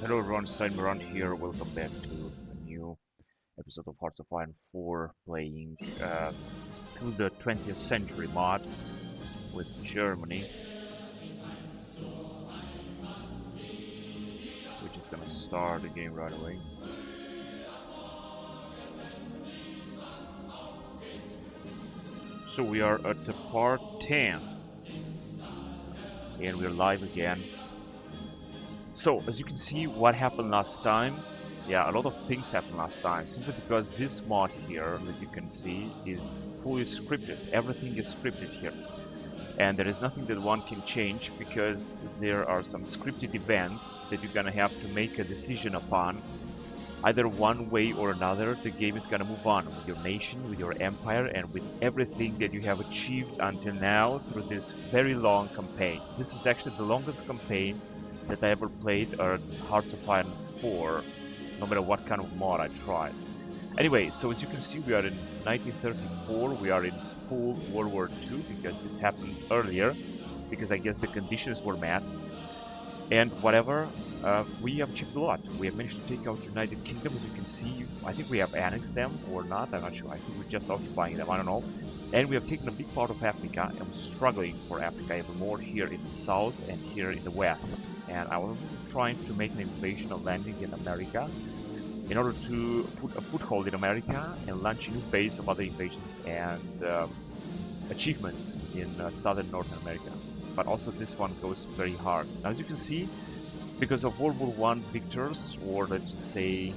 Hello everyone, Miran here. Welcome back to a new episode of Hearts of Iron 4, playing through the 20th century mod with Germany. We're just gonna start the game right away. So we are at the part 10, and we're live again. So, as you can see, what happened last time, yeah, a lot of things happened last time, simply because this mod here, that you can see, is fully scripted. Everything is scripted here. And there is nothing that one can change, because there are some scripted events that you're gonna have to make a decision upon. Either one way or another, the game is gonna move on with your nation, with your empire, and with everything that you have achieved until now through this very long campaign. This is actually the longest campaign that I ever played at Hearts of Iron 4, no matter what kind of mod I tried. Anyway, so as you can see, we are in 1934, we are in full World War II, because this happened earlier, because I guess the conditions were met. And whatever, we have achieved a lot. We have managed to take out the United Kingdom, as you can see. I think we have annexed them, or not, I'm not sure. I think we're just occupying them, I don't know. And we have taken a big part of Africa, and we're struggling for Africa even more here in the south and here in the west. And I was trying to make an invasion of landing in America in order to put a foothold in America and launch a new base of other invasions and achievements in southern North America. But also this one goes very hard. Now, as you can see, because of World War I victors, or let's just say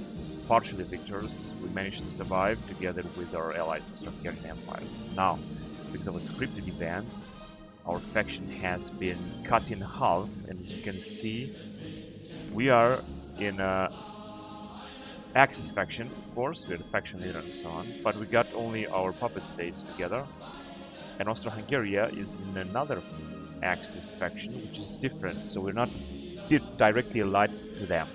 partially victors, we managed to survive together with our allies of Hungarian empires. Now, because of a scripted event, our faction has been cut in half, and as you can see, we are in a Axis faction, of course, we're the faction leader and so on, but we got only our puppet states together, and Austro-Hungary is in another Axis faction, which is different, so we're not directly allied to them.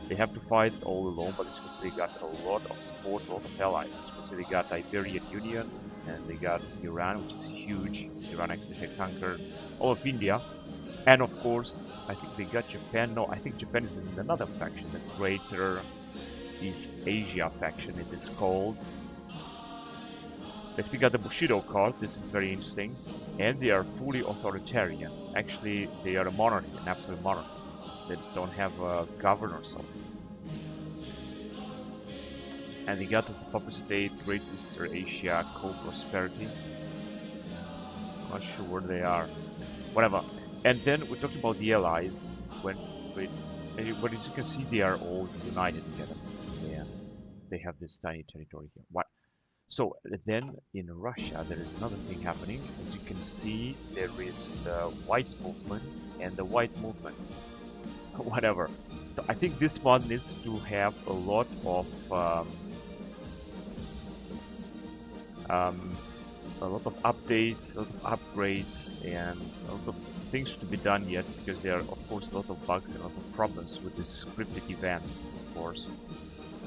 They have to fight all alone, but as you can see, they got a lot of support, a lot of allies. So they got the Iberian Union, and they got Iran, which is huge. Iran actually had conquered all of India. And of course, I think they got Japan. No, I think Japan is in another faction, the Greater East Asia faction it is called. They got the Bushido card, this is very interesting. And they are fully authoritarian. Actually, they are a monarchy, an absolute monarchy. They don't have governors. And they got as a puppet state, Great Eastern Asia, co-prosperity. I'm not sure where they are. Whatever. And then we talked about the allies. But as you can see, they are all united together. Yeah. They have this tiny territory here. What? So then in Russia, there is another thing happening. As you can see, there is the white movement and the white movement. Whatever. So I think this mod needs to have a lot of updates, a lot of upgrades, and a lot of things to be done yet, because there are of course a lot of bugs and a lot of problems with these scripted events, of course.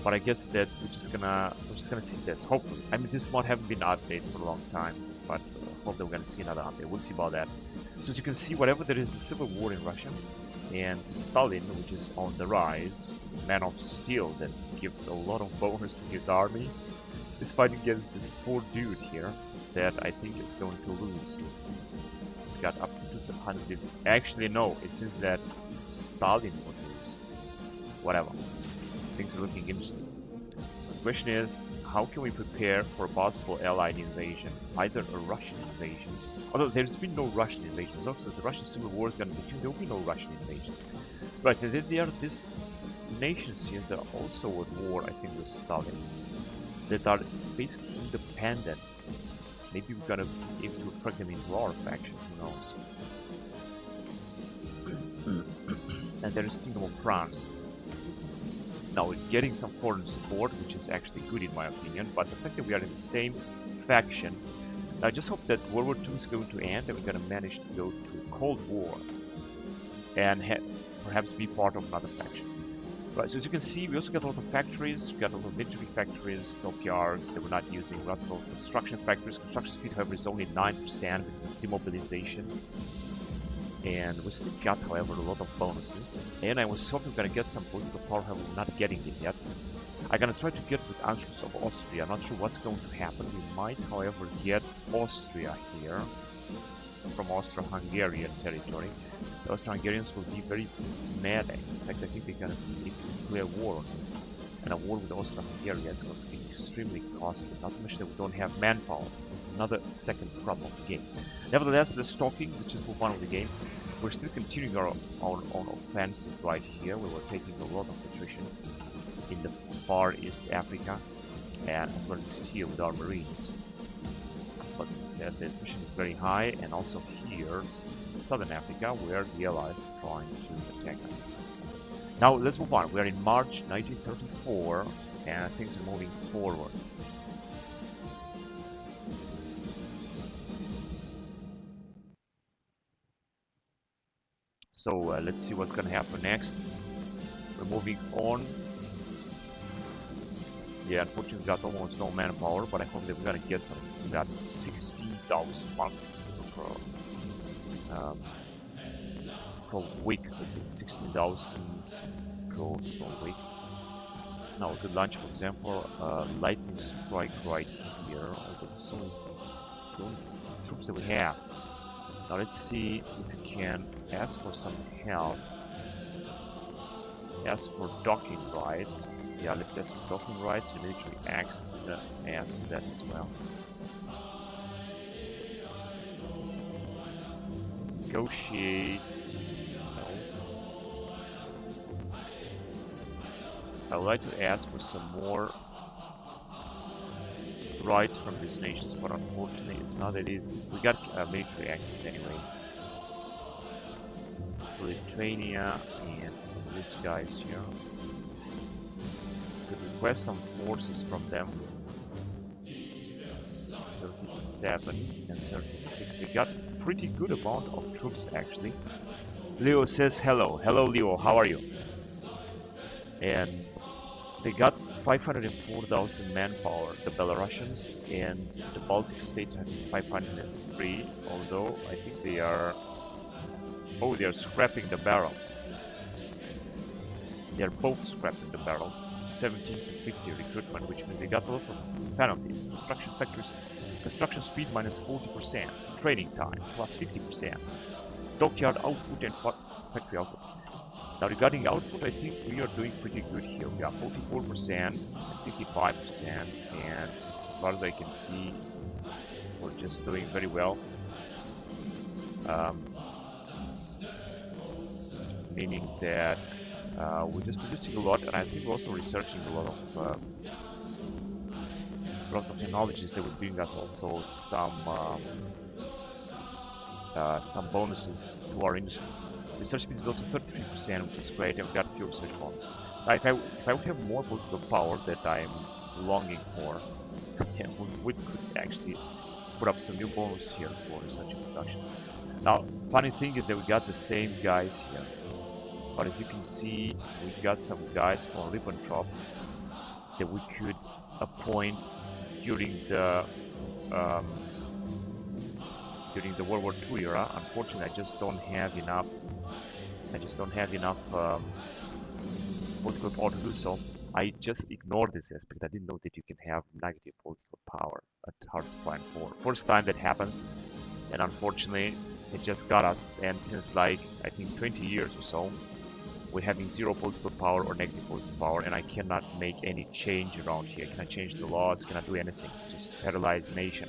But I guess that we're just gonna see this. Hopefully, I mean, this mod haven't been updated for a long time, but hopefully we're gonna see another update. We'll see about that. So as you can see, whatever, there is a civil war in Russia, and Stalin, which is on the rise, is a man of steel that gives a lot of bonus to his army, is fighting against this poor dude here that I think is going to lose. Let's see. He's got up to 200. Actually, no, it seems that Stalin would lose. Whatever. Things are looking interesting. The question is, how can we prepare for a possible allied invasion, either a Russian invasion, although there's been no Russian invasion, so the Russian Civil War is going to continue, there will be no Russian invasion. Right, and then there are these nations here that are also at war, I think, with Stalin, that are basically independent. Maybe we're going to be able to attract them into our faction, who knows. And there is Kingdom of France. Now, we're getting some foreign support, which is actually good in my opinion, but the fact that we are in the same faction, I just hope that World War II is going to end and we're going to manage to go to Cold War and perhaps be part of another faction. Right, so as you can see, we also got a lot of factories, we got a lot of military factories, dockyards that we're not using, a lot of construction factories. Construction speed, however, is only 9% because of demobilization. And we still got, however, a lot of bonuses. And I was hoping we're gonna get some political power, however, we're not getting it yet. I'm gonna try to get with Anschluss of Austria. I'm not sure what's going to happen. We might, however, get Austria here from Austro-Hungarian territory. The Austro-Hungarians will be very mad. In fact, I think they're gonna declare war on it. And a war with Austro-Hungary is going to be extremely costly. Not to mention that we don't have manpower. This is another second problem of the game. Nevertheless, let's talking. Let's just move on with the game. We're still continuing our own offensive right here. We were taking a lot of attrition in the far East Africa, and as well as here with our Marines. But as I said, the attrition is very high, and also here, Southern Africa, where the Allies are trying to attack us. Now let's move on. We are in March 1934, and things are moving forward. So let's see what's gonna happen next. We're moving on. Yeah, unfortunately we got almost no manpower, but I hope that we're gonna get some. So we got 16,000 months per week. 16,000 per week. Now we could launch, for example, lightning strike right here. Although it's only the only troops that we have. Now let's see if we can ask for some help. Ask for docking rights. Yeah, let's ask for docking rights and military access. Ask for that as well. Negotiate. No. I would like to ask for some more rights from these nations, but unfortunately it's not that easy. We got military access anyway. Lithuania and these guys here. Could request some forces from them. 37 and 36. They got pretty good amount of troops actually. Leo says hello. Hello Leo, how are you? And they got 504,000 manpower, the Belarusians, and the Baltic states have 503, although I think they are... Oh, they are scrapping the barrel. They are both scrapping the barrel. 17 to 50 recruitment, which means they got a lot of penalties. Construction factors, construction speed minus 40%, training time plus 50%, dockyard output and factory output. Now regarding output, I think we are doing pretty good here. We are 44% and 55%, and as far as I can see, we're just doing very well. Meaning that we're just producing a lot, and I think we're also researching a lot of technologies that would bring us also some bonuses to our industry. Research speed is also 33%, which is great, and we got a few research bonuses. If I would have more political power that I'm longing for, yeah, we could actually put up some new bonuses here for research and production. Now, funny thing is that we got the same guys here. But as you can see, we got some guys from Ribbentrop that we could appoint during the World War II era. Unfortunately, I just don't have enough. Political power to do so. I just ignored this aspect. I didn't know that you can have negative political power at Hearts-Fine 4. First time that happens, and unfortunately, it just got us. And since like I think 20 years or so, we're having zero political power or negative political power, and I cannot make any change around here. I cannot change the laws, cannot do anything. Just paralyze nation.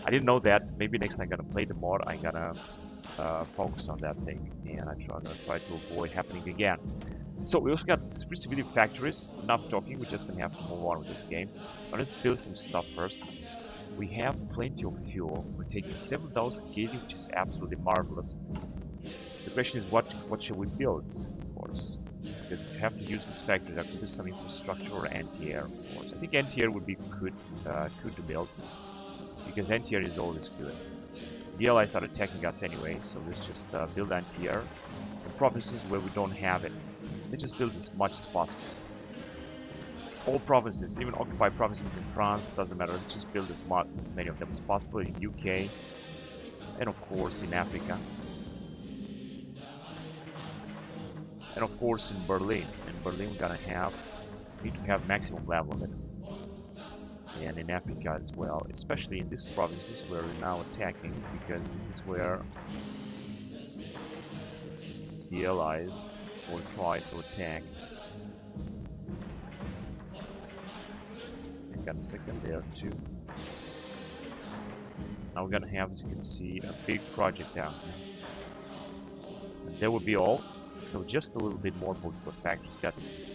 I didn't know that. Maybe next time I'm gonna play the mod, I'm gonna focus on that thing, and I'm gonna try to avoid happening again. So we also got three civilian factories. Enough talking, we're just gonna have to move on with this game. Now let's build some stuff first. We have plenty of fuel. We're taking 7,000 KV, which is absolutely marvelous. The question is, what should we build? Of course, because we have to use this factory. There could be some infrastructure or anti-air. Of course, I think anti-air would be good to build, because anti-air is always good. The Allies are attacking us anyway, so let's just build anti-air in provinces where we don't have it. Let's just build as much as possible. All provinces, even occupied provinces in France, doesn't matter. Let's just build as many of them as possible in UK, and of course in Africa. And of course in Berlin. In Berlin we're gonna need to have maximum level of it. And in Africa as well, especially in these provinces where we're now attacking, because this is where the allies will try to attack. I got a second there too. Now we're gonna have, as you can see, a big project down here. And that would be all. So just a little bit more for factories. Got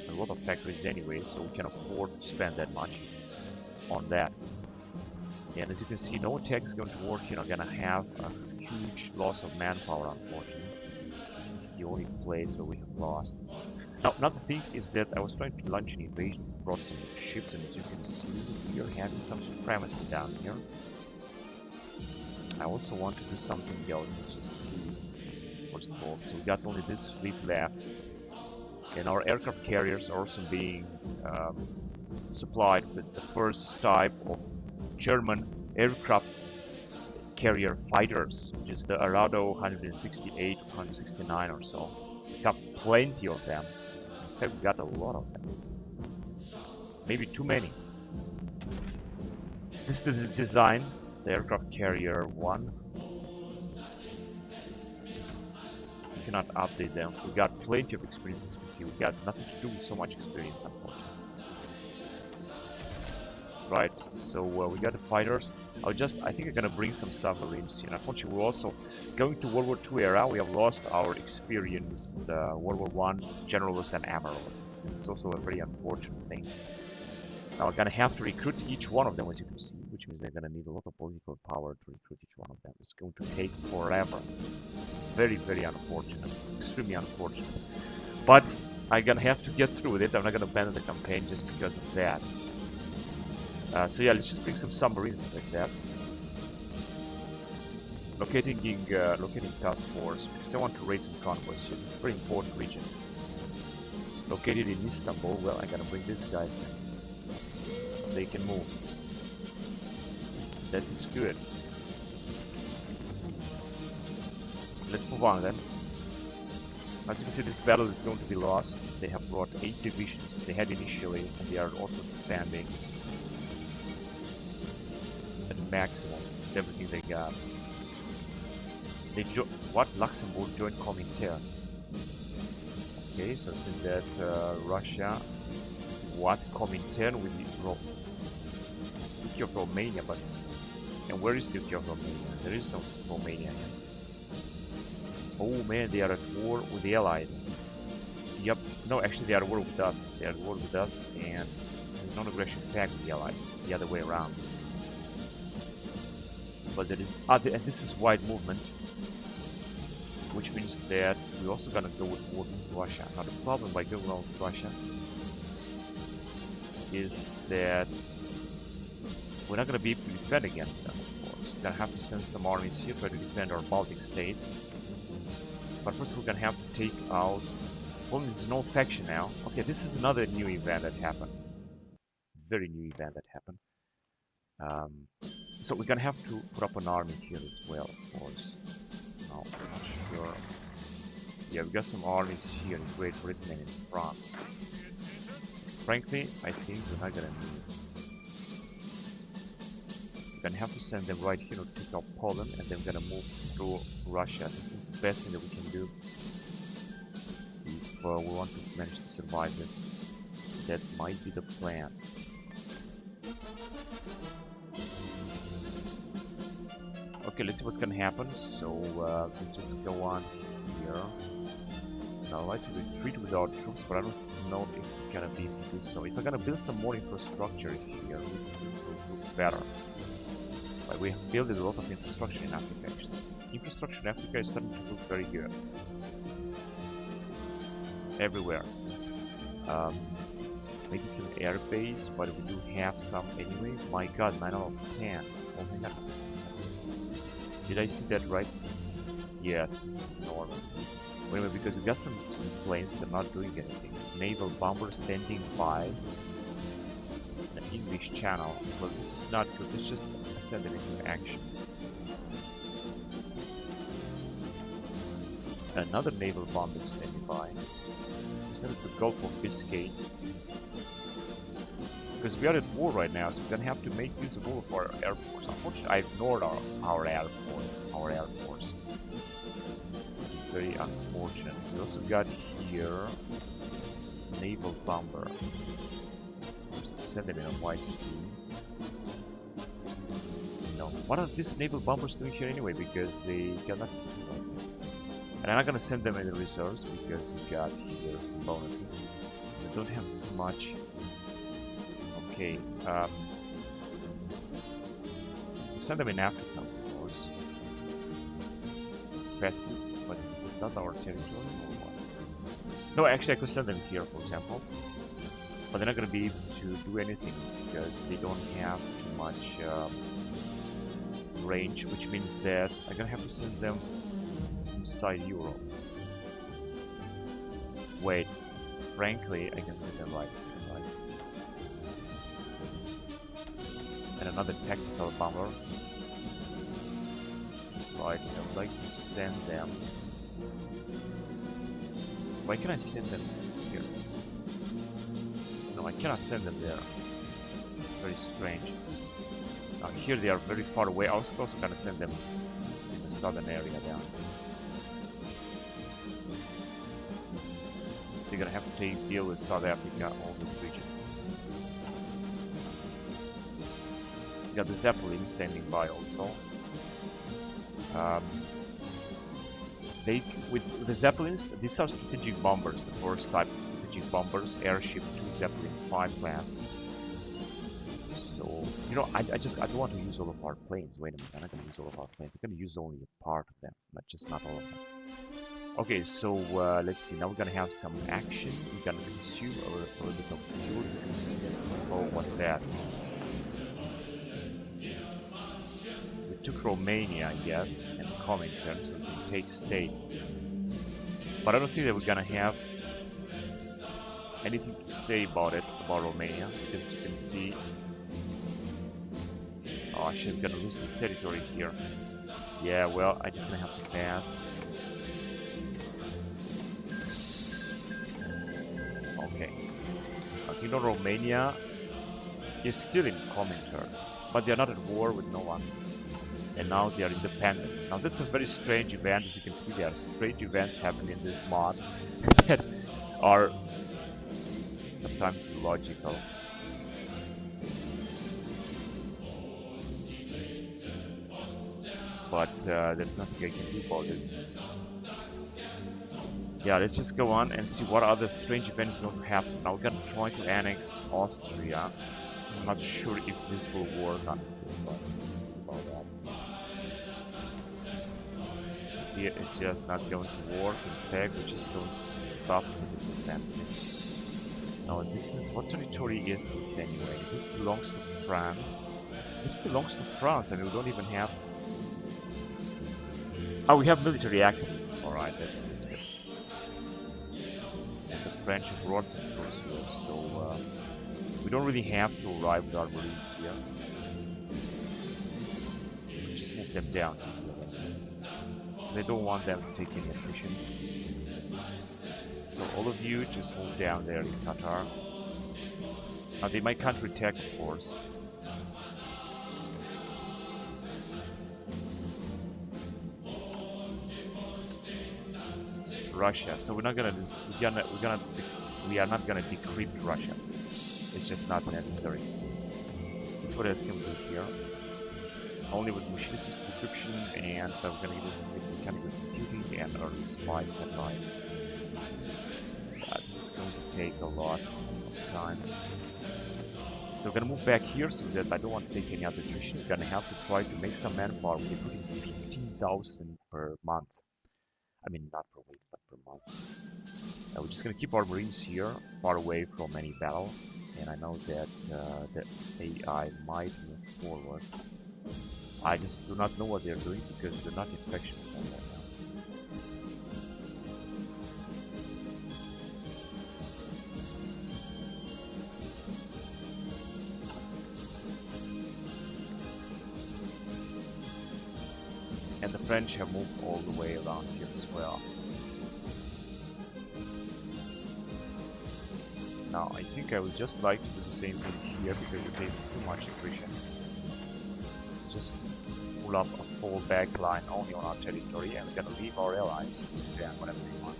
a lot of factories anyway, so we can afford to spend that much on that. And as you can see, no attack is going to work. You're not gonna have a huge loss of manpower, unfortunately. This is the only place where we have lost. Now, another thing is that I was trying to launch an invasion, brought some ships, and as you can see, we are having some supremacy down here. I also want to do something else. Let's just see. First of all, so we got only this fleet left, and our aircraft carriers are also being supplied with the first type of German aircraft carrier fighters, which is the Arado 168, 169 or so. We got plenty of them. In fact, we got a lot of them. Maybe too many. This is the design, the aircraft carrier 1. We cannot update them. We got plenty of experience, as you can see. We got nothing to do with so much experience, unfortunately. Right, so we got the fighters. I think I'm gonna bring some submarines. And unfortunately, we're also going to World War II era. We have lost our experienced World War I generals and admirals. This is also a very unfortunate thing. Now we're gonna have to recruit each one of them, as you can see, which means they're gonna need a lot of political power to recruit each one of them. It's going to take forever. Very, very unfortunate. Extremely unfortunate. But I'm gonna have to get through with it. I'm not gonna abandon the campaign just because of that. So yeah, let's just bring some submarines, as I said. Locating task force, because I want to raise some convoys here. This is a very important region. Located in Istanbul, well, I'm gonna bring these guys then. They can move. That is good. Let's move on then. As you can see, this battle is going to be lost. They have brought 8 divisions they had initially, and they are also expanding at the maximum with everything they got. They Luxembourg joined Comintern. Okay, so since that Russia, Comintern with the Duchy of Romania, but and where is Duchy of Romania? There is no Romania here. Oh man, they are at war with the Allies. Yep, no, actually they are at war with us. They are at war with us, and there's no aggression pact with the Allies. The other way around. But there is other, and this is wide movement, which means that we're also gonna go with war with Russia. Now the problem by going war with Russia is that we're not gonna be able to defend against them, of course. We're gonna have to send some armies here to try to defend our Baltic states. But first we're gonna have to take out... Well, there's no faction now. Okay, this is another new event that happened. Very new event that happened. So we're gonna have to put up an army here as well, of course. No, I'm not sure. Yeah, we got some armies here in Great Britain and in France. Frankly, I think we're not gonna need. We're gonna have to send them right here to take out Poland, and then we're gonna move through Russia. This is the best thing that we can do if we want to manage to survive this. That might be the plan. Okay, let's see what's gonna happen. So we'll just go on here. Now, I'd like to retreat with our troops, but I don't know if it's gonna be able to do so. If I'm gonna build some more infrastructure here, we can do better. But we have built a lot of infrastructure in Africa, actually. Infrastructure in Africa is starting to look very good. Everywhere. Maybe some air base, but we do have some anyway. My god, 9 out of 10. Oh my god. Did I see that right? Yes, this is enormous. Anyway, because we got some planes that are not doing anything. Naval bomber standing by the English Channel. Well, this is not good. Let's just send them into action. Another naval bomber standing by. send it to Gulf of Biscay. Because we are at war right now, so we're gonna have to make use of all of our air force. Unfortunately, I ignored our air force. It's very unfortunate. We also got here naval bomber. Send it in a wide sea. No, what are these naval bombers doing here anyway? Because they cannot. And I'm not gonna send them in the reserves because we got here some bonuses. They don't have much. Okay, send them in Africa, of course. Best, but this is not our territory or what? No, actually I could send them here, for example. But they're not going to be able to do anything because they don't have too much range, which means that I'm going to have to send them inside Europe. Wait, frankly, I can send them right here. And another tactical bomber. Right, I would like to send them. Why can I send them here? No, I cannot send them there. Very strange. Now here they are very far away. I was also gonna send them in the southern area down. They're gonna have to deal with South Africa, all this region. Got the Zeppelin standing by also. With the Zeppelins, these are strategic bombers, the first type of strategic bombers, airship 2 Zeppelin 5 class. So, you know, I don't want to use all of our planes. Wait a minute, I'm not going to use all of our planes. I'm going to use only a part of them, not all of them. Okay, so let's see, now we're going to have some action. We're going to consume a little bit of fuel. Oh, what's that? Took Romania, yes, and Comintern, so we can take state. But I don't think that we're gonna have anything to say about Romania, because you can see. Oh, actually, I'm gonna lose this territory here. Yeah, well, I'm just gonna have to pass. Okay. You know, Romania is still in Comintern, but they're not at war with no one. And now they are independent. Now that's a very strange event. As you can see, there are strange events happening in this mod that are sometimes illogical. But there's nothing I can do about this. Yeah, let's just go on and see what other strange events are going to happen. Now we're going to try to annex Austria. I'm not sure if this will work, honestly, but let's see about that. Here it's just not going to work. In fact, we're just going to stop with this attempt. Now this is, what territory is this anyway? This belongs to France. This belongs to France, and we don't even have... Oh, we have military access. Alright, that's good. And the French have brought some troops here, so we don't really have to arrive with our marines here. We just move them down here. They don't want them to take any attrition. So all of you just move down there in Qatar. Now they might counterattack, of course. Russia. So we are not gonna decrypt Russia. It's just not necessary. That's what else can we do here. Only with machine system decryption, and we're gonna use mechanical computing and early spy satellites. That's going to take a lot of time. So we're gonna move back here so that I don't want to take any other attrition. We're gonna have to try to make some manpower. We're putting 15,000 per month. I mean, not per week, but per month. We're just gonna keep our marines here, far away from any battle. And I know that the AI might move forward. I just do not know what they're doing because they're not infection right now. And the French have moved all the way around here as well. Now, I think I would just like to do the same thing here because you're taking too much attrition. Just pull up a full back line only on our territory, and we're gonna leave our allies to defend whatever they want.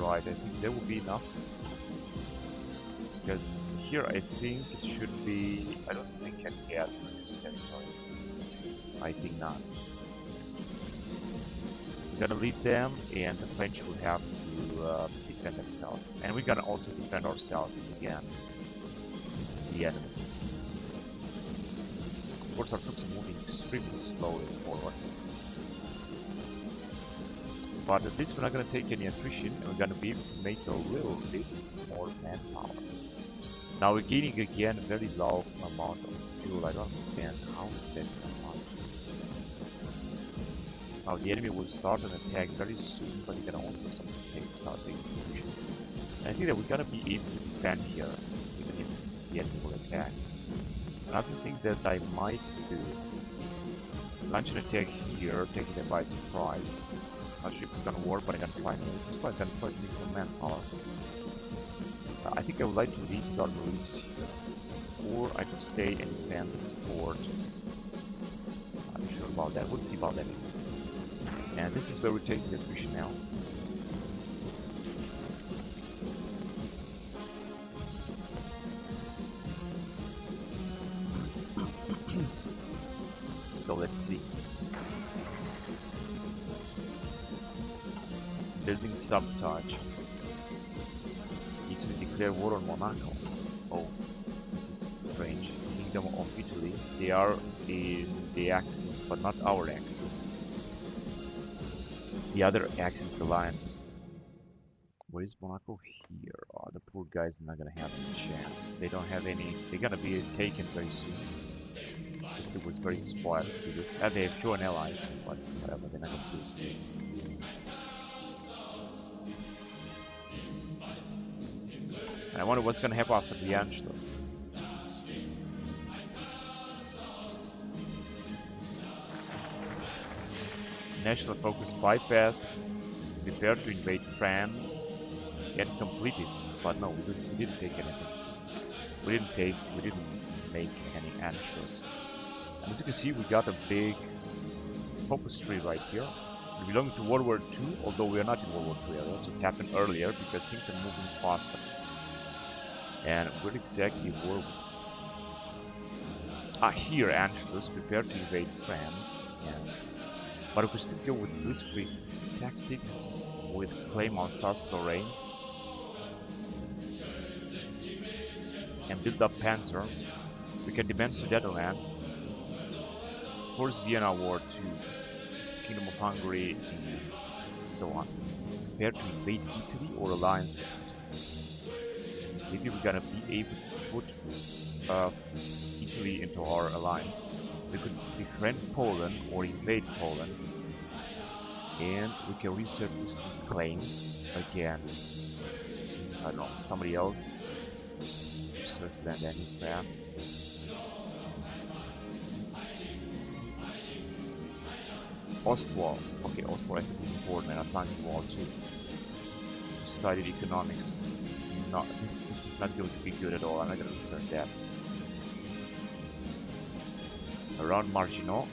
Right, I think that will be enough. Because here I think it should be... I don't think I can get this territory. I think not. We're gonna lead them, and the French will have to defend themselves. And we're gonna also defend ourselves against the enemy. Of course, our troops are moving extremely slowly forward. But at least we're not gonna take any attrition, and we're gonna be able to make a little bit more manpower. Now we're gaining again a very low amount of fuel. I don't understand how is that possible. Now the enemy will start an attack very soon, but he can also start taking attrition. And I think that we're gonna be able to defend here, even if the enemy will attack. Another thing that I might do, launch an attack here, taking them by surprise. Our ship is gonna warp, but I'm gonna find it. That's why I'm gonna try to make some manpower. I think I would like to leave our marines here, or I could stay and defend the support. I'm not sure about that. We'll see about that. And this is where we're taking the attrition now. So let's see. Building sabotage. Needs to declare war on Monaco. Oh, this is strange. Kingdom of Italy. They are in the Axis, but not our Axis. The other Axis alliance. Where is Monaco? Here. Oh, the poor guy's not gonna have any chance. They don't have any. They're gonna be taken very soon. It was very inspired to do this. And they have joined allies, but whatever, they're not gonna do it. And I wonder what's gonna happen after the Anschluss. National focus bypassed, prepared to invade France, and completed. But no, we didn't take anything. We didn't make any Anschluss. And as you can see, we got a big focus tree right here. We belong to World War II, although we are not in World War III. That just happened earlier because things are moving faster. And where exactly were we? Ah, here, Anschluss, prepared to invade France. And but we could still go with blitzkrieg tactics, with claim Alsace-Lorraine, and build up Panzer. We can demand Sudetenland, force Vienna War to Kingdom of Hungary, and so on. Prepare to invade Italy or alliance with it. Maybe we're gonna be able to put Italy into our alliance. We could befriend Poland or invade Poland, and we can resurface the claims against, I don't know, somebody else. Surfland anywhere. Ostwall. Okay, Ostwall I think is important, and Atlantic Wall too. Decided economics. No, this is not going to be good at all. I'm not going to research that. Around Maginot.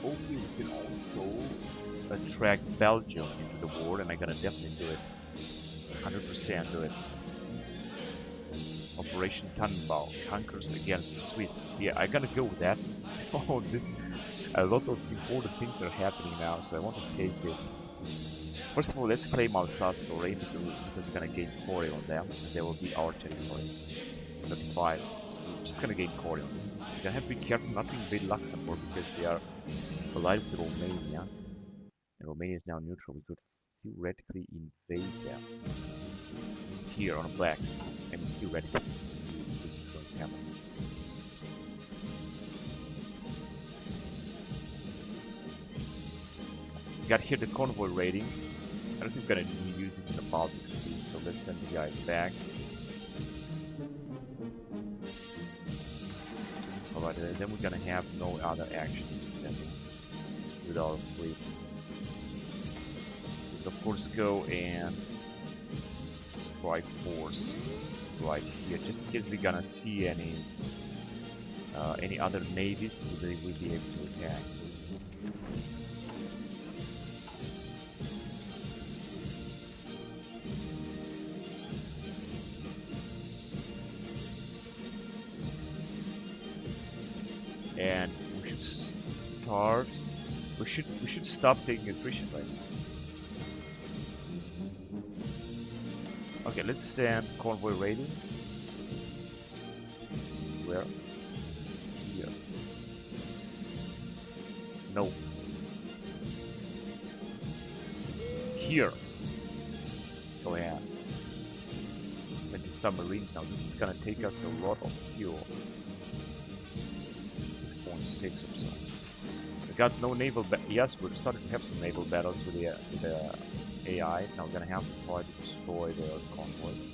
Hopefully we can also attract Belgium into the war, and I'm gonna definitely do it. 100% do it. Operation Tannenbaum, conquers against the Swiss. Yeah, I'm gonna go with that. Oh, a lot of important things are happening now, so I want to take this. First of all, let's claim Alsace-Lorraine because we're gonna gain quarry on them, and they will be our territory. 35. We're just gonna gain quarry on this. We're gonna have to be careful not to invade Luxembourg because they are allied with Romania, and Romania is now neutral. We could theoretically invade them here on the Blacks. I mean, theoretically, this is going to happen. We got here the convoy raiding. I don't think we're gonna use it in the Baltic Sea, so let's send the guys back. Alright, then we're gonna have no other action with our fleet. of course go and strike force right here, just in case we're gonna see any other navies, so they will be able to attack. And we should start. We should stop taking attrition right now. Okay, let's send convoy raiding. Where? Here. No. Here. Go ahead. 20 submarines now. This is gonna take us a lot of fuel. 6.6 or so. We got no naval. Yes, we're starting to have some naval battles with the AI. Now we're gonna have to try to destroy their convoys.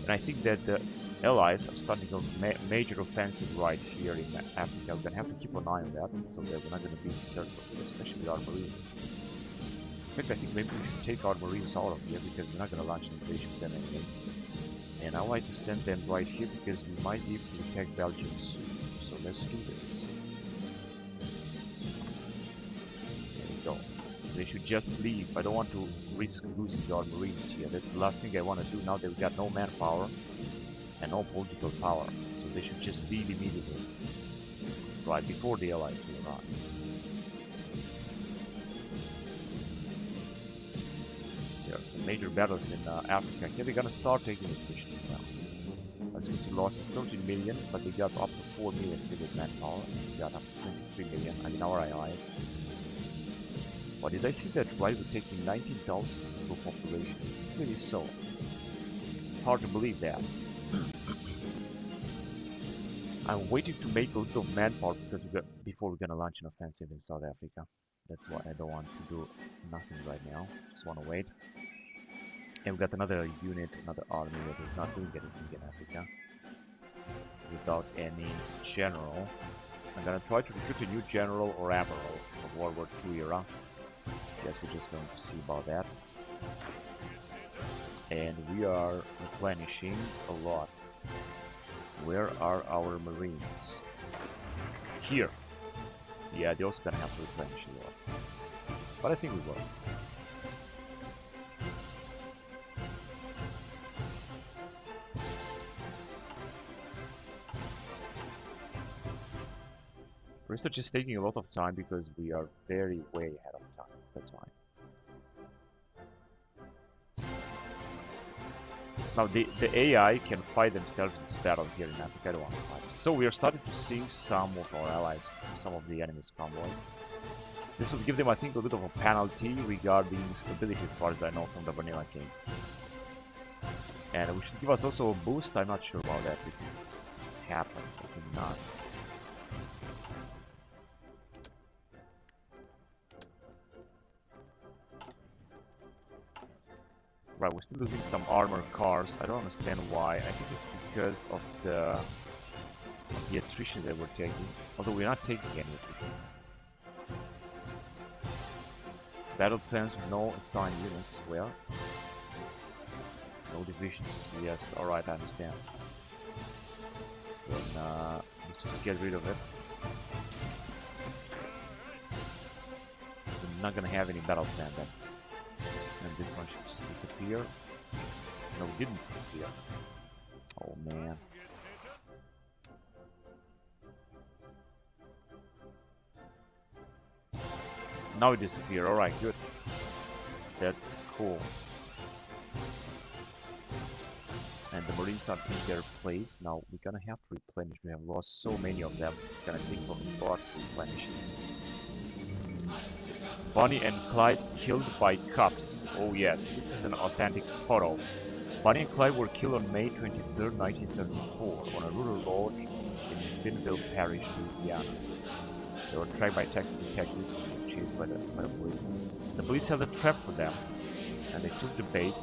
And I think that the allies are starting a major offensive right here in Africa. We're gonna have to keep an eye on that, so that we're not gonna be encircled, especially with our marines. In fact, I think maybe we should take our marines out of here because we're not gonna launch an invasion with them anyway. And I like to send them right here because we might be able to attack Belgium soon. So let's do this. There we go. They should just leave. I don't want to risk losing our marines here. That's the last thing I want to do now that we got no manpower and no political power. So they should just leave immediately. Right, before the allies will arrive. There are some major battles in Africa. Here they're gonna start taking attrition now. As you see, losses 13 million, but they got up to 4 million civil manpower. They got up to 23 million, I mean our allies. But did I see that right? We're taking 19,000 people population? It's really so. Hard to believe that. I'm waiting to make a little manpower because before we're gonna launch an offensive in South Africa. That's why I don't want to do nothing right now. Just want to wait. And we got another unit, another army that is not doing anything in Africa. Without any general. I'm gonna try to recruit a new general or admiral of World War II era. Yes, we're just going to see about that. And we are replenishing a lot. Where are our marines? Here. Yeah, they're also gonna have to replenish a lot. But I think we will. Research is taking a lot of time because we are very way ahead of time. That's why. Now the AI can fight themselves in this battle here in Africa. I don't want to fight. So we are starting to see some of our allies, some of the enemy's convoys. This will give them, I think, a bit of a penalty regarding stability, as far as I know from the vanilla game. And we should give us also a boost. I'm not sure about that if this happens. I think not. Right, we're still losing some armored cars. I don't understand why. I think it's because of the attrition that we're taking. Although we're not taking any attrition. Battle plans with no assigned units. Well, no divisions. Yes, alright, I understand. Then let's just get rid of it. We're not gonna have any battle plan then. And this one should just disappear. No, it didn't disappear. Oh man. Now it disappeared. Alright, good. That's cool. And the marines are in their place. Now we're gonna have to replenish. We have lost so many of them. It's gonna take a lot to replenish. Bonnie and Clyde killed by cops. Oh yes, this is an authentic photo. Bonnie and Clyde were killed on May 23rd, 1934 on a rural road in Binville Parish, Louisiana. They were tracked by Texas detectives and were chased by the police. The police held a trap for them, and they took the bait,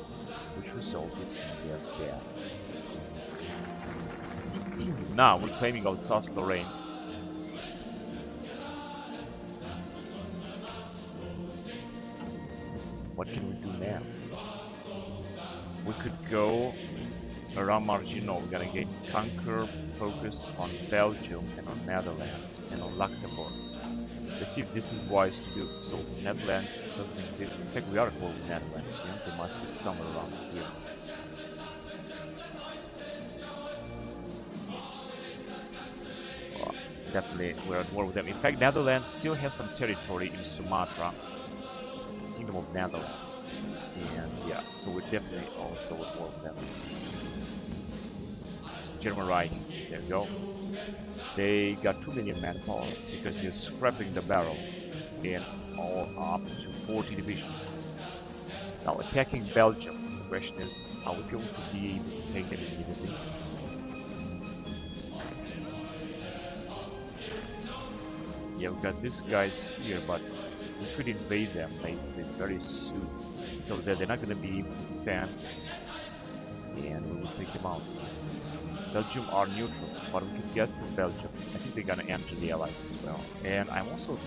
which resulted in their death. Now we're claiming Alsace-Lorraine. what can we do now? We could go around Marginal. We're gonna get conquer, focus on Belgium and on Netherlands and on Luxembourg. Let's see if this is wise to do. So Netherlands doesn't exist. In fact, we are holding Netherlands. Yeah? There must be somewhere around here. Oh, definitely, we're at war with them. In fact, Netherlands still has some territory in Sumatra, Kingdom of Netherlands, and yeah, so we're definitely also at war with them. German Reich, there you go. They got 2 million manpower because they're scrapping the barrel in all up to 40 divisions. Now attacking Belgium, the question is, are we going to be able to take them immediately? Yeah, we got these guys here, but we could invade them basically very soon, so that they're not going to be able to defend, and we will take them out. Belgium are neutral, but we can get to Belgium. I think they're gonna enter the Allies as well. And I'm also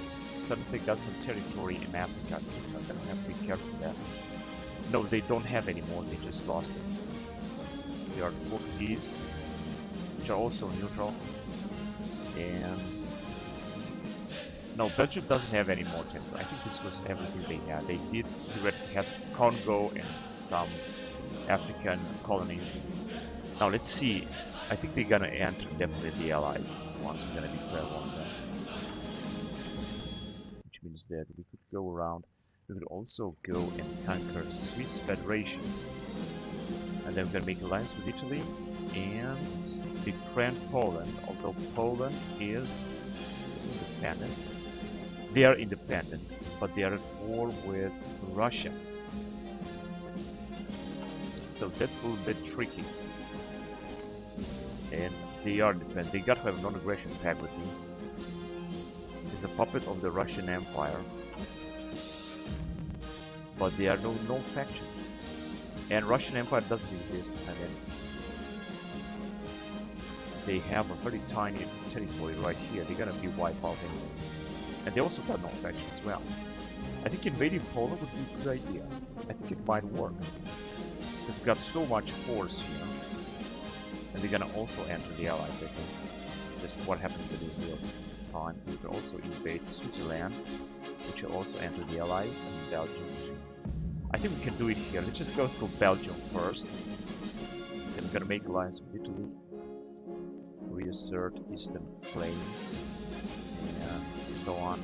suddenly got some territory in Africa. I'm gonna have to be careful with that. No, they don't have any more, they just lost it. They are Portuguese, which are also neutral. And no, Belgium doesn't have any more territory. I think this was everything they had. They did have Congo and some African colonies. Now let's see. I think they're gonna enter definitely the Allies once we're gonna declare war on them. Which means that we could go around. We could also go and conquer Swiss Federation. And then we're gonna make alliance with Italy and befriend Poland, although Poland is independent. They are independent, but they are at war with Russia. So that's a little bit tricky. And they are dependent. They got to have a non-aggression pact with me. It's a puppet of the Russian Empire, but they are no faction. And Russian Empire doesn't exist. I mean, they have a very tiny territory right here. They're gonna be wiped out anyway. And they also got no faction as well. I think invading Poland would be a good idea. I think it might work. Because we've got so much force here. And they're gonna also enter the Allies, I think. Just what happened to the real time. We can also invade Switzerland, which will also enter the Allies, and Belgium. I think we can do it here. Let's just go through Belgium first. Then we're gonna make alliance with Italy. Reassert eastern claims. And so on.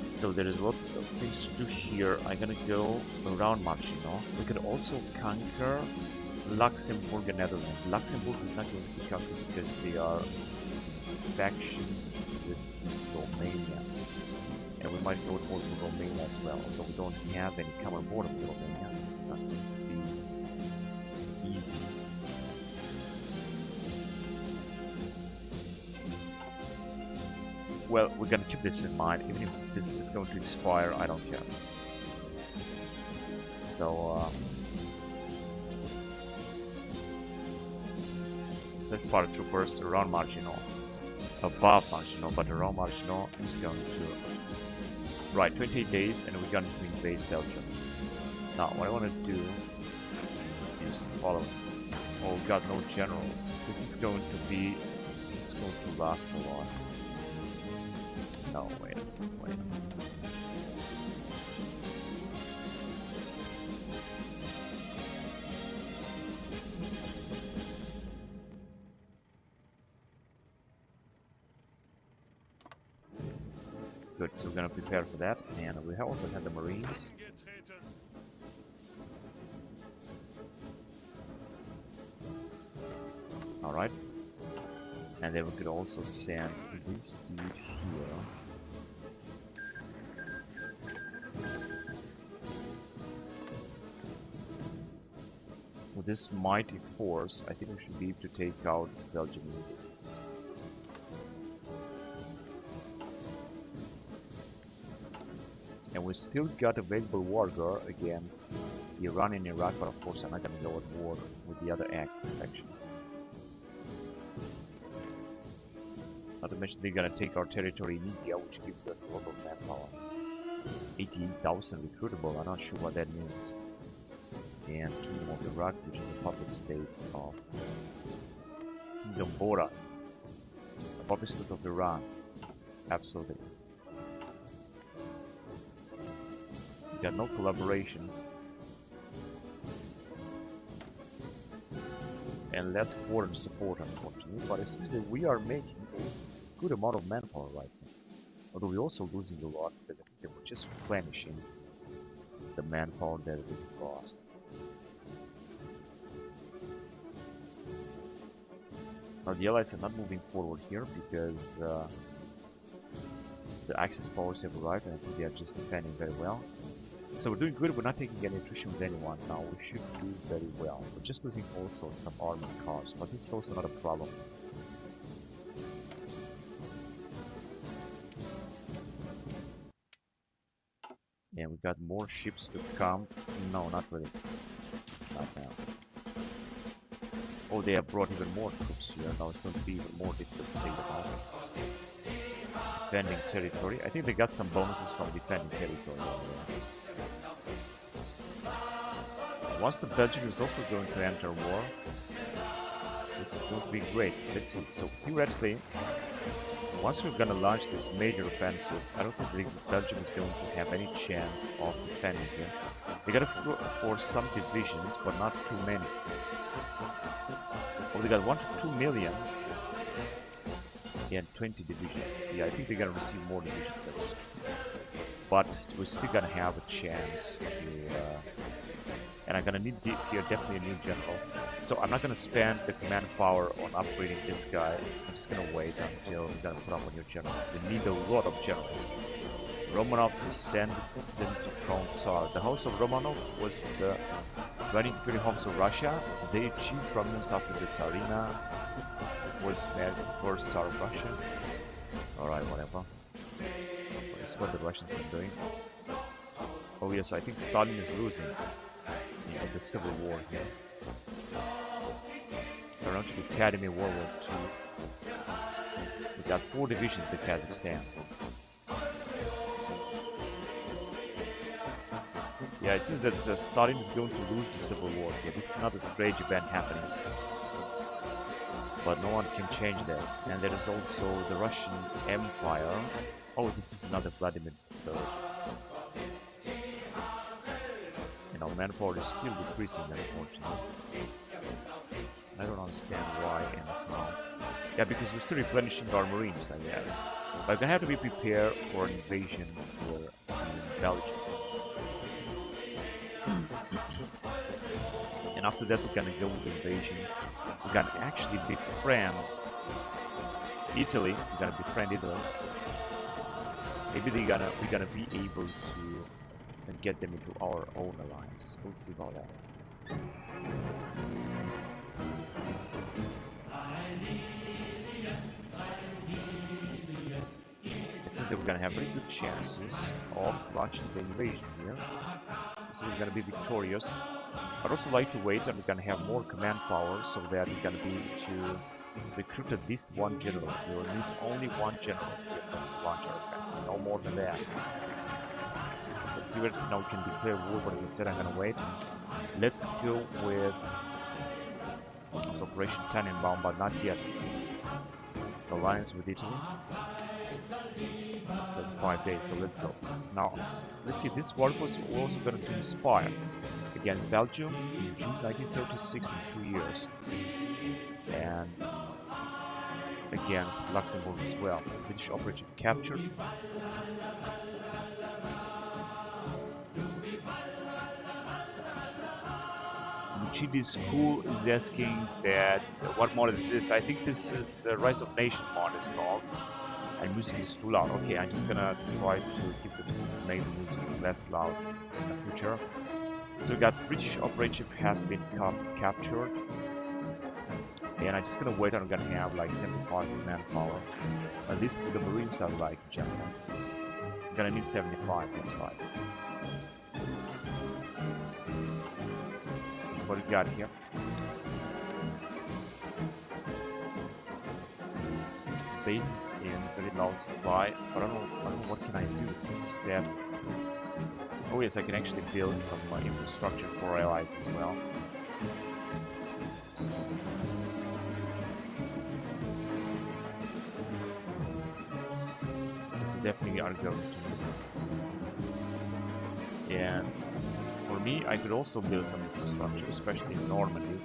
So there is a lot of things to do here. I'm gonna go around Marchino. We could also conquer Luxembourg and Netherlands. Luxembourg is not going to be conquered because they are faction with Romania. And we might go towards Romania as well, although we don't have any common border with Romania. This is not going to be easy. Well, we're gonna keep this in mind. Even if this is going to expire, I don't care. So, search paratroopers around Marginal. Above Marginal, but around Marginal is going to... Right, 28 days and we're going to invade Belgium. Now, what I want to do is the following. Oh, we got no generals. This is going to last a lot. No, wait. Good, so we're gonna prepare for that, and we also have the Marines. Alright. And then we could also send this dude here. With this mighty force, I think we should be able to take out Belgium. And we still got available warrior against Iran and Iraq, but of course I'm not gonna go at war with the other Axis faction. Not to mention they're gonna take our territory in India, which gives us a lot of manpower. 18,000 recruitable, I'm not sure what that means. And Kingdom of Iraq, which is a puppet state of Kingdom Bora, a puppet state of Iran. Absolutely. We got no collaborations. And less foreign support, unfortunately, but it seems that we are making a good amount of manpower right now. Although we're also losing a lot because I think they were just replenishing the manpower that we lost. Now the allies are not moving forward here because the Axis powers have arrived and I think they are just defending very well. So we're doing good, we're not taking any attrition with anyone now, we should do very well. We're just losing also some armored cars, but this is also not a problem. And we got more ships to come. No, not really. Not now. Oh, they have brought even more troops here, now it's going to be even more difficult to take them out. Defending territory. I think they got some bonuses from defending territory. Once the Belgian is also going to enter war, this is going to be great. Let's see. So theoretically, once we're going to launch this major offensive, I don't think Belgium is going to have any chance of defending here. They got to force some divisions, but not too many. Oh, they got 1 to 2 million. And 20 divisions. Yeah, I think they're going to receive more divisions. But we're still going to have a chance to... and I'm gonna need here definitely a new general. So I'm not gonna spend the command power on upgrading this guy. I'm just gonna wait until we're gonna put up a new general. We need a lot of generals. Romanov to send them to Crown Tsar. The House of Romanov was the running imperial house of Russia. They achieved prominence after the Tsarina was married to the first Tsar of Russia. Alright, whatever. That's what the Russians are doing. Oh yes, I think Stalin is losing in the civil war here. Around to the Academy World War II. We got 4 divisions, the Kazakhstans. Yeah, it seems that Stalin is going to lose the civil war here. This is not a strange event happening. But no one can change this. And there is also the Russian Empire. Oh, this is another Vladimir III. And our manpower is still decreasing, unfortunately. I don't understand why and how. Yeah, because we're still replenishing our marines, I guess. But we're gonna have to be prepared for an invasion here in Belgium. And after that, we're gonna go with invasion. We're gonna actually befriend Italy. We're gonna befriend Italy. Maybe we're gonna be able to and get them into our own alliance. We'll see about that. It seems that we're gonna have very good chances of launching the invasion here. So we're gonna be victorious. I'd also like to wait and we're gonna have more command power so that we're gonna be able to recruit at least 1 general. We will need only 1 general to launch our offensive, no more than that. So theoretically now we can declare war, but as I said, I'm gonna wait. Let's go with Operation Tannenbaum, but not yet. Alliance with Italy. 5 days, so let's go. Now, let's see, this war was also going to conspire against Belgium in June 1936 in 2 years. And against Luxembourg as well. British operation captured. Chili's school is asking that what mod is this? I think this is Rise of Nation mod is called. And music is too loud. Okay, I'm just gonna try to keep the main music less loud in the future. So we got British operation have been captured. And I'm just gonna wait and I'm gonna have like 75 manpower. At least for the Marines are like general. I'm gonna need 75, that's right. That's what we got here. Bases in very low supply, but I don't know what can I do except Oh yes, I can actually build some infrastructure for allies as well. So definitely are going to do this. And for me, I could also build some infrastructure, especially in Normandy.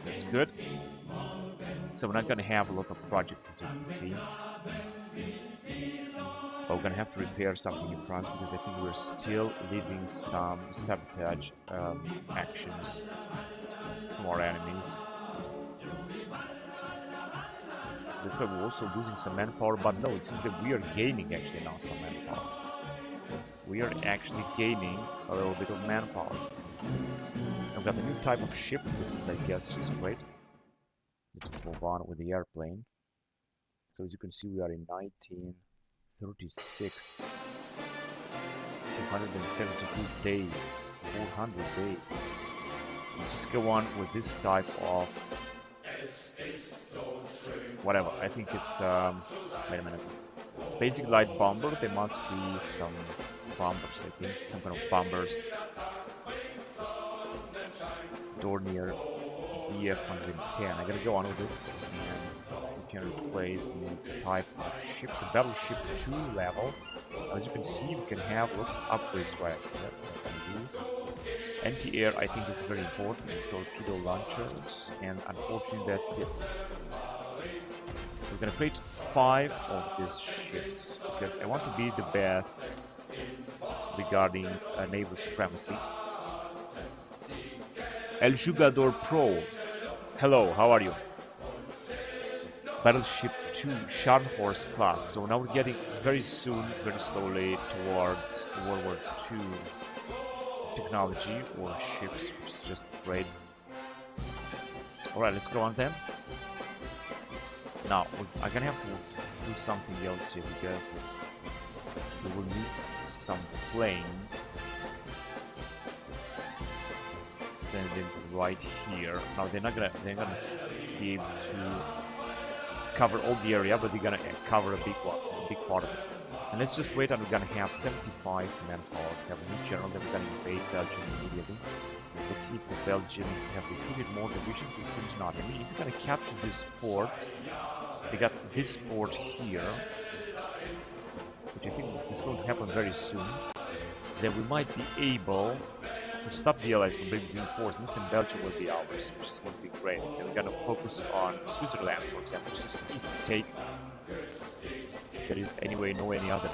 That's good. So we're not going to have a lot of projects, as you can see. But we're going to have to repair something in France because I think we're still leaving some sabotage actions from our enemies. That's why we're also losing some manpower, but no, it seems that we are gaining actually now some manpower. We are actually gaining a little bit of manpower. I've got a new type of ship. This is, I guess, just great. Let's just move on with the airplane. So as you can see, we are in 1936. 272 days. 400 days. Let's just go on with this type of... whatever. I think it's... wait a minute. Basic light bomber. There must be some bombers, I think. Some kind of bombers. Dornier EF-110. I gotta go on with this, and we can replace the type of ship, the battleship 2 level. As you can see, we can have lots of upgrades right here. Anti-air, I think is very important. Torpedo launchers, and unfortunately, that's it. We're gonna create 5 of these ships because I want to be the best regarding naval supremacy. El Jugador Pro. Hello, how are you? Battleship 2 Scharnhorst class. So now we're getting very soon, very slowly towards World War II technology or ships, which is just great. Alright, let's go on then. Now, I'm gonna have to do something else here because we will need some planes. Send them right here. Now they're gonna be able to cover all the area, but they're gonna cover a big part of it. And let's just wait, and we're gonna have 75 manpower. We have a new general that we're gonna invade Belgium immediately. Let's see if the Belgians have recruited more divisions. It seems not. I mean, if we're gonna capture this port, they got this port here, which I think is going to happen very soon. Then we might be able to stop the allies from bringing reinforcements, and Belgium will be ours, which is going to be great. And we're going to focus on Switzerland, for example, which is easy to take. There is anyway no any other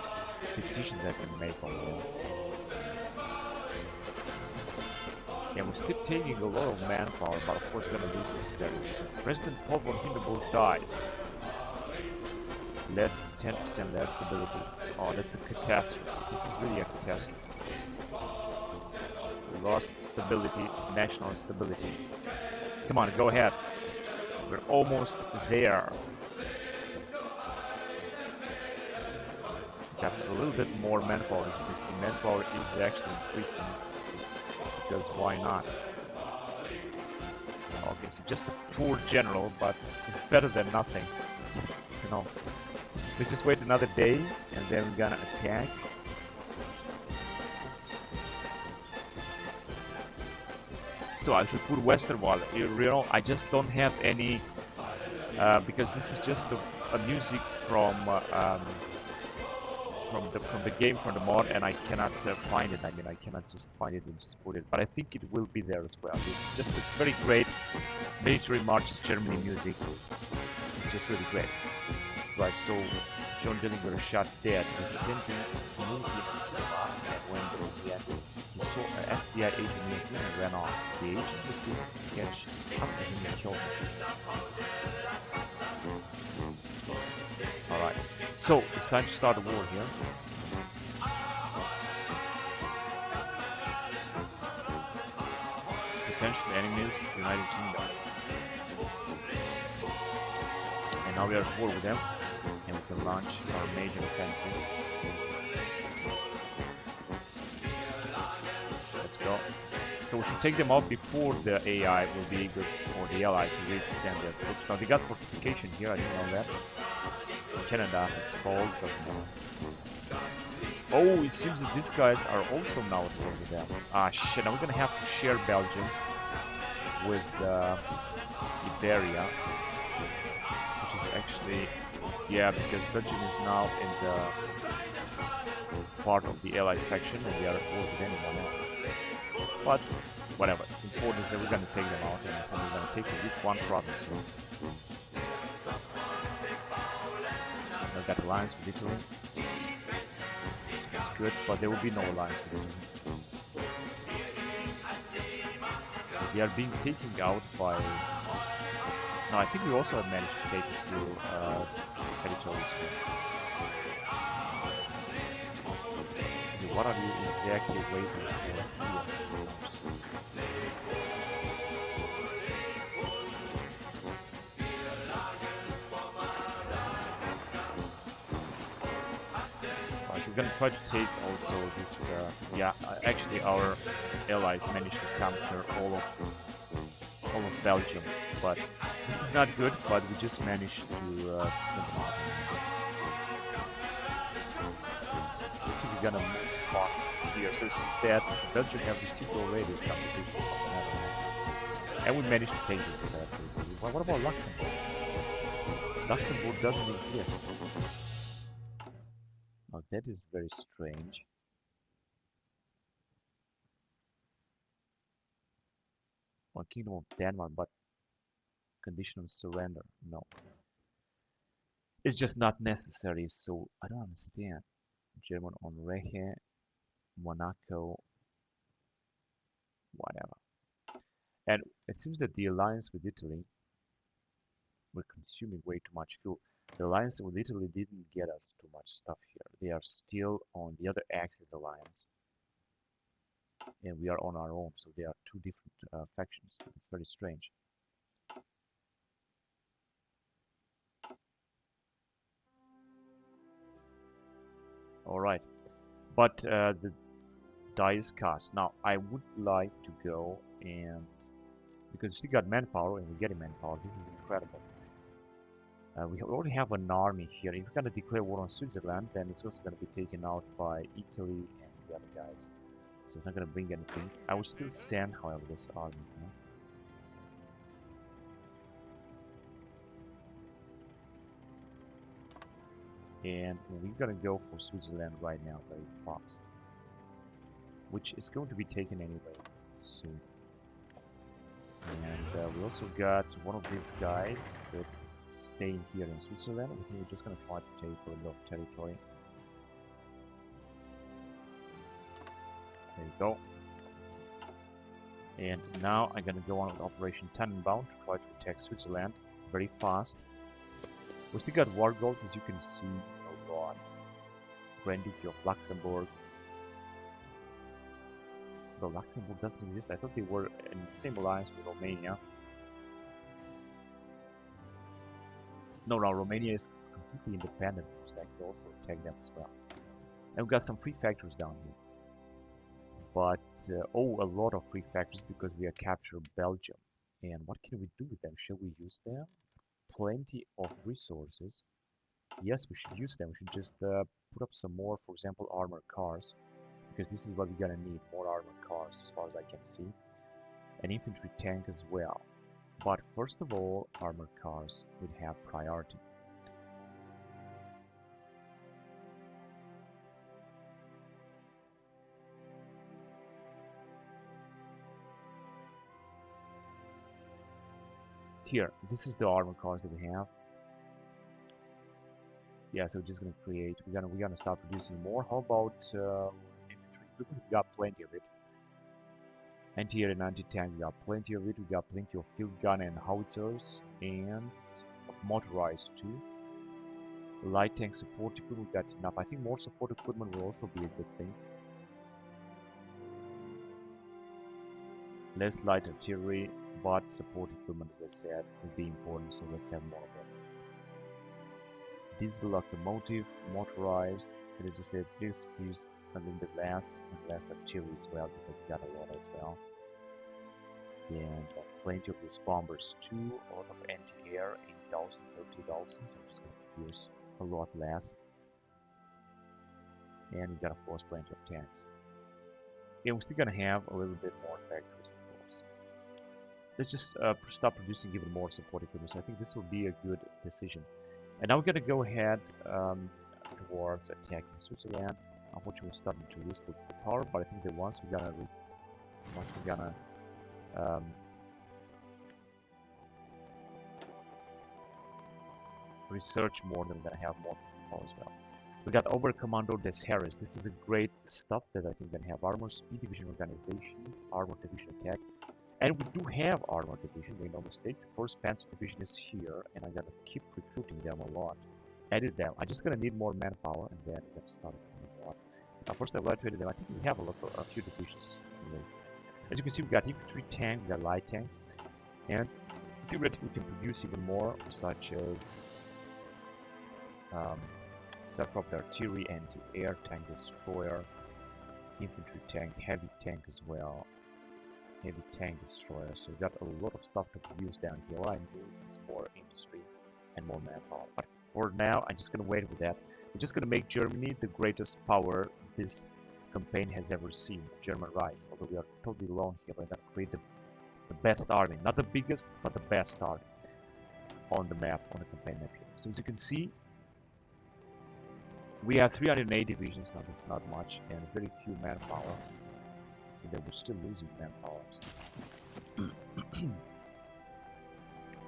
decisions that can make on them. Yeah, we're still taking a lot of manpower, but of course we're going to lose this very soon. President Paul von Hindenburg dies. 10% less stability. Oh, that's a catastrophe. This is really a catastrophe. We lost stability, national stability. Come on, go ahead. We're almost there. Got a little bit more manpower. As you can see, manpower is actually increasing. Because why not? Okay, so just a poor general, but it's better than nothing. You know. Let's just wait another day, and then we're gonna attack. So I should put Westerwald. You know, I just don't have any, because this is just a music from the game, from the mod, and I cannot find it. I mean, I cannot just find it and just put it. But I think it will be there as well. It's just a very great military marches Germany music. It's just really great. Right, so John Dillinger shot dead. Presidente community cinema and went through the end. He saw an FBI agent meeting and ran off. The agent proceeded to catch up to him and killed him. Alright, so it's time to start a war here. Potential enemies, United Kingdom. And now we are at war with them. And we can launch our major offensive. Let's go. So we should take them out before the AI will be able, or the allies will be able to send their troops. Now they got fortification here, I didn't know that. Canada is called, doesn't matter. Oh, it seems that these guys are also now at war with them. Ah shit, now we're gonna have to share Belgium with Iberia. Which is actually, yeah, because Belgium is now in the part of the Allies faction and they are at war with anyone else. But whatever, important is that we're gonna take them out and we're gonna take at least one province here. I've got alliance with Italy. That's good, but there will be no alliance with Italy. So they are being taken out by... No, I think we also have managed to take a few territories here. Okay, what are you exactly waiting for here? We're gonna try to take also this, actually our allies managed to capture all of Belgium, but this is not good, but we just managed to send them out. Let's see if we're gonna move fast here, so it's that Belgium have received already some division from the Netherlands. And we managed to take this territory. What about Luxembourg? Luxembourg doesn't exist. Now that is very strange. Well, Kingdom of Denmark, but conditional surrender, no. It's just not necessary, so I don't understand. German on Rehe, Monaco, whatever. And it seems that the alliance with Italy, we're consuming way too much fuel. The alliance with Italy didn't get us too much stuff here. They are still on the other Axis alliance. And we are on our own, so they are two different factions. It's very strange. Alright, but the die is cast. Now, I would like to go and... because we still got manpower and we're getting manpower. This is incredible. We already have an army here. If we're going to declare war on Switzerland, then it's also going to be taken out by Italy and the other guys. So it's not going to bring anything. I will still send, however, this army. And we're going to go for Switzerland right now very fast. Which is going to be taken anyway soon. And we also got one of these guys that is staying here in Switzerland. I think we're just going to try to take a little of territory. There you go. And now I'm going to go on with Operation Tannenbaum to try to attack Switzerland very fast. We still got war goals, as you can see, a lot. Grand Duchy of Luxembourg. Though Luxembourg doesn't exist, I thought they were in the same alliance with Romania. No, Romania is completely independent, so I could also attack them as well. And we've got some free factories down here. But, a lot of free factories because we have captured Belgium. And what can we do with them? Shall we use them? Plenty of resources. Yes, we should use them. We should just put up some more, for example, armored cars. Because this is what we're gonna need, more armored cars as far as I can see. An infantry tank as well. But first of all, armored cars would have priority. Here, this is the armored cars that we have. Yeah, so we're just gonna create. We're gonna start producing more. How about infantry? We've got plenty of it. Anti-air and anti-tank, we got plenty of it. We got plenty of field gun and howitzers, and motorized too. Light tank support equipment, we got enough. I think more support equipment will also be a good thing. Less light artillery, but support equipment, as I said, will be important, so let's have more of it. Diesel locomotive, motorized, and as I said, please use a little bit less and less artillery as well, because we got a lot as well. And plenty of these bombers too, a lot of anti-air, 8,000, 30,000, so I'm just going to use a lot less. And we got, of course, plenty of tanks. Yeah, we're still going to have a little bit more factories, of course. Let's just stop producing even more support equipment. So I think this will be a good decision. And now we're going to go ahead towards attacking Switzerland. Unfortunately, we're starting to lose political power, but I think that once we're gonna research more, then we're gonna have more power as well. We got Oberkommando des Heeres. This is a great stuff that I think can have armor, speed division organization, armor division attack. And we do have armor division, make no mistake. The first Panzer division is here, and I'm gonna keep recruiting them a lot. Edit them. I'm just gonna need more manpower, and then I'm gonna start a lot. First, I evaluated them. I think we have a few divisions. As you can see, we got infantry tank, we got light tank, and theoretically we can produce even more, such as self-propelled artillery, anti-air tank destroyer, infantry tank, heavy tank as well, heavy tank destroyer. So we got a lot of stuff to produce down here. All I need is more industry and more manpower. But for now, I'm just gonna wait with that. We're just gonna make Germany the greatest power this campaign has ever seen. German Reich. Although we are totally alone here, we're gonna create the best army, not the biggest, but the best army on the map, on the campaign map here. So as you can see, we have 308 divisions. Now that's not much, and very few manpower. So that we're still losing manpower.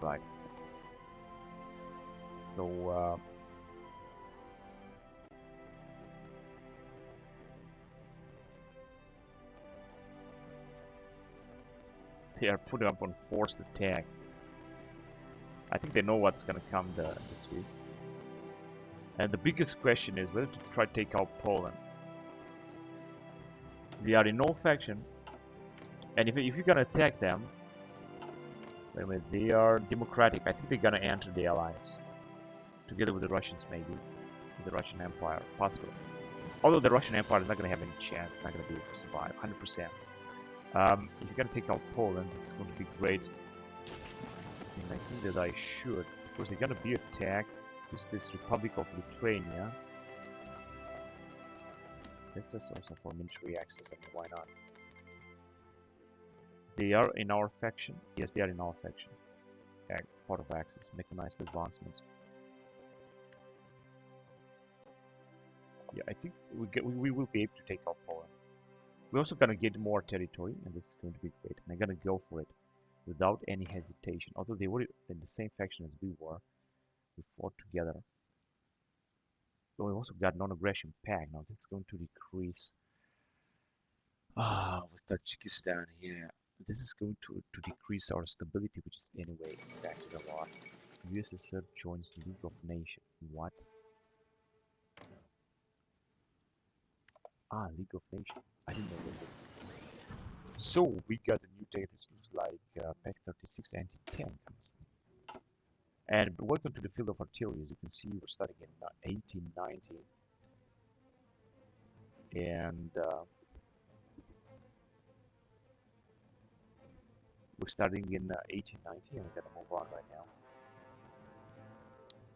Right. So they are putting up on forced attack. I think they know what's gonna come the Swiss. And the biggest question is whether to try to take out Poland. They are in no faction, and if you're gonna attack them, wait a minute, they are democratic. I think they're gonna enter the alliance together with the Russians, maybe with the Russian Empire, possibly. Although the Russian Empire is not gonna have any chance, it's not gonna be able to survive, 100%. If you're gonna take out Poland, this is going to be great. And I think that I should, because they're gonna be attacked. This Republic of Lithuania. This is also for military access, I mean, why not? They are in our faction. Yes, they are in our faction. Part of access, mechanized advancements. Yeah, I think we will be able to take out Poland. We're also gonna get more territory, and this is going to be great. And I'm gonna go for it without any hesitation. Although they were in the same faction as we were, we fought together. So we also got non-aggression pact. Now this is going to decrease. With Tajikistan here, this is going to decrease our stability, which is anyway impacted a lot. USSR joins League of Nations. What? League of Nations. I didn't know what this is. So we got a new tech. This looks like Pack-36 anti-tank. And welcome to the field of artillery. As you can see, we're starting in 1890. And we're starting in 1890, and we're gonna move on right now.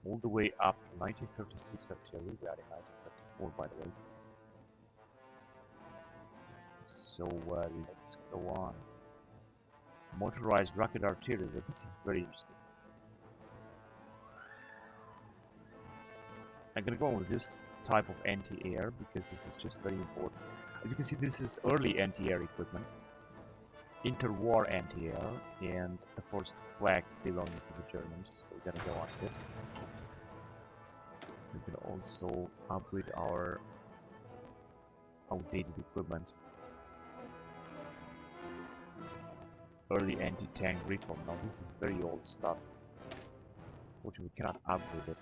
All the way up to 1936 artillery. We are in 1934, by the way. So let's go on. Motorized rocket artillery. This is very interesting. I'm gonna go on with this type of anti-air because this is just very important. As you can see, this is early anti-air equipment, interwar anti-air, and the first flag belonging to the Germans. So we're gonna go on with it. We can also upgrade our outdated equipment. Early anti-tank reform. Now this is very old stuff. Fortunately, we cannot upgrade it,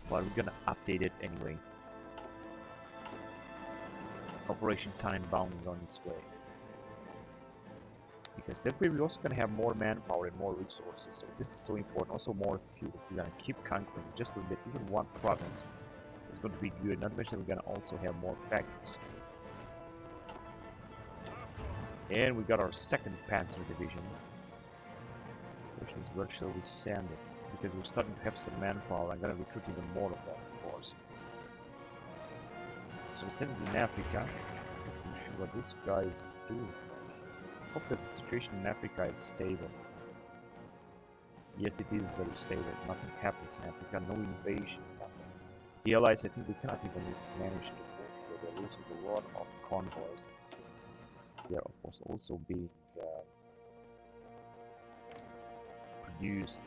but we're gonna update it anyway. Operation Time-Bound is on its way. Because that way we're also gonna have more manpower and more resources. So this is so important. Also more fuel. We're gonna keep conquering just a little bit. Even one province is going to be good. Not to mention we're gonna also have more factories. And we got our second Panzer division. The question is, where shall we send it? Because we're starting to have some manpower. I'm gonna recruit even more of them, of course. So we send it in Africa. I'm not sure what this guy is doing. Hope that the situation in Africa is stable. Yes, it is very stable. Nothing happens in Africa. No invasion. Nothing. The Allies, I think, they cannot even manage to move. They're losing a lot of convoys. They are, of course, also being produced.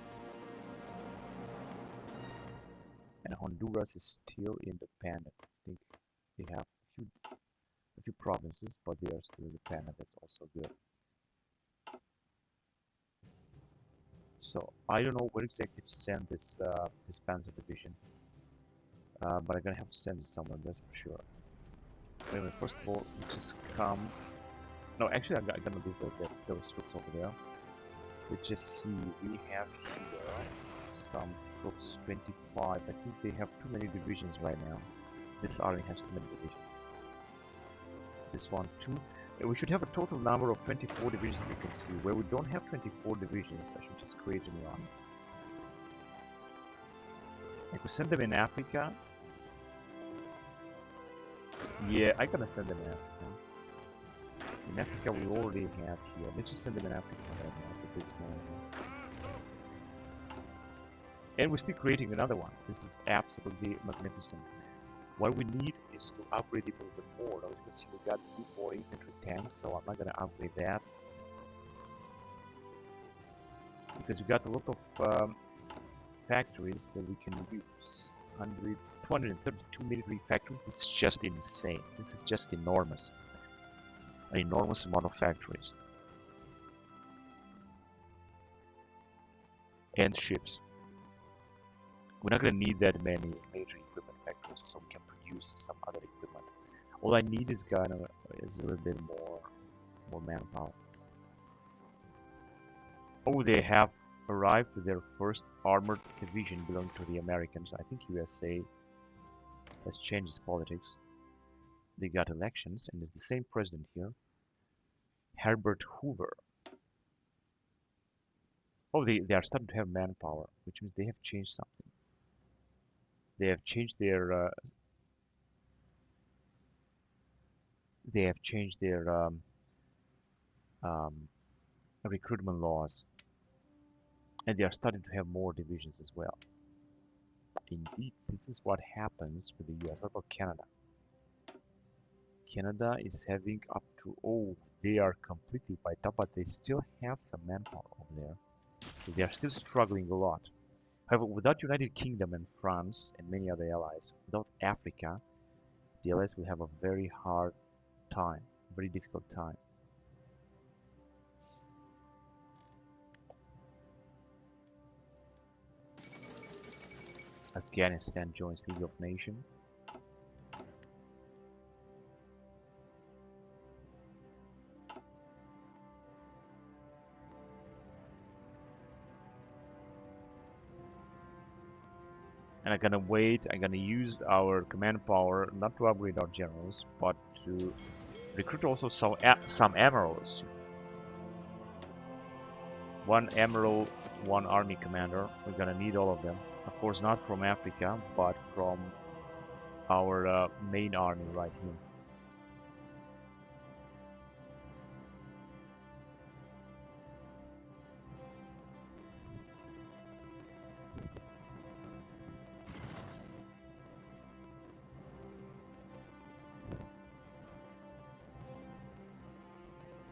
And Honduras is still independent. I think they have a few provinces, but they are still independent. That's also good. So I don't know where exactly to send this this Panzer division, but I'm gonna have to send it somewhere. That's for sure. Anyway, first of all, we just come. No, actually, I'm gonna leave those troops over there. We just see we have here some troops, 25. I think they have too many divisions right now. This army has too many divisions. This one too. We should have a total number of 24 divisions, you can see. Where we don't have 24 divisions, I should just create a new one. If we send them in Africa, yeah, I'm gonna send them in Africa. In Africa, we already have here. Let's just send them in Africa right now at this moment. And we're still creating another one. This is absolutely magnificent. What we need is to upgrade it a little bit more. Now, as you can see, we got B4 infantry tanks, so I'm not going to upgrade that. Because we got a lot of factories that we can use. 232 military factories. This is just insane. This is just enormous. An enormous amount of factories. And ships. We're not going to need that many major equipment factories, so we can produce some other equipment. All I need is a little bit more manpower. Oh, they have arrived with their first armored division belonging to the Americans. I think USA has changed its politics. They got elections, and it's the same president here, Herbert Hoover. Oh, they are starting to have manpower, which means they have changed something. They have changed their recruitment laws, and they are starting to have more divisions as well. Indeed, this is what happens with the US. What about Canada? Canada is having up to, oh, they are completely wiped out, but they still have some manpower over there. So they are still struggling a lot. However, without United Kingdom and France and many other allies, without Africa, the allies will have a very hard time, very difficult time. Afghanistan joins League of Nations. And I'm gonna wait, I'm gonna use our command power not to upgrade our generals, but to recruit also some admirals. One admiral, one army commander. We're gonna need all of them. Of course, not from Africa, but from our main army right here.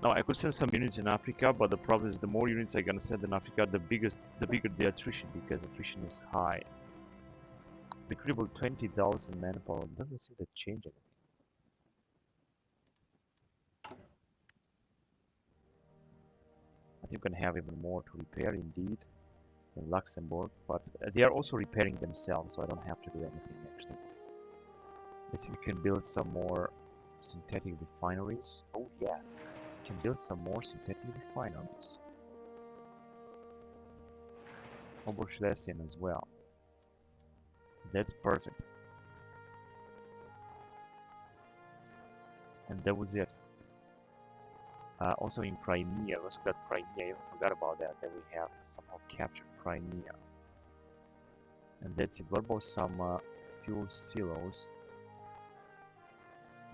Now I could send some units in Africa, but the problem is the more units I'm gonna send in Africa, the bigger the attrition, because attrition is high. Recruitable 20,000 manpower doesn't seem to change anything. I think we're gonna have even more to repair indeed in Luxembourg, but they are also repairing themselves, so I don't have to do anything actually. Let's see if we can build some more synthetic refineries. Oh yes. Can build some more synthetic refineries. Oberschlesien as well. That's perfect. And that was it. Also in Crimea, we also got Crimea. I forgot about that. That we have somehow captured Crimea. And that's it. What about some fuel silos?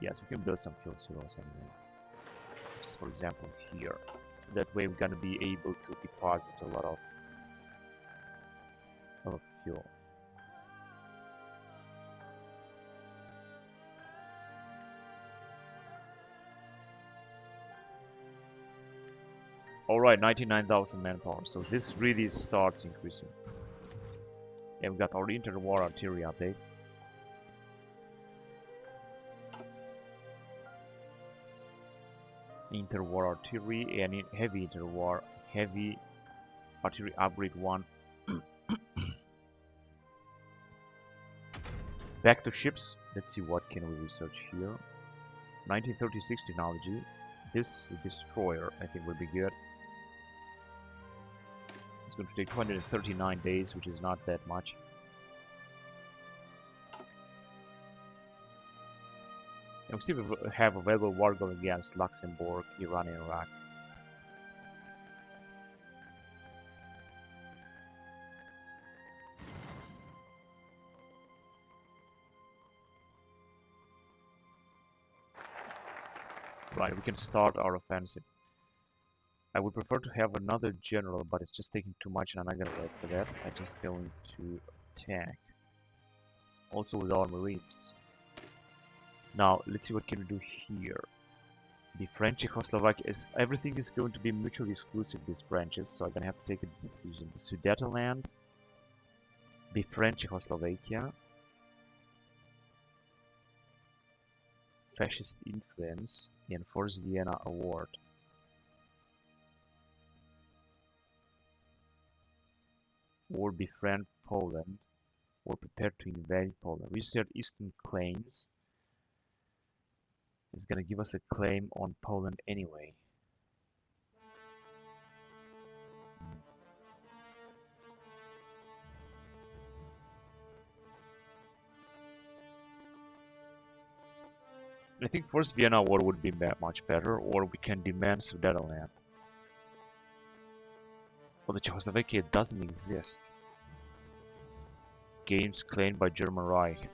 Yes, we can build some fuel silos anyway. Just for example here. That way we're gonna be able to deposit a lot of fuel. Alright, 99,000 manpower. So this really starts increasing. And we got our interwar artillery update. Interwar artillery and heavy artillery upgrade 1. Back to ships. Let's see what can we research here. 1936 technology. This destroyer I think will be good. It's going to take 239 days, which is not that much. And we still have available war goal against Luxembourg, Iran, and Iraq. Right, we can start our offensive. I would prefer to have another general, but it's just taking too much and I'm not gonna wait for that. I'm just going to attack. Also with our marines. Now, let's see what can we do here. The French Czechoslovakia is everything is going to be mutually exclusive, these branches, so I'm gonna have to take a decision. Sudetenland, the French Czechoslovakia, fascist influence, and Force Vienna award. Or befriend Poland, or prepare to invade Poland. Research Eastern claims. It's gonna give us a claim on Poland anyway. I think first Vienna War would be much better, or we can demand Sudetenland. Well, the Czechoslovakia doesn't exist. Gains claimed by German Reich.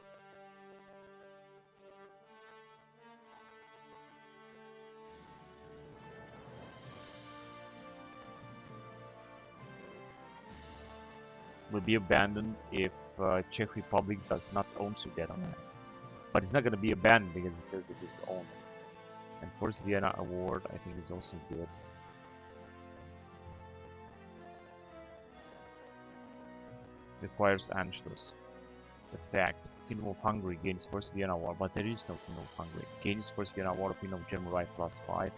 Will be abandoned if Czech Republic does not own Sudetenland. But it's not going to be abandoned because it says it is owned. And first Vienna Award I think is also good. Requires Anschluss. The fact, Kingdom of Hungary gains first Vienna War, but there is no Kingdom of Hungary. Gains first Vienna War, Kingdom of German Reich +5.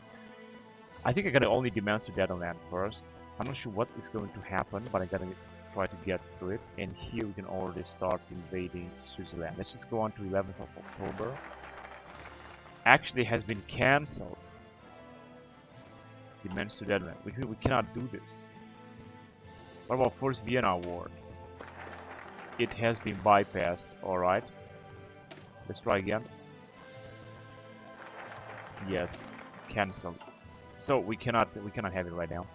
I think I gotta only demand Sudetenland first. I'm not sure what is going to happen, but I gotta try to get through it. And here we can already start invading Switzerland. Let's just go on to 11th of October. Actually has been cancelled. Demand Sudetenland. We cannot do this. What about first Vienna Award? It has been bypassed. Alright. Let's try again. Yes. Cancelled. So we cannot have it right now.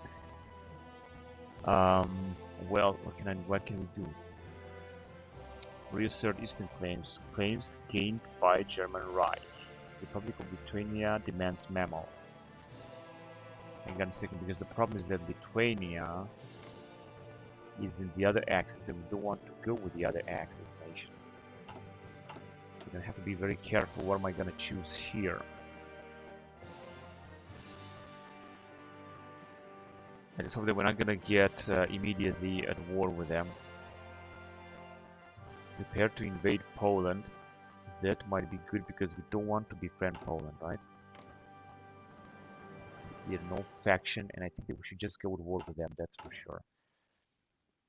Well, what can we do? Reassert Eastern claims. Claims gained by German Reich. Republic of Lithuania demands memo. Hang on a second, because the problem is that Lithuania is in the other axis and we don't want to go with the other axis nation. We're gonna have to be very careful what am I gonna choose here. I just hope that we're not gonna get immediately at war with them. Prepare to invade Poland. That might be good because we don't want to befriend Poland, right? We have no faction, and I think that we should just go to war with them, that's for sure.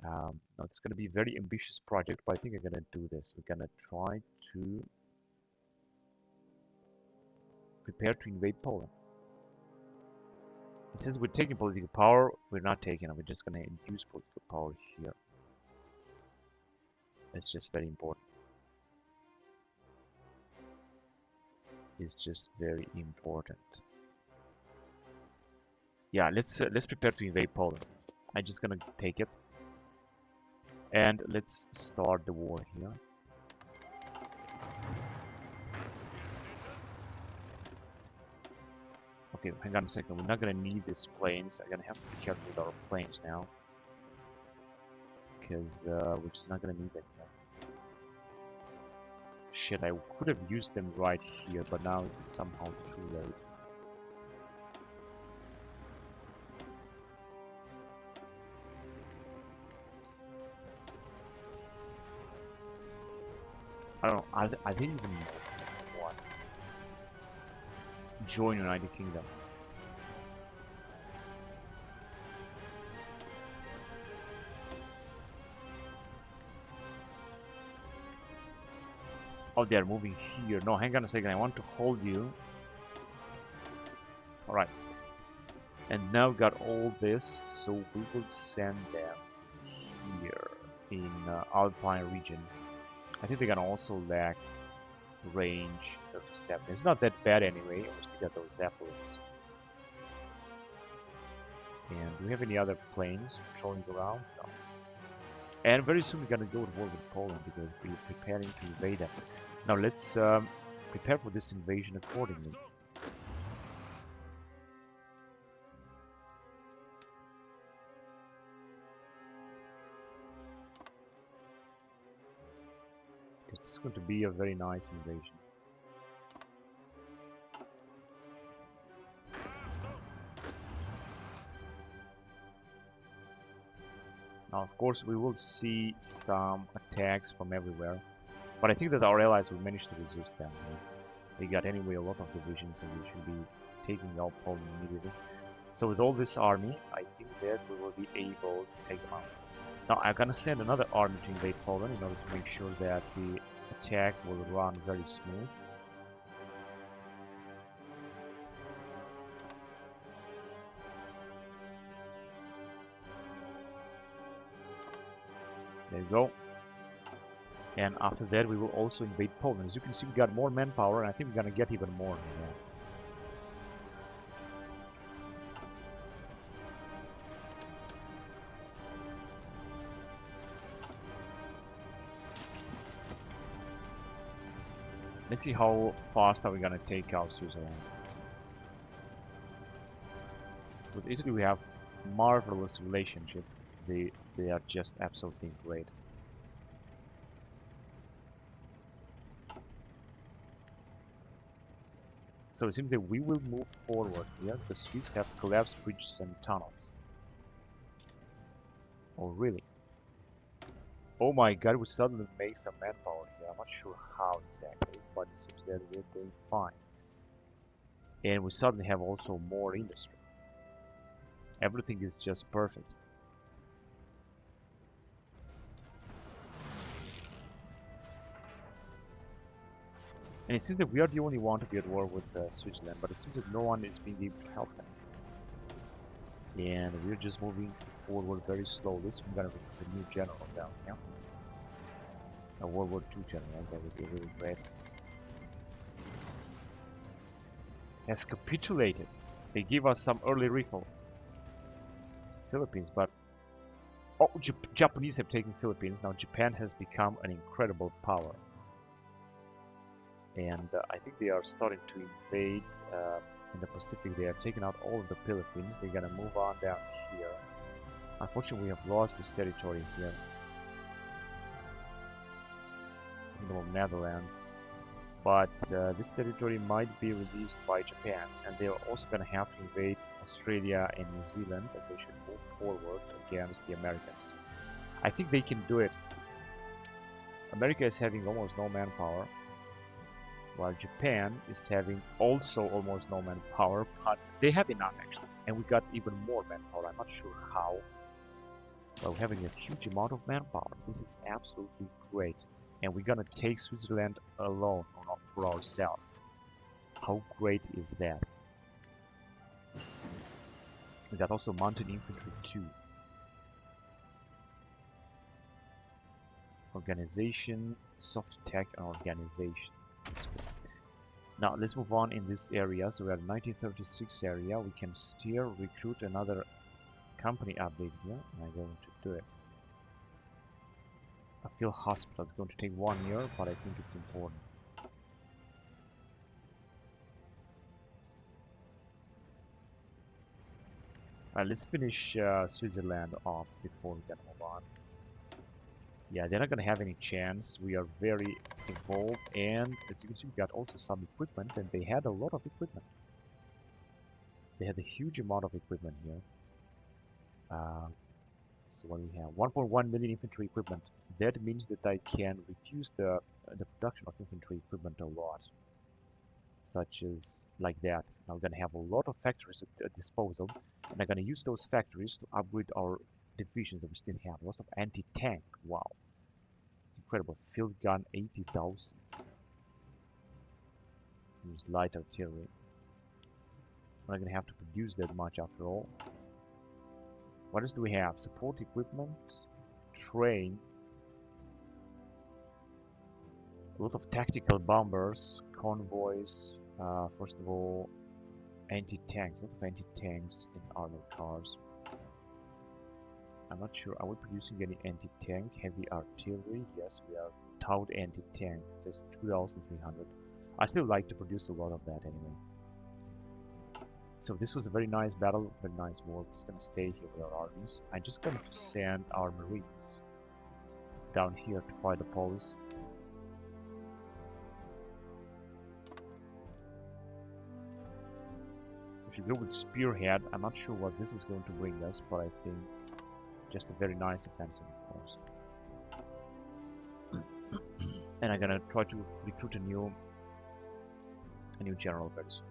Now it's going to be a very ambitious project, but I think I'm going to do this. We're going to try to prepare to invade Poland. It says we're taking political power, we're not taking it, we're just going to induce political power here. It's just very important. It's just very important. Yeah, let's prepare to invade Poland. I'm just gonna take it, and let's start the war here. Okay, hang on a second. We're not gonna need these planes. I'm gonna have to be careful with our planes now, because we're just not gonna need them here. Shit, I could have used them right here, but now it's somehow too late. I don't know. I didn't even know what. Join United Kingdom. Oh, they're moving here. No, hang on a second. I want to hold you. Alright. And now we got all this, so we will send them here in Alpine region. I think they're gonna also lack range 37. It's not that bad anyway. We still got those Zeppelins. And do we have any other planes patrolling around? No. And very soon we're gonna go to war with Poland because we're preparing to invade them. Now let's prepare for this invasion accordingly. This is going to be a very nice invasion. Now, of course, we will see some attacks from everywhere, but I think that our allies will manage to resist them. They got anyway a lot of divisions, and we should be taking out Poland immediately. So with all this army, I think that we will be able to take them out. Now, I'm gonna send another army to invade Poland in order to make sure that the attack will run very smooth. There you go. And after that we will also invade Poland. As you can see, we got more manpower, and I think we're gonna get even more than that. Let's see how fast are we gonna take out Switzerland. With Italy we have marvelous relationship. They are just absolutely great. So it seems that we will move forward here. The Swiss have collapsed bridges and tunnels. Oh really? Oh my god, we suddenly make some manpower here. I'm not sure how exactly, but it seems that we're doing fine. And we suddenly have also more industry. Everything is just perfect. And it seems that we are the only one to be at war with Switzerland, but it seems that no one is being able to help them. And we're just moving forward very slowly, so we're gonna recruit a new general down here. A World War II general, that would be really great. Has capitulated. They give us some early recall. Philippines, but... Oh, Japanese have taken Philippines. Now Japan has become an incredible power. And I think they are starting to invade in the Pacific. They have taken out all of the Philippines. They're gonna move on down here. Unfortunately, we have lost this territory here. Kingdom of Netherlands. But this territory might be released by Japan, and they are also gonna have to invade Australia and New Zealand, and they should move forward against the Americans. I think they can do it. America is having almost no manpower, while Japan is having also almost no manpower, but they have enough actually, and we got even more manpower. I'm not sure how, but we're having a huge amount of manpower. This is absolutely great, and we're gonna take Switzerland alone for ourselves. How great is that? We got also mounted infantry too. Organization, soft attack and organization. Now let's move on in this area. So we are 1936 area. We can still recruit another company update here, and I'm going to do it. A field hospital is going to take 1 year, but I think it's important. Alright, let's finish Switzerland off before we can move on. Yeah, they're not gonna have any chance. We are very involved, and as you can see, we got also some equipment, and they had a lot of equipment. They had a huge amount of equipment here. So what do we have? 1.1 million infantry equipment. That means that I can reduce the production of infantry equipment a lot, such as like that. Now we're gonna have a lot of factories at disposal, and I'm gonna use those factories to upgrade our divisions that we still have. Lots of anti-tank. Wow, incredible. Field gun 80,000. Use light artillery. We're not gonna have to produce that much after all. What else do we have? Support equipment, train, a lot of tactical bombers, convoys. First of all, anti-tanks. A lot of anti-tanks in armored cars. I'm not sure. Are we producing any anti-tank? Heavy artillery? Yes, we are. Towed anti-tank. It says 2,300. I still like to produce a lot of that anyway. So this was a very nice battle, very nice war. We're just gonna stay here with our armies. I'm just going to send our marines down here to fight the Poles. If you go with Spearhead, I'm not sure what this is going to bring us, but I think just a very nice offensive, of course. And I'm gonna try to recruit a new general very soon.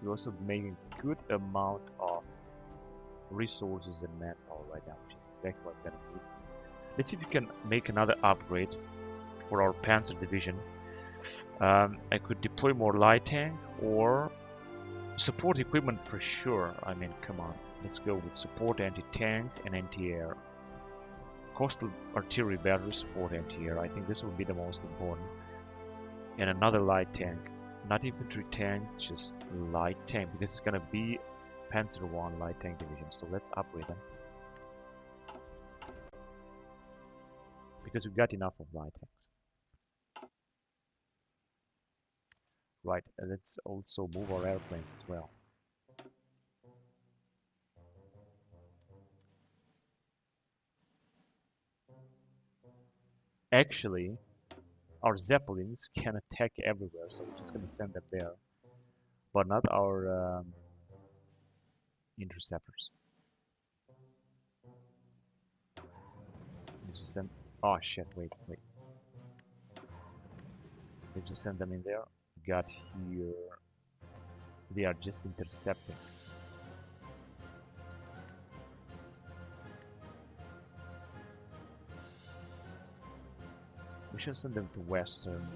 We're also making a good amount of resources and manpower right now, which is exactly what I'm gonna need. Let's see if we can make another upgrade for our Panzer division. I could deploy more light tank or support equipment for sure. I mean, come on. Let's go with support anti-tank and anti-air. Coastal artillery battery support anti-air. I think this will be the most important. And another light tank. Not infantry tank, just light tank. Because it's gonna be Panzer I light tank division. So let's upgrade them. Because we've got enough of light tanks. Right, let's also move our airplanes as well. Actually, our Zeppelins can attack everywhere, so we're just gonna send them there. But not our interceptors. Just send. Oh shit! Wait. They just send them in there. Got here. They are just intercepting. We should send them to Western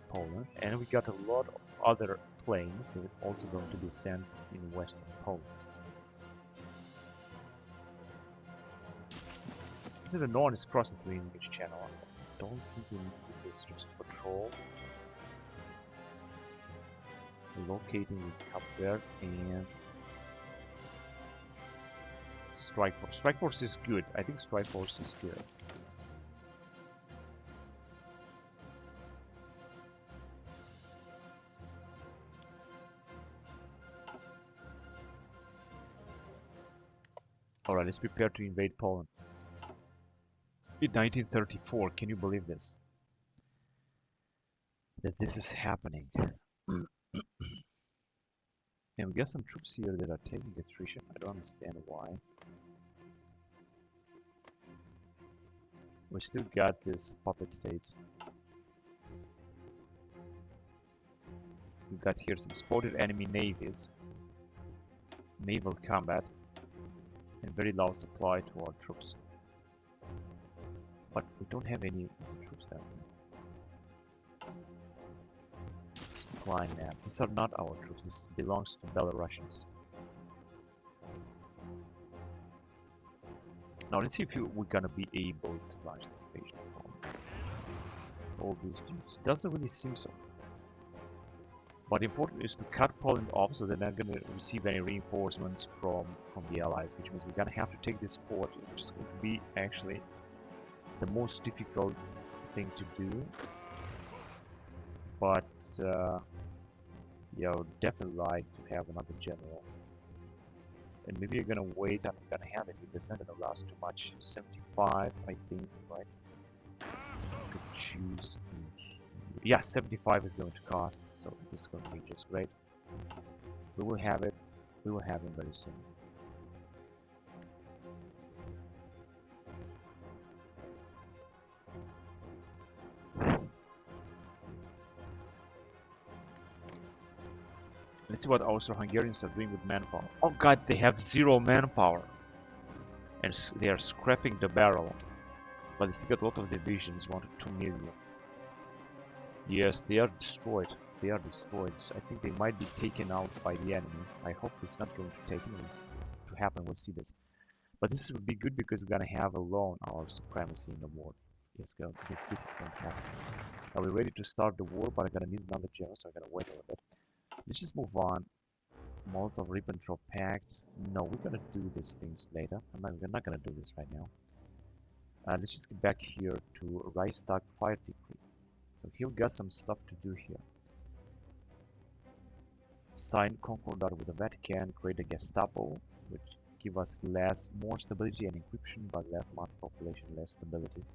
Poland, and we got a lot of other planes that are also going to be sent in Western Poland. So the Norn is crossing the English Channel. I don't think we need this just patrol. Locating with Cape Verde and Strike Force. Strike Force is good. I think Strike Force is good. Alright, let's prepare to invade Poland. In 1934, can you believe this? That this is happening. And we got some troops here that are taking attrition. I don't understand why. We still got this puppet states. We got here some spotted enemy navies. Naval combat. And very low supply to our troops. But we don't have any troops down here. Supply map. These are not our troops. This belongs to Belarusians. Now let's see if we're gonna be able to launch the invasion. all these dudes. Doesn't really seem so. But important is to cut Poland off so they're not going to receive any reinforcements from the Allies, which means we're going to have to take this port, which is going to be actually the most difficult thing to do. But yeah, I would definitely like to have another general. And maybe you're gonna wait, I'm gonna have it because it's not gonna last too much. 75, I think, right? I could choose. Yeah, 75 is going to cost, so this is going to be just great. We will have it. We will have him very soon. Let's see what also Hungarians are doing with manpower. Oh god, they have 0 manpower. And they are scrapping the barrel. But they still got a lot of divisions, 1 to 2 million. Yes, they are destroyed. They are destroyed. So I think they might be taken out by the enemy. I hope it's not going to take this to happen. We'll see this. But this would be good because we're gonna have alone our supremacy in the war. Yes, this is going to happen. Are we ready to start the war? But I'm gonna need another general, so I'm gonna wait a little bit. Let's just move on. Molotov-Ribbentrop Pact. No, we're gonna do these things later. We're not gonna do this right now. Let's just get back here to Reichstag Fire Decree. So here we got some stuff to do here. Sign concordat with the Vatican, create a Gestapo, which give us more stability and encryption, but less mass population, less stability.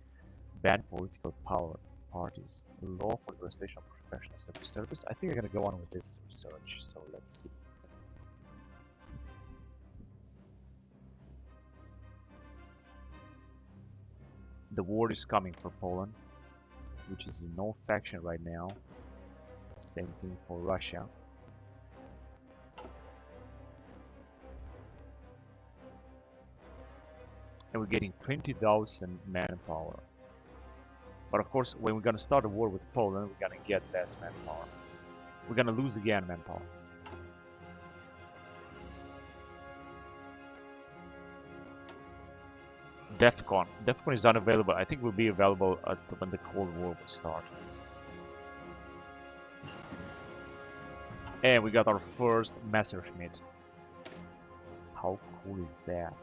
Ban political power parties. Law for the restoration of professional civil service. I think I'm gonna go on with this research, so let's see. The war is coming for Poland, which is in no faction right now. Same thing for Russia. And we're getting 20,000 manpower. But of course, when we're gonna start a war with Poland, we're gonna get less manpower. We're gonna lose again manpower. DEFCON. DEFCON is unavailable. I think will be available when the Cold War will start. And we got our first Messerschmitt. How cool is that?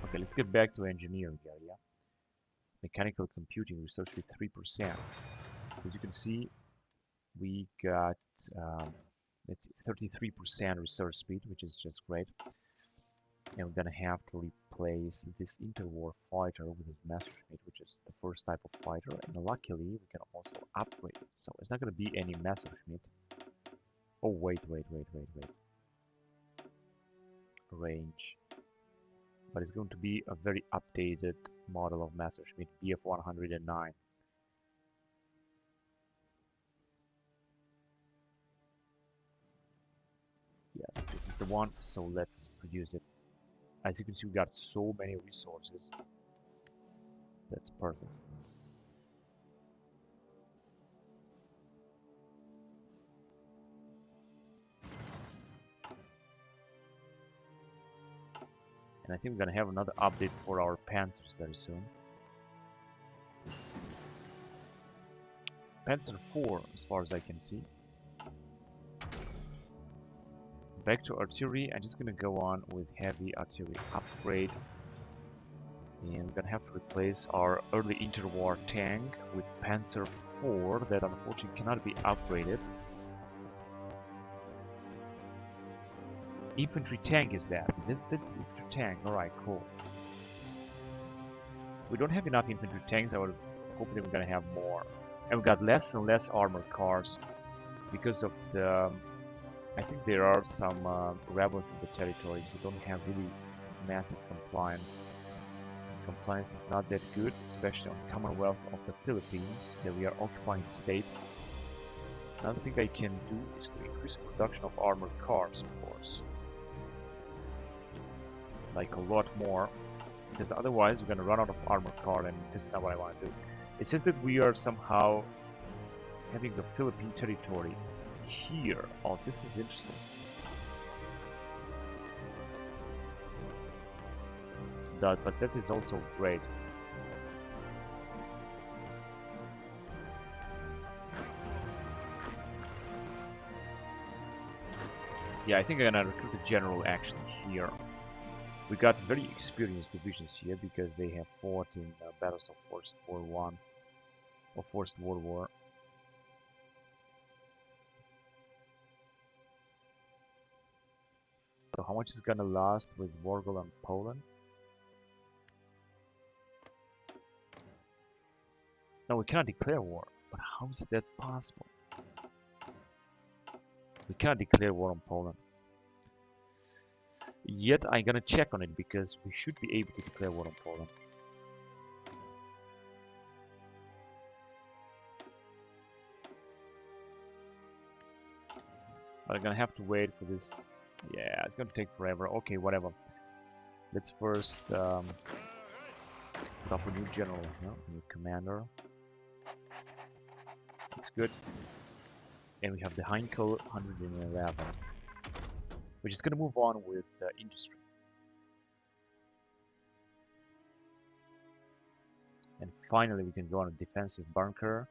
Okay, let's get back to engineering area. Mechanical computing research with 3%. So as you can see, we got let's see, 33% research speed, which is just great. And we're gonna have to replace this interwar fighter with this Messerschmitt, which is the first type of fighter. And luckily, we can also upgrade it. So it's not gonna be any Messerschmitt. Oh wait. Range. But it's going to be a very updated model of Messerschmitt, BF-109. Yes, this is the one, so let's produce it. As you can see, we got so many resources. That's perfect. And I think we're gonna have another update for our Panzers very soon. Panzer 4, as far as I can see. Back to artillery. I'm just gonna go on with heavy artillery upgrade. And we're gonna have to replace our early interwar tank with Panzer 4 that unfortunately cannot be upgraded. Infantry tank is that. This is infantry tank. Alright, cool. We don't have enough infantry tanks. I would hope that we're gonna have more. And we got less and less armored cars because of the. I think there are some rebels in the territories who don't have really massive compliance. Compliance is not that good, especially on the Commonwealth of the Philippines that we are occupying the state. Another thing I can do is to increase production of armored cars, of course. Like a lot more, because otherwise we're gonna run out of armored car, and this is not what I want to do. It says that we are somehow having the Philippine territory here. Oh, this is interesting. But that is also great. Yeah, I think I'm gonna recruit a general actually here. We got very experienced divisions here because they have fought in battles of First World War or First World War. So how much is gonna last with Wargol and Poland? No, we cannot declare war. But how is that possible? We cannot declare war on Poland. Yet I'm gonna check on it because we should be able to declare war on Poland. But I'm gonna have to wait for this. Yeah, it's gonna take forever. Okay, whatever. Let's first put up a new general, new commander. That's good. And we have the Heinkel 111, which is gonna move on with industry. And finally, we can go on a defensive bunker.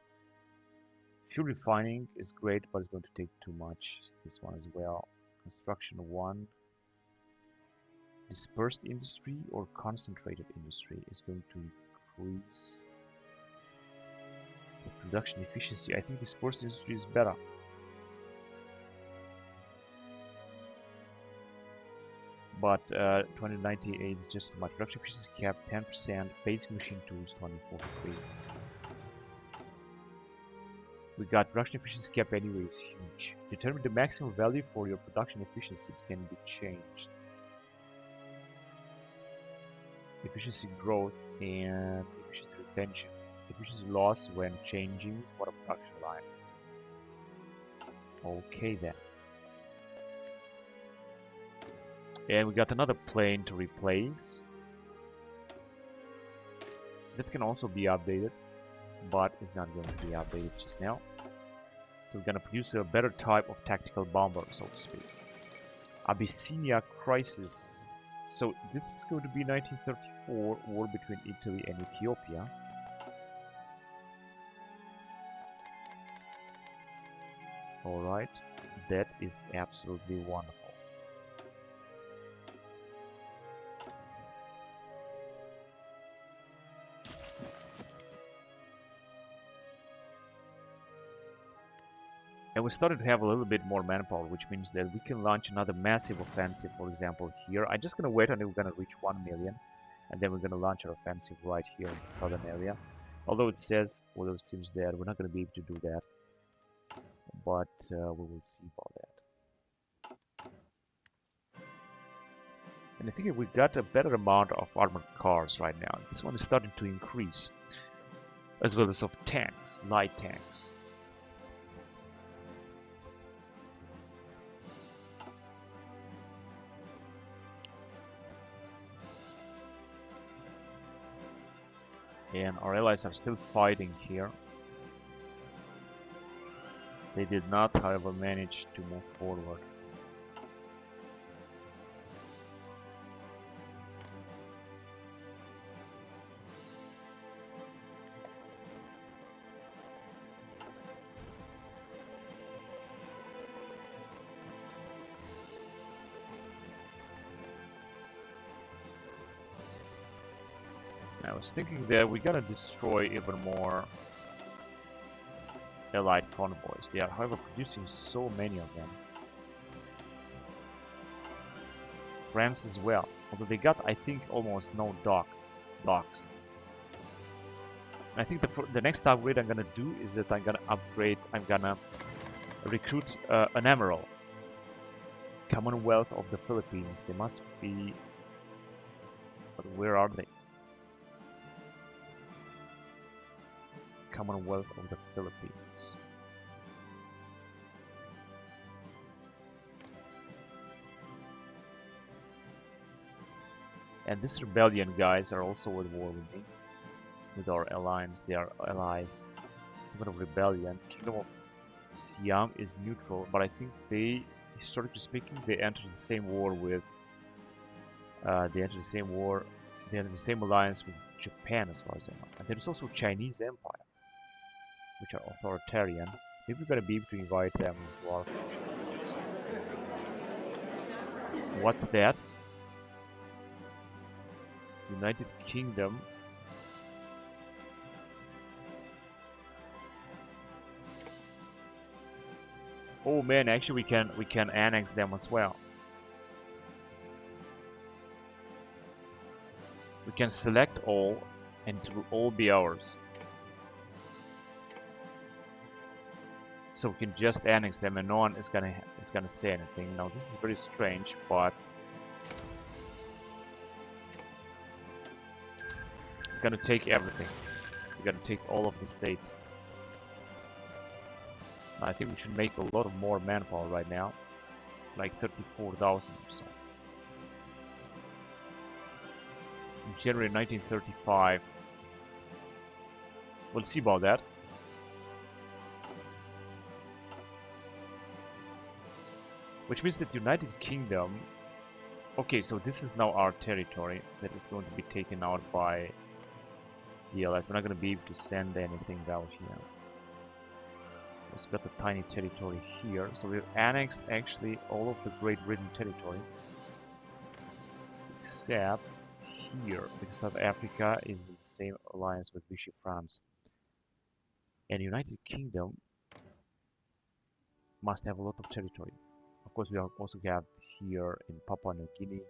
Fuel refining is great, but it's going to take too much. This one as well. Construction 1. Dispersed industry or concentrated industry is going to increase the production efficiency. I think dispersed industry is better. But 2098 is just too much. Production efficiency cap 10%. Basic machine tools 2043. We got production efficiency cap anyway is huge. Determine the maximum value for your production efficiency. It can be changed. Efficiency growth and efficiency retention. Efficiency loss when changing for a production line. Okay then. And we got another plane to replace. That can also be updated, but it's not going to be updated just now. So we're going to produce a better type of tactical bomber, so to speak. Abyssinia Crisis. So this is going to be 1934 war between Italy and Ethiopia. Alright, that is absolutely wonderful. And we started to have a little bit more manpower, which means that we can launch another massive offensive, for example, here. I'm just going to wait until we're going to reach 1 million, and then we're going to launch our offensive right here in the southern area. Although it says, although it seems that we're not going to be able to do that, but we will see about that. And I think we got a better amount of armored cars right now. This one is starting to increase, as well as of tanks, light tanks. And our allies are still fighting here. They did not, however, manage to move forward. I was thinking that we're gonna destroy even more allied convoys. They are, however, producing so many of them. France as well, although they got, I think, almost no docks. I think the next upgrade I'm gonna do is that I'm gonna recruit an Admiral. Commonwealth of the Philippines. They must be, but where are they? Commonwealth of the Philippines. And these rebellion guys are also at war with me, with our alliance. They are allies. Some kind of rebellion. Kingdom of Siam is neutral, but I think they, historically speaking, they entered the same war with. They entered the same alliance with Japan, as far as I know. And there is also Chinese Empire, which are authoritarian. Maybe we're gonna be able to invite them into our country. What's that? United Kingdom. Oh man, actually we can annex them as well. We can select all and it will all be ours. So we can just annex them and no one is gonna say anything. Now this is very strange, but we're gonna take everything. We're gonna take all of the states. I think we should make a lot of more manpower right now, like 34,000 or so. In January 1935, we'll see about that. Which means that United Kingdom, okay, so this is now our territory that is going to be taken out by DLS. We're not going to be able to send anything out here. We've got a tiny territory here, so we've annexed actually all of the Great Britain territory, except here, because South Africa is in the same alliance with Vichy France. And United Kingdom must have a lot of territory. Of course, we also have here in Papua New Guinea,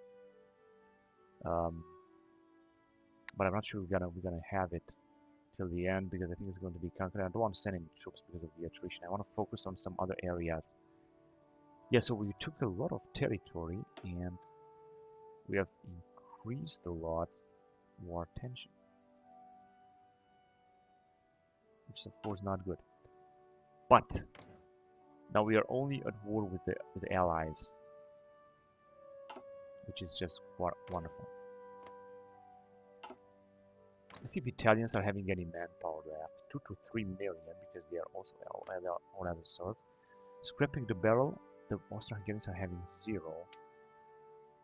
but I'm not sure we're gonna have it till the end because I think it's going to be conquered. I don't want to send any troops because of the attrition. I want to focus on some other areas. Yeah, so we took a lot of territory and we have increased a lot war tension, which is of course not good. But now we are only at war with the allies, which is just wonderful. Let's see if Italians are having any manpower left. 2 to 3 million because they are also on other sort. Scrapping the barrel, the Austro-Hungarians are having 0,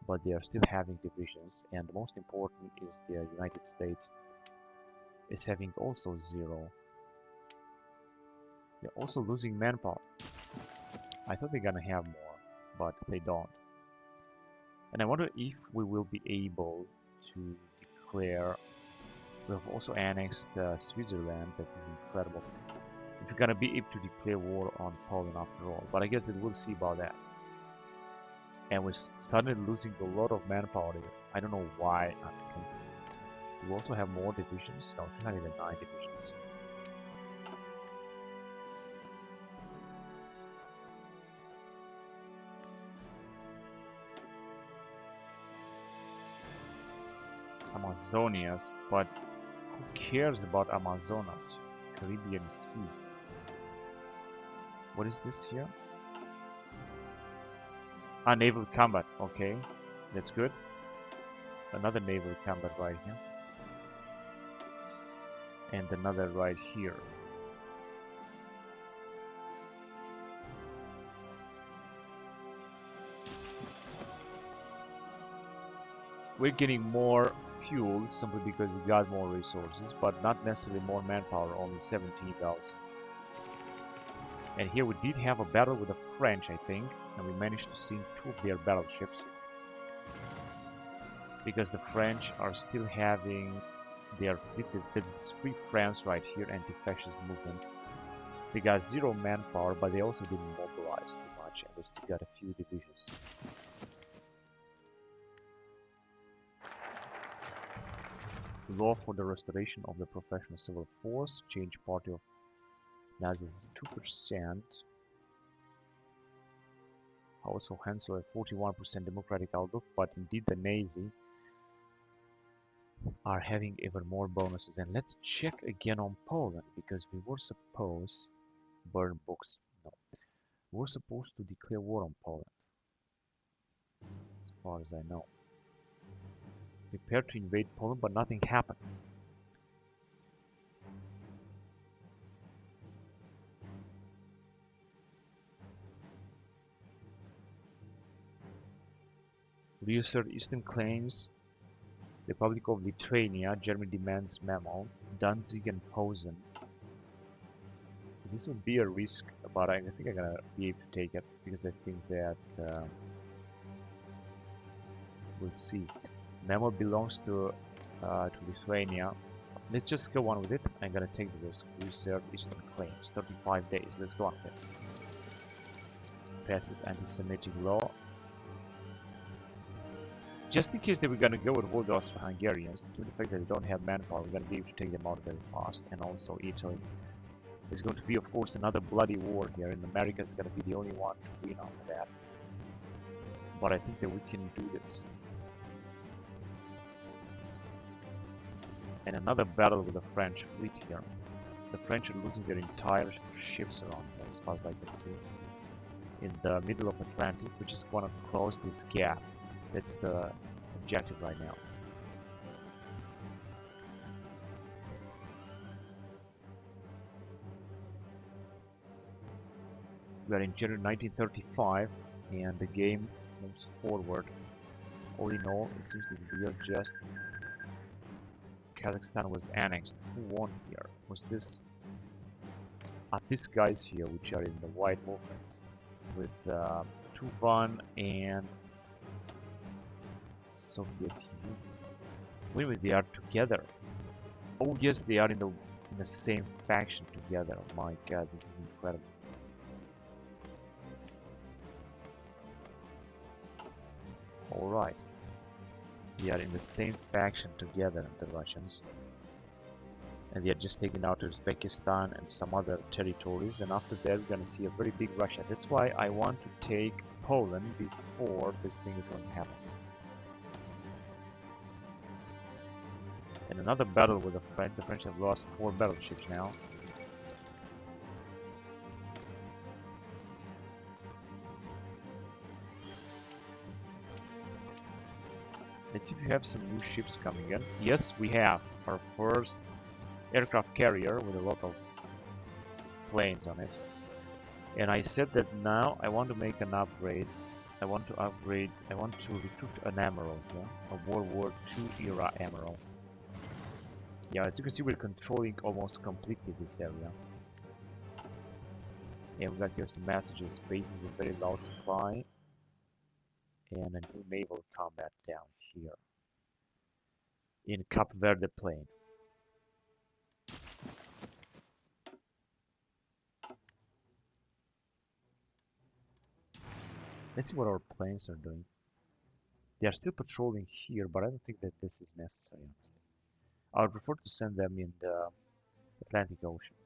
but they are still having divisions. And the most important is the United States is having also 0. They're also losing manpower. I thought they're gonna have more, but they don't. And I wonder if we will be able to declare. We have also annexed Switzerland. That is incredible. If we're gonna be able to declare war on Poland after all, but I guess that we'll see about that. And we're suddenly losing a lot of manpower here. I don't know why, honestly. Do we also have more divisions? No, 209 divisions. Amazonias, but who cares about Amazonas? Caribbean Sea. What is this here? Ah, naval combat. Okay, that's good. Another naval combat right here. And another right here. We're getting more fuel simply because we got more resources, but not necessarily more manpower, only 17,000. And here we did have a battle with the French, I think, and we managed to sink 2 of their battleships. Because the French are still having their Free France right here, anti-fascist movement. They got 0 manpower, but they also didn't mobilize too much, and they still got a few divisions. Law for the restoration of the professional civil force. Change party of Nazis 2%. Also Hansel at 41% democratic outlook, but indeed the Nazi are having even more bonuses. And let's check again on Poland, because we were supposed burn books. No. We were supposed to declare war on Poland. As far as I know. Prepared to invade Poland, but nothing happened. Reassert Eastern claims. Republic of Lithuania. Germany demands memo. Danzig and Posen. This would be a risk, but I think I'm gonna be able to take it because I think that We'll see. Naval belongs to Lithuania. Let's just go on with it. I'm gonna take the risk. Reserve Eastern claims. 35 days. Let's go on with it. Passes anti-Semitic law. Just in case that we're gonna go with war with the Hungarians, due to the fact that they don't have manpower, we're gonna be able to take them out very fast. And also Italy. There's going to be, of course, another bloody war here, and America is gonna be the only one to win after that. But I think that we can do this. And another battle with the French fleet here. The French are losing their entire ships around here, as far as I can see. In the middle of Atlantic, we just want to close this gap. That's the objective right now. We are in January 1935, and the game moves forward. All in all, it seems that we are just... Kazakhstan was annexed. Who won here? Was this... these guys here, which are in the white movement, with Tuvan and Soviet Union. Wait a minute, they are together. Oh yes, they are in the same faction together. Oh my god, this is incredible. Alright. They are in the same faction together, the Russians. And they are just taking out Uzbekistan and some other territories, and after that we're gonna see a very big Russia. That's why I want to take Poland before this thing is going to happen. And another battle with the French. The French have lost 4 battleships now. Let's see if we have some new ships coming in. Yes, we have our first aircraft carrier with a lot of planes on it. And I said that now I want to make an upgrade. I want to recruit an admiral here, a World War II era admiral. Yeah, as you can see, we're controlling almost completely this area. And we got here some messages. Bases of very low supply. And a new naval combat down here in Cape Verde Plain. Let's see what our planes are doing. They are still patrolling here, but I don't think that this is necessary, honestly. I would prefer to send them in the Atlantic Ocean.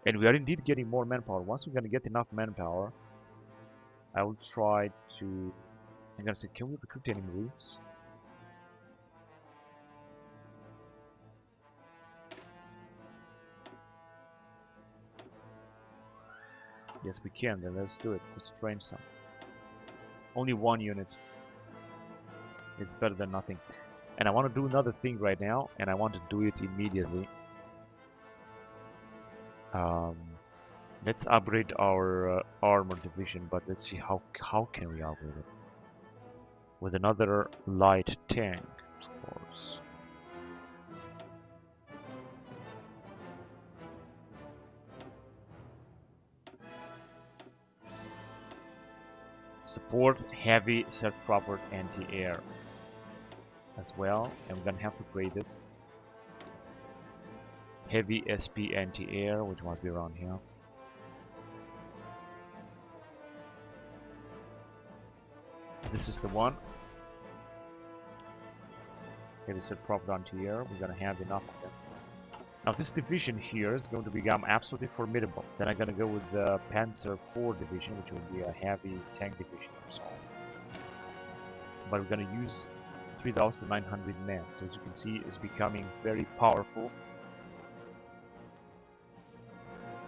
And we are indeed getting more manpower. Once we're gonna get enough manpower, I will try to... I'm gonna say, can we recruit any Marines? Yes, we can. Then let's do it. Let's train some. Only 1 unit. It's better than nothing. And I want to do another thing right now, and I want to do it immediately. Let's upgrade our armor division, but let's see how can we upgrade it. With another light tank, of course. Support heavy self-propelled anti-air as well, and we're gonna have to create this heavy SP anti-air, which must be around here. This is the one. Heavy self-propelled anti-air. We're gonna have enough of them. Now this division here is going to become absolutely formidable. Then I'm gonna go with the Panzer IV division, which will be a heavy tank division or so. But we're gonna use 3,900 men. So as you can see, it's becoming very powerful.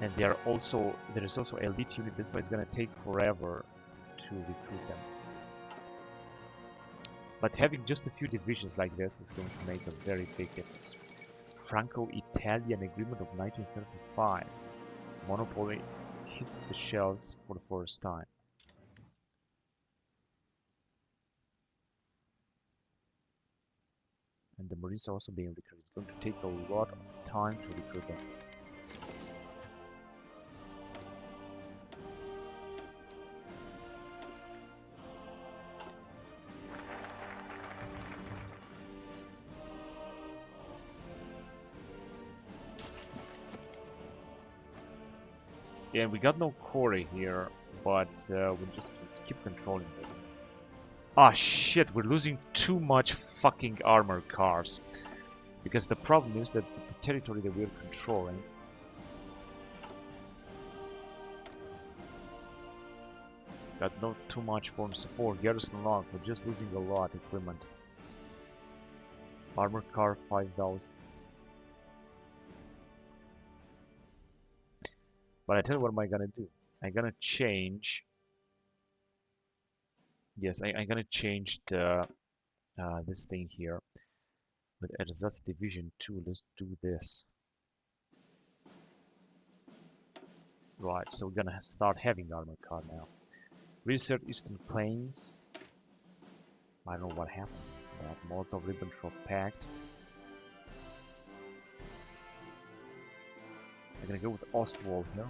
And there is also elite unit. This way it's gonna take forever to recruit them. But having just a few divisions like this is going to make a very big difference. Franco-Italian agreement of 1935. Monopoly hits the shelves for the first time. And the Marines are also being recruited. It's going to take a lot of time to recruit them. And we got no quarry here, but we'll just keep controlling this. Ah shit, we're losing too much fucking armored cars. Because the problem is that the territory that we're controlling got not too much foreign support. Garrison log, we're just losing a lot of equipment. Armored car 5,000. But I tell you what am I gonna do. I'm gonna change. Yes, I'm gonna change the this thing here. But as that's division 2, let's do this. Right, so we're gonna start having armored car now. Research Eastern Plains. I don't know what happened. That Molotov-Ribbentrop Pact. I'm gonna go with Ostwald here.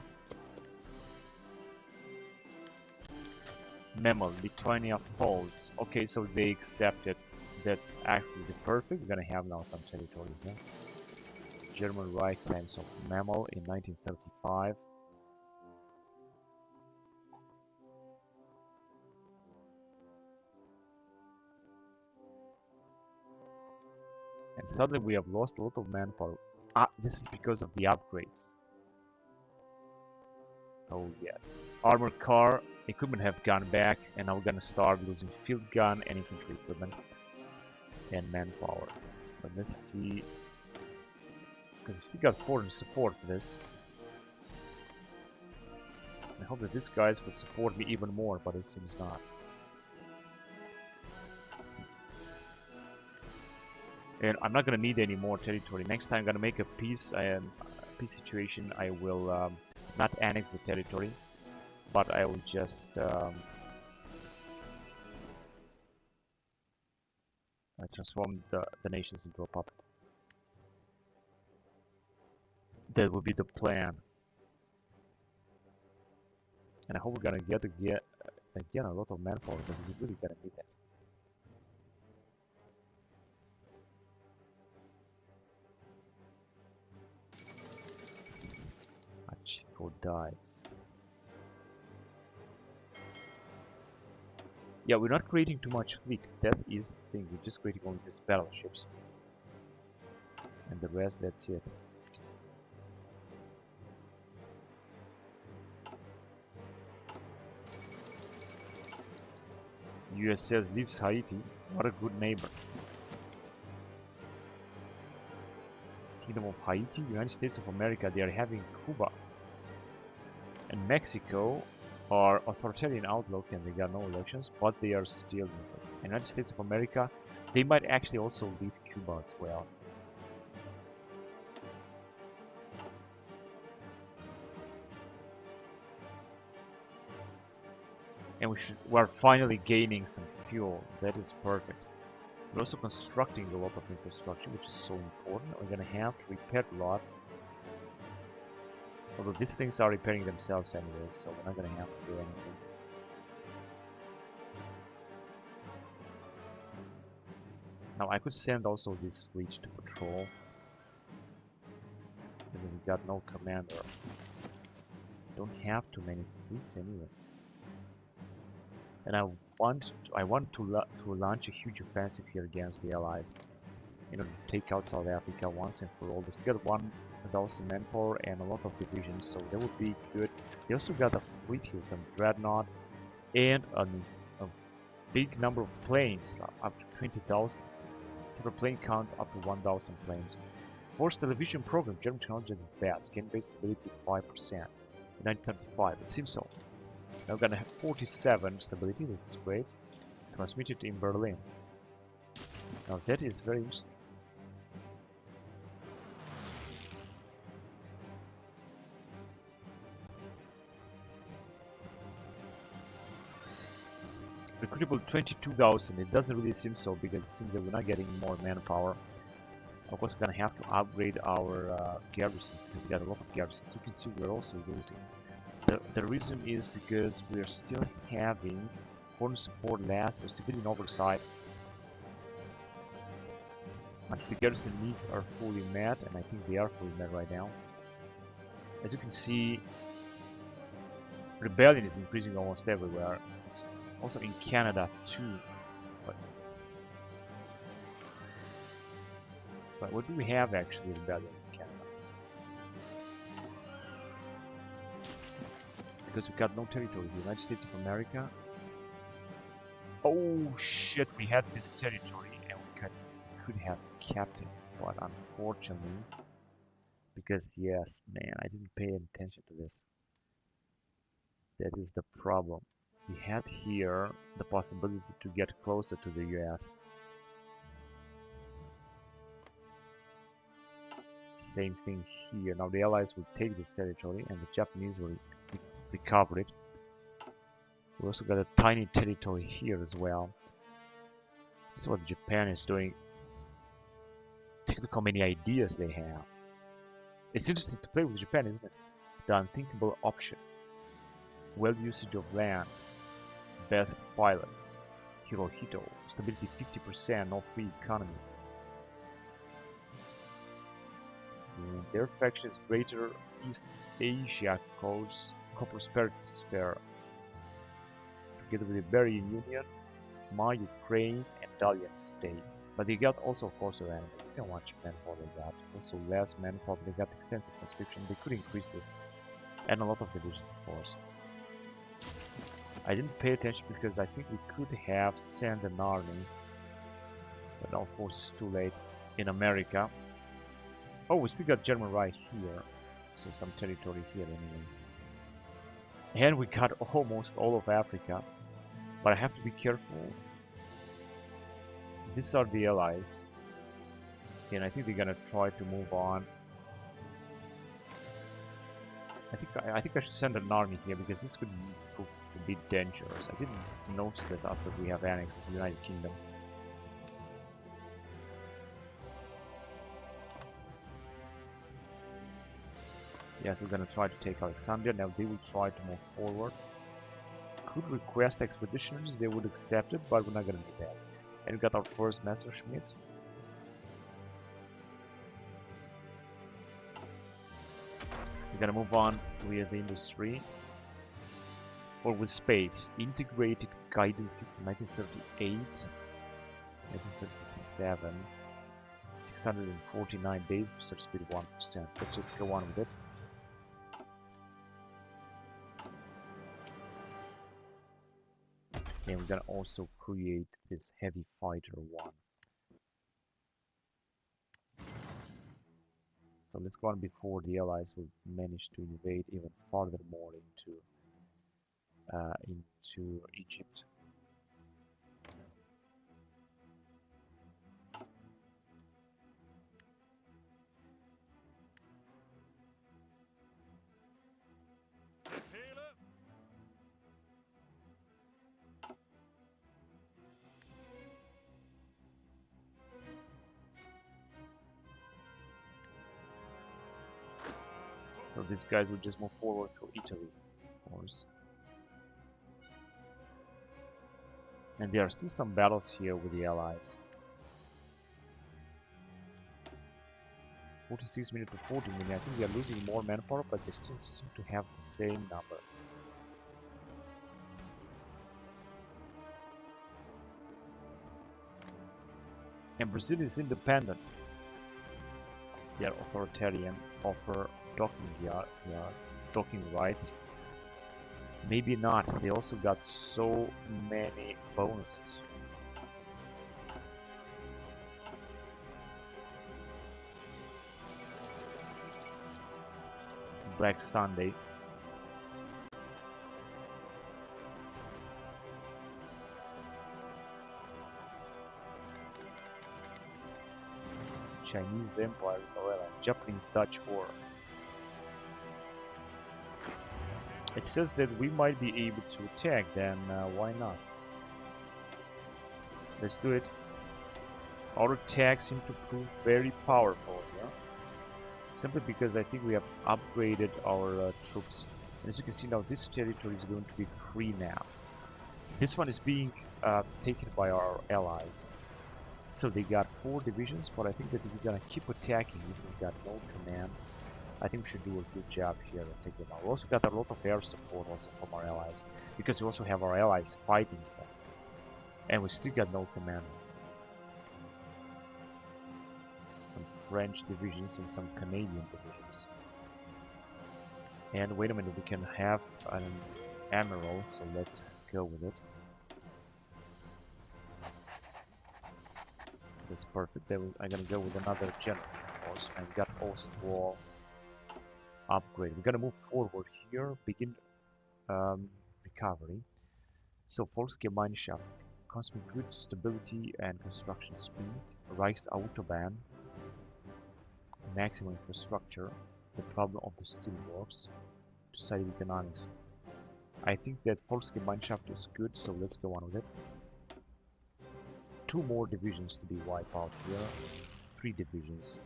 Naval, Lithuania Falls. Okay, so they accepted. That's absolutely perfect. We're gonna have now some territory here. German Reich lands of Naval in 1935. And suddenly we have lost a lot of manpower. Ah, this is because of the upgrades. Oh yes. Armored car equipment have gone back, and now we're gonna start losing field gun and infantry equipment and manpower. But let's see. We still got foreign support for this. I hope that these guys would support me even more, but it seems not. And I'm not gonna need any more territory. Next time I'm gonna make a peace situation. I will not annex the territory, but I will just transform the nations into a puppet. That would be the plan. And I hope we're gonna get again a lot of manpower, but we're really gonna need that. Chico dies. Yeah, we're not creating too much fleet. That is the thing. We're just creating only these battleships. And the rest, that's it. USS leaves Haiti. What a good neighbor. Kingdom of Haiti, United States of America, they are having Cuba. And Mexico are authoritarian outlook and they got no elections, but they are still United States of America. They might actually also leave Cuba as well. And we're finally gaining some fuel. That is perfect. We're also constructing a lot of infrastructure, which is so important. We're gonna have to repair a lot. Although these things are repairing themselves anyway, so we're not gonna have to do anything. Now I could send also this fleet to patrol. And then we got no commander. Don't have too many fleets anyway. And I want to launch a huge offensive here against the Allies. You know, to take out South Africa once and for all. They still got 1,000 manpower and a lot of divisions, so that would be good. They also got a fleet here, some dreadnought, and a big number of planes, up to 20,000. Per plane count up to 1,000 planes. Force television program, German technology is fast. Gain-based stability 5%. In 1935, it seems so. Now we're gonna have 47 stability, that's great. Transmitted in Berlin. Now that is very interesting. Recruitable 22,000. It doesn't really seem so because it seems that we're not getting more manpower. Of course, we're gonna have to upgrade our garrisons because we got a lot of garrisons. You can see we're also losing. The reason is because we're still having foreign support last for civilian oversight. But the garrison needs are fully met, and I think they are fully met right now. As you can see, Rebellion is increasing almost everywhere. It's also in Canada too. But what do we have actually rebellion in Canada? Because we got no territory. The United States of America. Oh shit! We had this territory and we could have kept it, but unfortunately, because yes, man, I didn't pay attention to this. That is the problem. We had here the possibility to get closer to the US. Same thing here. Now the Allies will take this territory and the Japanese will recover it. We also got a tiny territory here as well. This is what Japan is doing. Take a look how many ideas they have. It's interesting to play with Japan, isn't it? The unthinkable option. Well usage of land. Best pilots. Hirohito. Stability 50%, no free economy. And their faction is Greater East Asia Co-Prosperity Sphere. Together with the Belgian Union, my Ukraine and Italian state. But they got also of course their enemies. See how much manpower they got. Also less manpower, they got extensive conscription. They could increase this. And a lot of divisions of course. I didn't pay attention because I think we could have sent an army. But now of course it's too late. In America. Oh, we still got German right here. So some territory here anyway. And we got almost all of Africa. But I have to be careful. These are the allies. And I think they're gonna try to move on. I think I should send an army here because this could prove to be dangerous. I didn't notice that after we have annexed the United Kingdom. Yes, we're gonna try to take Alexandria. Now they will try to move forward. Could request expeditionaries, they would accept it, but we're not gonna do that. And we got our first Messerschmitt. We're gonna move on with the industry. Or with space. Integrated guidance system 1938. 1937. 649 days, research speed 1%. Let's just go on with it. And we're gonna also create this heavy fighter one. So let's go on before the allies will manage to invade even farther more into Egypt. So these guys will just move forward to Italy, of course. And there are still some battles here with the allies. 46 minutes to 40 minutes. I think we are losing more manpower, but they still seem to have the same number. And Brazil is independent. They are authoritarian, offer docking rights. Maybe not. They also got so many bonuses. Black Sunday. Chinese Empire, Japanese-Dutch War. It says that we might be able to attack, then why not? Let's do it. Our attacks seem to prove very powerful, yeah? Simply because I think we have upgraded our troops. And as you can see now, this territory is going to be free now. This one is being taken by our allies. So they got 4 divisions, but I think that we're gonna keep attacking if we got no command. I think we should do a good job here and take them out. We also got a lot of air support also from our allies, because we also have our allies fighting them. And we still got no command. Some French divisions and some Canadian divisions. And wait a minute, we can have an admiral, so let's go with it. That's perfect. Then I'm gonna go with another general, of course, and we got post-war upgrade. We're gonna move forward here, begin recovery. So Volksgemeinschaft, consumer goods, stability and construction speed, Reichsautobahn, maximum infrastructure, the problem of the steelworks, decided economics. I think that Volksgemeinschaft is good, so let's go on with it. 2 more divisions to be wiped out here. 3 divisions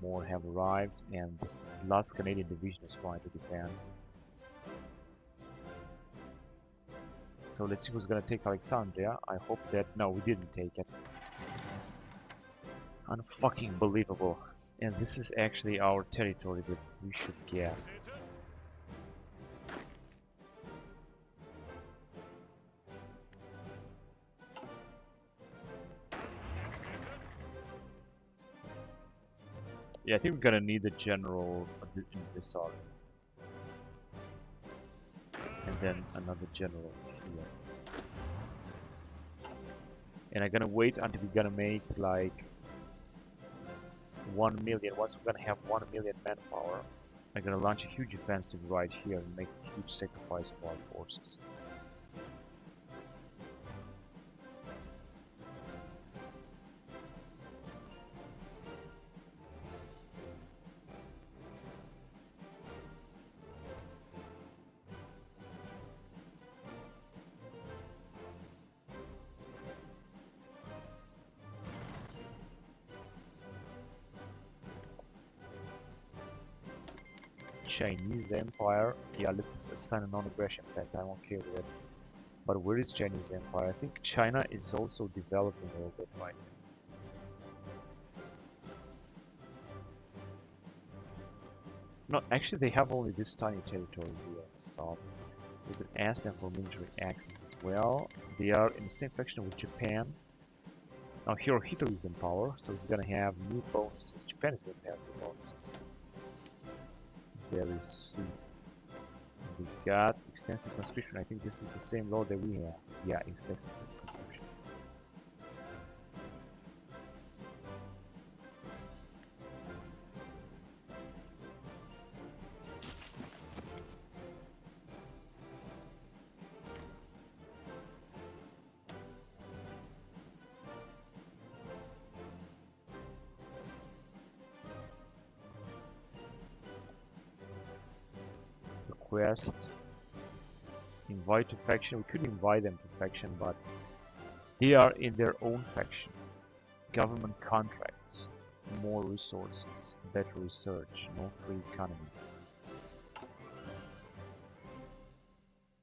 more have arrived, and this last Canadian division is trying to defend. So let's see who's gonna take Alexandria. I hope that... no, we didn't take it. Unfucking believable. And this is actually our territory that we should get. Yeah, I think we're gonna need a general in this army. And then another general here. And I'm gonna wait until we're gonna make like 1 million. Once we're gonna have 1 million manpower, I'm gonna launch a huge offensive right here and make a huge sacrifice of our forces. Chinese Empire, yeah, let's assign a non-aggression pact. I'm okay with it. But where is Chinese Empire? I think China is also developing a little bit right now. No, actually they have only this tiny territory here, so we can ask them for military access as well. They are in the same faction with Japan. Now Hirohito is in power, so he's gonna have new bonuses. Japan is gonna have new bonuses. Very soon. We got extensive conscription. I think this is the same law that we have. Yeah, extensive conscription. Request, invite to faction. We could invite them to faction, but they are in their own faction. Government contracts, more resources, better research, no free economy.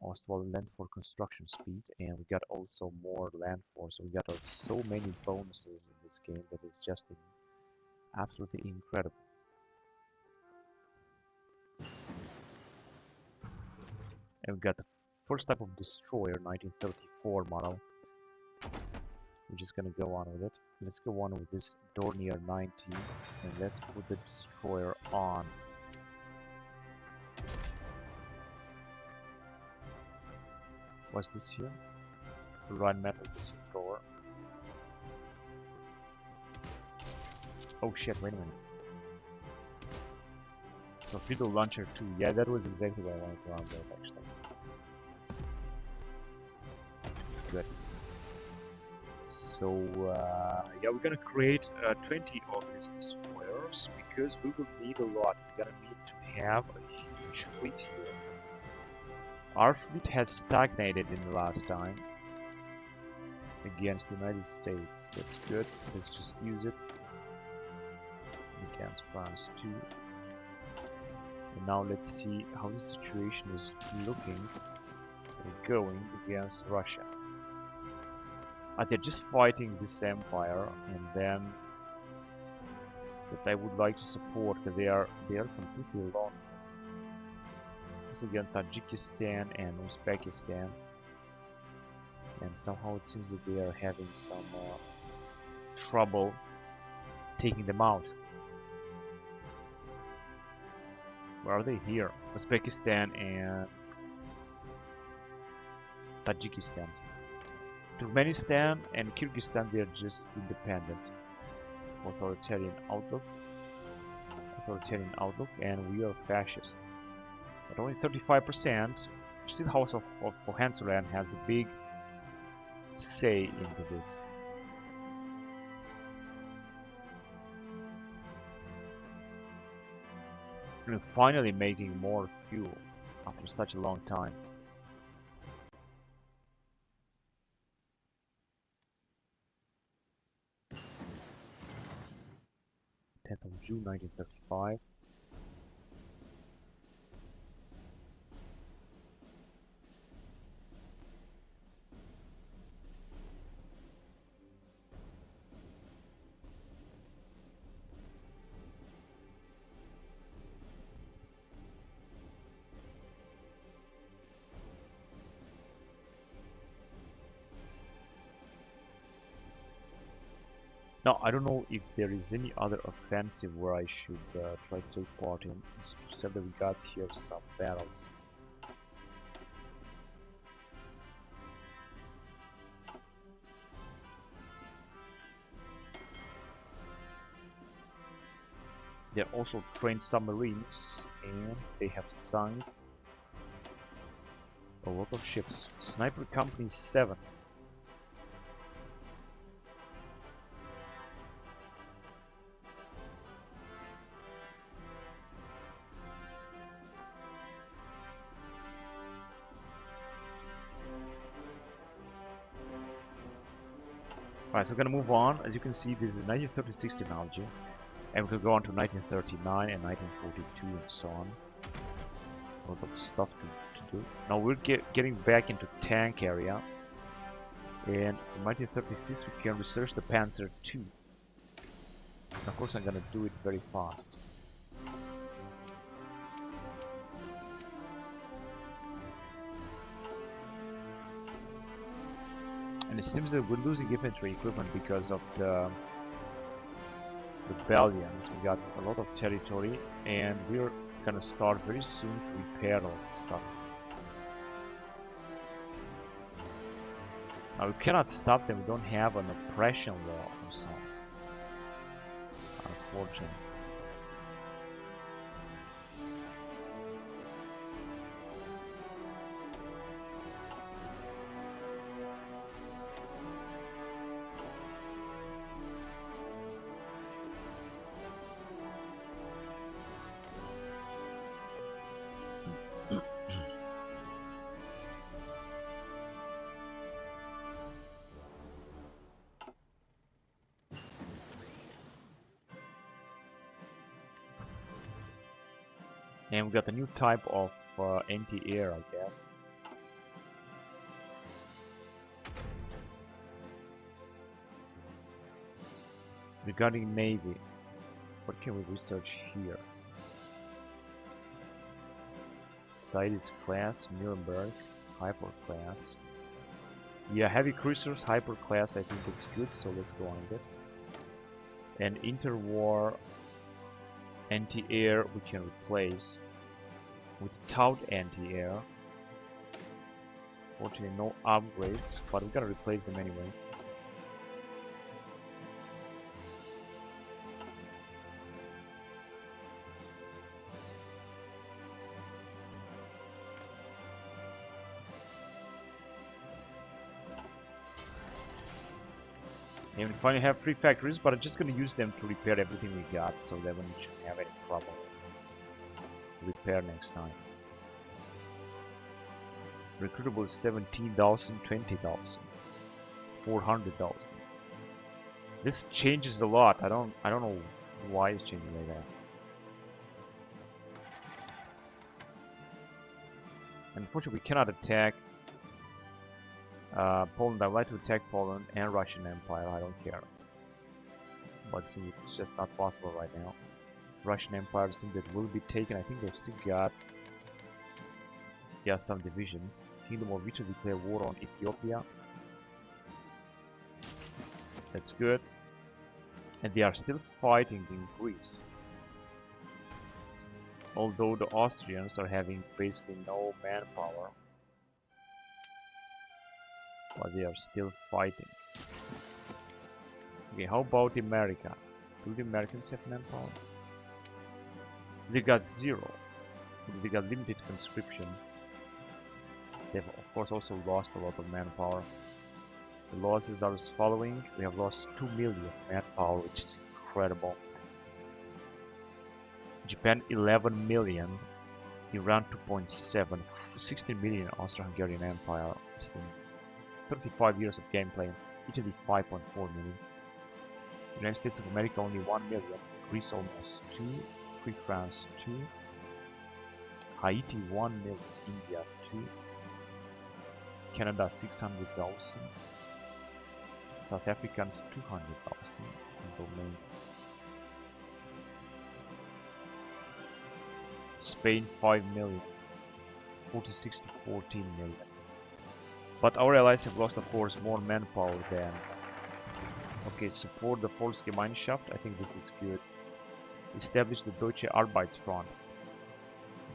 Also land for construction speed, and we got also more land force. So we got so many bonuses in this game that is just absolutely incredible. And we got the first type of destroyer, 1934 model. We're just gonna go on with it. Let's go on with this Dornier 90, and let's put the destroyer on. What's this here? Rheinmetall destroyer. Oh shit, wait a minute. Torpedo launcher 2. Yeah, that was exactly what I wanted to run there, actually. Good. So, yeah, we're gonna create 20 of these destroyers because we will need a lot. We're gonna need to have a huge fleet here. Our fleet has stagnated in the last time against the United States. That's good. Let's just use it against France too. And now let's see how the situation is looking and going against Russia. They're just fighting this empire, and then that I would like to support, because they are completely alone. Also again Tajikistan and Uzbekistan, and somehow it seems that they are having some trouble taking them out. Where are they? Here, Uzbekistan and Tajikistan. Turkmenistan and Kyrgyzstan, they are just independent. Authoritarian outlook, and we are fascist. But only 35%. Still, House of Hohenzollern has a big say into this. And finally making more fuel after such a long time. 10th of June 1935. Now, I don't know if there is any other offensive where I should try to take part in, except that we got here some battles. They're also trained submarines, and they have sunk a lot of ships. Sniper Company 7. Alright, so we're gonna move on. As you can see, this is 1936 technology, and we could go on to 1939 and 1942 and so on. A lot of stuff to do. Now we're getting back into tank area, and in 1936 we can research the Panzer II. And of course I'm gonna do it very fast. And it seems that we're losing infantry equipment because of the Belgians. We got a lot of territory, and we're gonna start very soon to repair all this stuff. Now we cannot stop them, we don't have an oppression law or something. Unfortunately. And we got a new type of anti-air, I guess. Regarding Navy, what can we research here? Sidis class, Nuremberg, Hyper class. Yeah, heavy cruisers, Hyper class, I think it's good, so let's go on with it. And interwar anti-air we can replace with stout anti-air. Fortunately no upgrades, but we're gonna replace them anyway. And we finally have 3 factories, but I'm just gonna use them to repair everything we got, so that we shouldn't have any problem to repair next time. Recruitable 17,000, 20,000, 400,000. This changes a lot. I don't know why it's changing like that. Unfortunately, we cannot attack Poland. I would like to attack Poland and Russian Empire. I don't care. but it's just not possible right now. Russian Empire seems that will be taken. I think they still got some divisions. Kingdom of Italy declare war on Ethiopia. That's good. And they are still fighting in Greece. Although the Austrians are having basically no manpower. But they are still fighting. Okay, how about America? Do the Americans have manpower? They got 0. They got limited conscription. They've of course also lost a lot of manpower. The losses are as following. We have lost 2 million manpower, which is incredible. Japan 11 million. Iran 2.7. 16 million Austro-Hungarian Empire since 35 years of gameplay. Italy 5.4 million. United States of America only 1 million. Greece almost 2. Free France 2. Haiti 1 million. India 2. Canada 600,000. South Africans 200,000 domains. Spain 5 million. 46 to 14 million. But our allies have lost, of course, more manpower than. Okay, support the Volksgemeinschaft. I think this is good. Establish the Deutsche Arbeitsfront.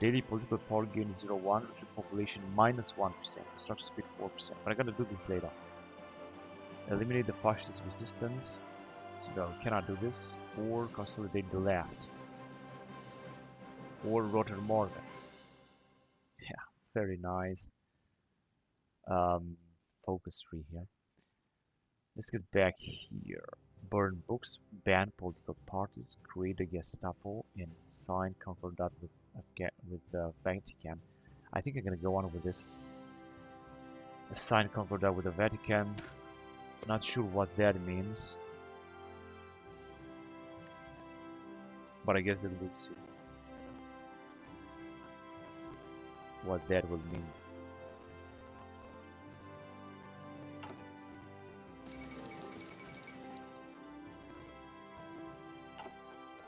Daily political power gain 0.1, population -1%, construction speed 4%. But I'm gonna do this later. Eliminate the fascist resistance. So no, we cannot do this. Or consolidate the left. Or Rotterdam. Yeah, very nice. Focus tree here. Let's get back here. Burn books, ban political parties, create a Gestapo, and sign concordat with the Vatican. I think I'm gonna go on with this. Sign concordat with the Vatican. Not sure what that means, but I guess that we'll see what that will mean.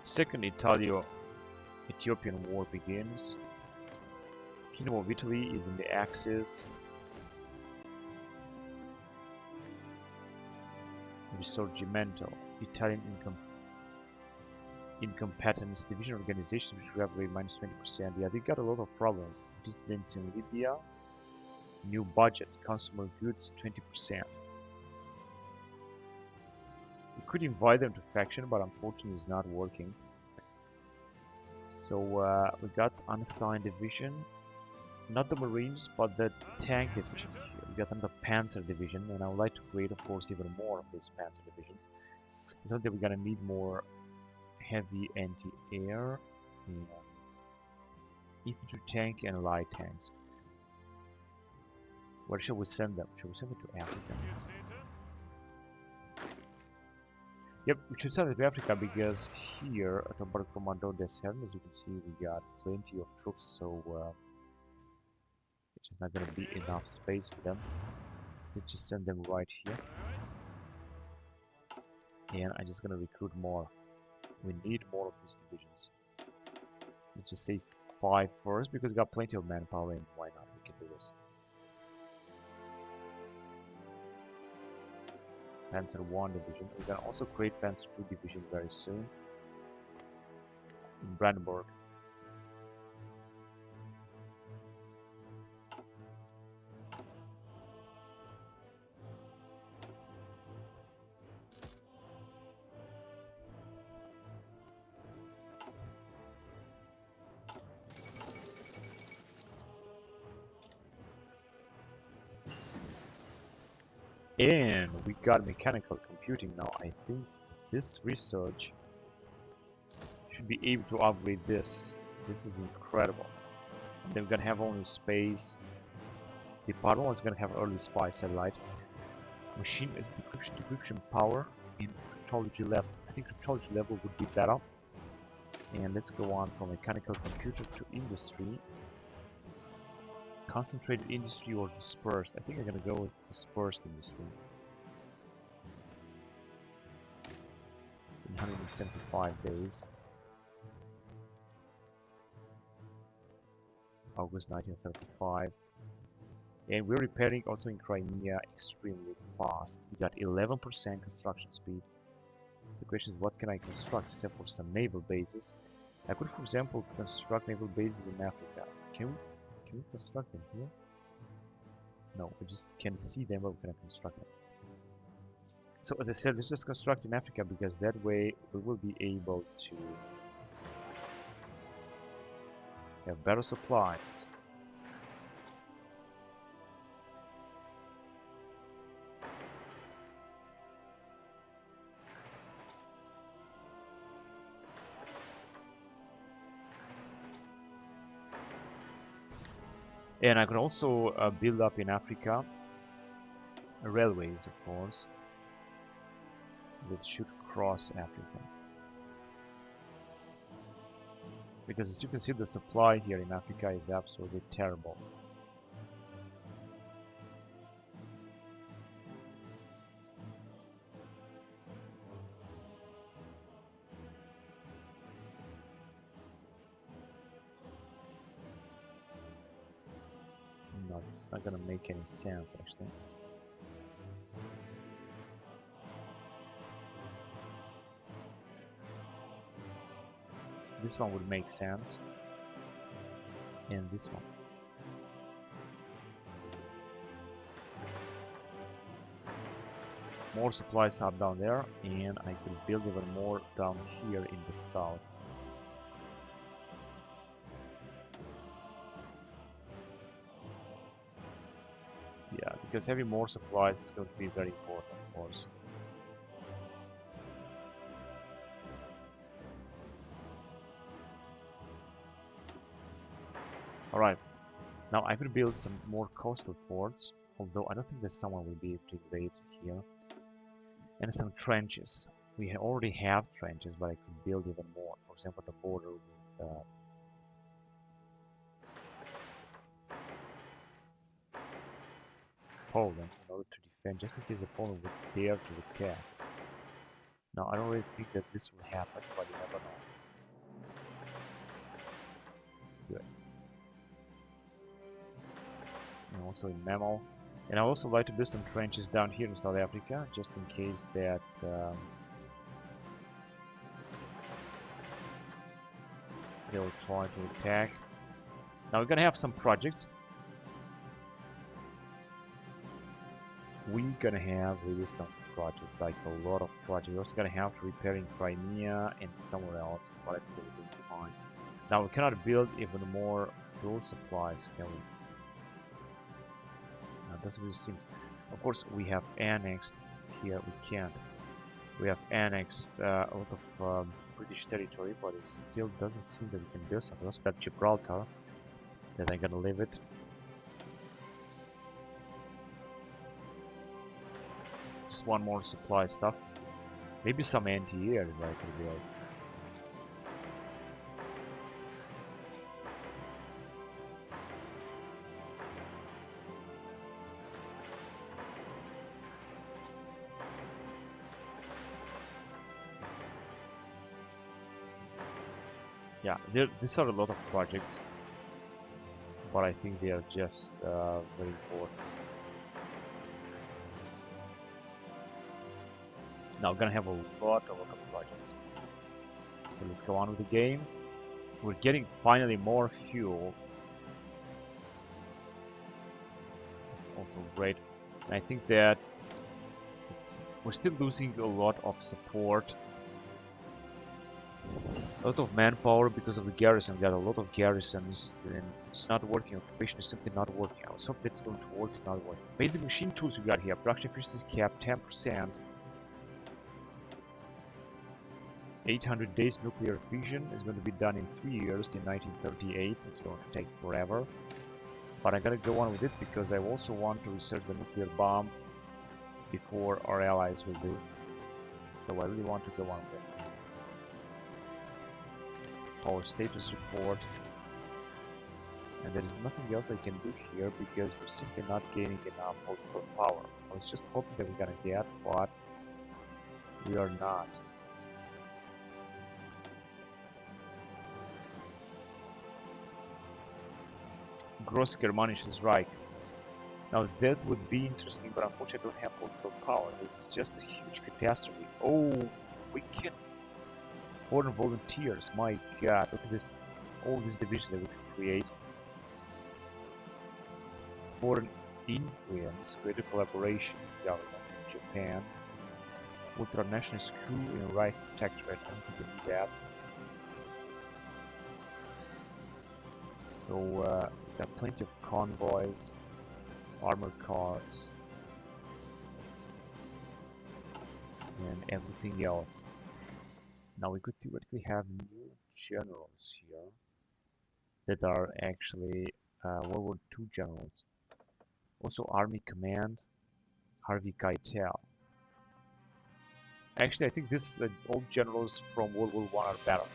Second Italian-Ethiopian war begins. Kingdom of Italy is in the Axis. Risorgimento. Italian incompetence. Division organization which we have rate -20%. Yeah, they got a lot of problems. Dissidents in Libya. New budget. Consumer goods 20%. We could invite them to faction, but unfortunately it's not working. So we got unassigned division, not the Marines, but the tank division here. We got another Panzer division, and I would like to create, of course, even more of these Panzer divisions. So that we're gonna need more heavy anti-air, and infantry tank, and light tanks. Where shall we send them? Shall we send them to Africa? Yep, we should send it to Africa because here at Ombar Commando des Helm, as you can see, we got plenty of troops, so it's just not gonna be enough space for them. Let's just send them right here. And I'm just gonna recruit more. We need more of these divisions. Let's just say 5 first because we got plenty of manpower, and why not? We can do this. Panzer 1 division. We're gonna also create Panzer 2 division very soon in Brandenburg. And we got mechanical computing now. I think this research should be able to upgrade this. This is incredible. And then we're gonna have only space. Department was gonna have early spy satellite. Machine is decryption power in cryptology level. I think cryptology level would be better. And let's go on from mechanical computer to industry. Concentrated industry or dispersed? I think I'm gonna go with dispersed industry. in 175 days. August 1935. And we're repairing also in Crimea extremely fast. We got 11% construction speed. The question is, what can I construct except for some naval bases? I could, for example, construct naval bases in Africa. Can we construct them here? No, we just can't see them, but we can construct them. So as I said, let's just construct in Africa, because that way we will be able to have better supplies. And I can also build up in Africa railways, of course, that should cross Africa. Because as you can see, the supply here in Africa is absolutely terrible. No, it's not gonna make any sense actually. This one would make sense, and this one. More supplies up down there, and I could build even more down here in the south. Yeah, because having more supplies is going to be very important, of course. Alright, now I could build some more coastal forts, although I don't think that someone will be able to invade here. And some trenches. We already have trenches, but I could build even more. For example, the border with Poland, in order to defend, just in case the Poland would dare to attack. Now, I don't really think that this will happen, but you never know. Good. And also in Naval. And I also like to build some trenches down here in South Africa, just in case that they will try to attack. Now we're gonna have some projects. We're gonna have really some projects, like a lot of projects. We're also gonna have to repair in Crimea and somewhere else, but I think we're going to find. Now we cannot build even more fuel supplies, can we? Doesn't really seem. Of course, we have annexed here. We can't. We have annexed a lot of British territory, but it still doesn't seem that we can build something. We also got Gibraltar. That I'm gonna leave it. Just one more supply stuff. Maybe some anti-air that I can build. Yeah, these are a lot of projects, but I think they are just very important. Now we're gonna have a lot of projects. So let's go on with the game. We're getting finally more fuel. It's also great. And I think that we're still losing a lot of support. A lot of manpower because of the garrison. We got a lot of garrisons and it's not working. Occupation is simply not working. I was hoping it's going to work, it's not working. Basic machine tools we got here. Production efficiency cap 10%. 800 days nuclear fission is going to be done in 3 years in 1938. It's going to take forever. But I gotta go on with it because I also want to research the nuclear bomb before our allies will do. So I really want to go on with it. Our status report, and there is nothing else I can do here because we're simply not gaining enough political power. I was just hoping that we're gonna get, but we are not. Gross-Germanisches Reich. Now that would be interesting, but unfortunately I don't have political power. It's just a huge catastrophe. Oh, we can... Foreign volunteers, my god, look at this. All these divisions that we can create. Foreign influence, greater collaboration with government in Japan. Ultranationalist coup in rice protectorate, I don't think we need that. So, we've got plenty of convoys, armored cars, and everything else. Now we could theoretically have new generals here that are actually World War II generals. Also Army Command, Harvey Keitel. Actually, I think this old generals from World War I are better.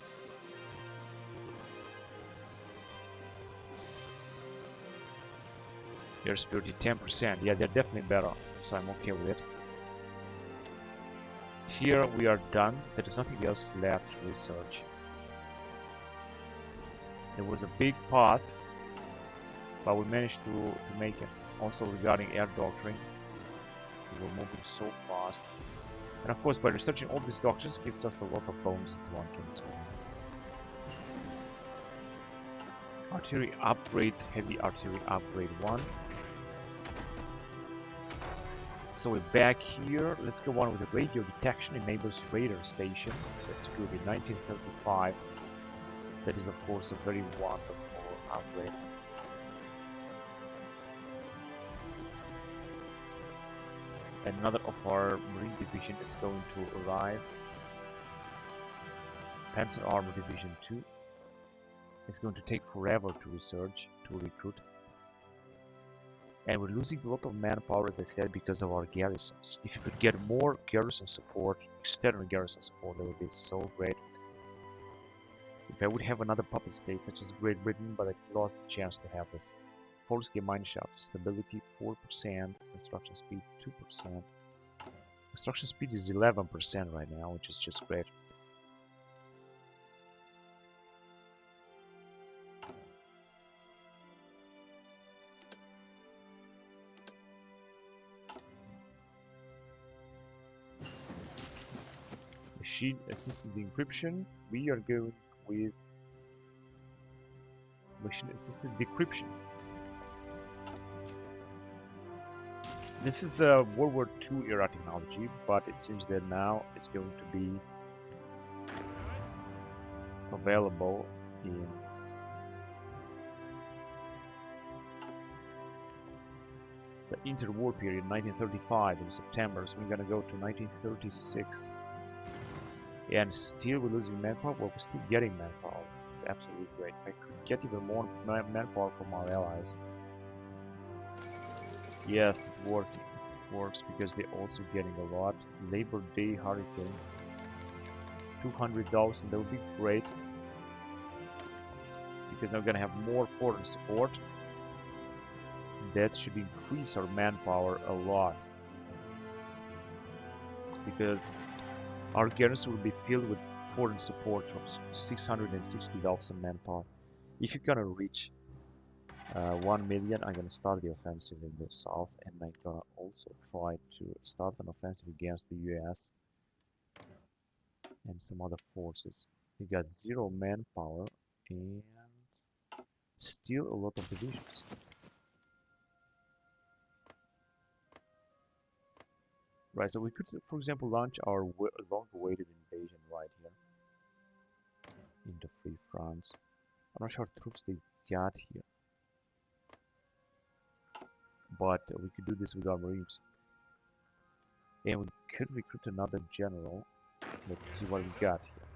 Their security 10%. Yeah, they're definitely better, so I'm okay with it. Here we are done. There is nothing else left to research. There was a big path, but we managed to make it. Also regarding air doctrine, we were moving so fast. And of course, by researching all these doctrines gives us a lot of bonuses, one can see. Artillery upgrade, heavy artillery upgrade 1. So we're back here. Let's go on with the radio detection in neighbors radar station. That's good in 1935. That is of course a very wonderful upgrade. Another of our Marine Division is going to arrive. Panzer Armor Division 2. It's going to take forever to research, to recruit. And we're losing a lot of manpower, as I said, because of our garrisons. If you could get more garrison support, external garrison support, that would be so great. If I would have another puppet state such as Great Britain, but I lost the chance to have this. Volksgemeinschaft, stability 4%, construction speed 2%. Construction speed is 11% right now, which is just great. Machine assisted encryption. We are going with machine assisted decryption. This is a World War II era technology, but it seems that now it's going to be available in the interwar period, 1935 in September. So we're gonna go to 1936. And still we're losing manpower, but we're still getting manpower. This is absolutely great. I could get even more manpower from our allies. Yes, it works because they're also getting a lot. Labor Day Hurricane, 200,000. That would be great because they're gonna have more foreign support. That should increase our manpower a lot because our garrison will be filled with foreign support from 660,000 manpower. If you're gonna reach 1 million, I'm gonna start the offensive in the south, and I'm gonna also try to start an offensive against the US and some other forces. We got 0 manpower and still a lot of divisions. Right, so we could, for example, launch our long-awaited invasion right here into Free France. I'm not sure what troops they got here, but we could do this with our Marines. And we could recruit another general. Let's see what we got here.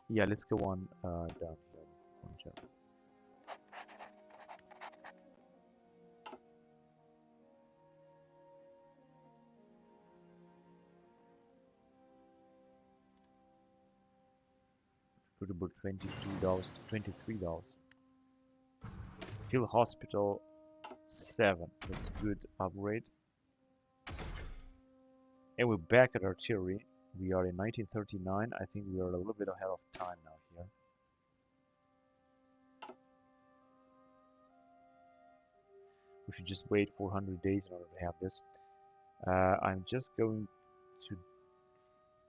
Yeah, let's go on down here. Could about 22,000, 23,000. Field Hospital 7. That's a good upgrade. And we're back at artillery. We are in 1939. I think we are a little bit ahead of time now here. We should just wait 400 days in order to have this. I'm just going to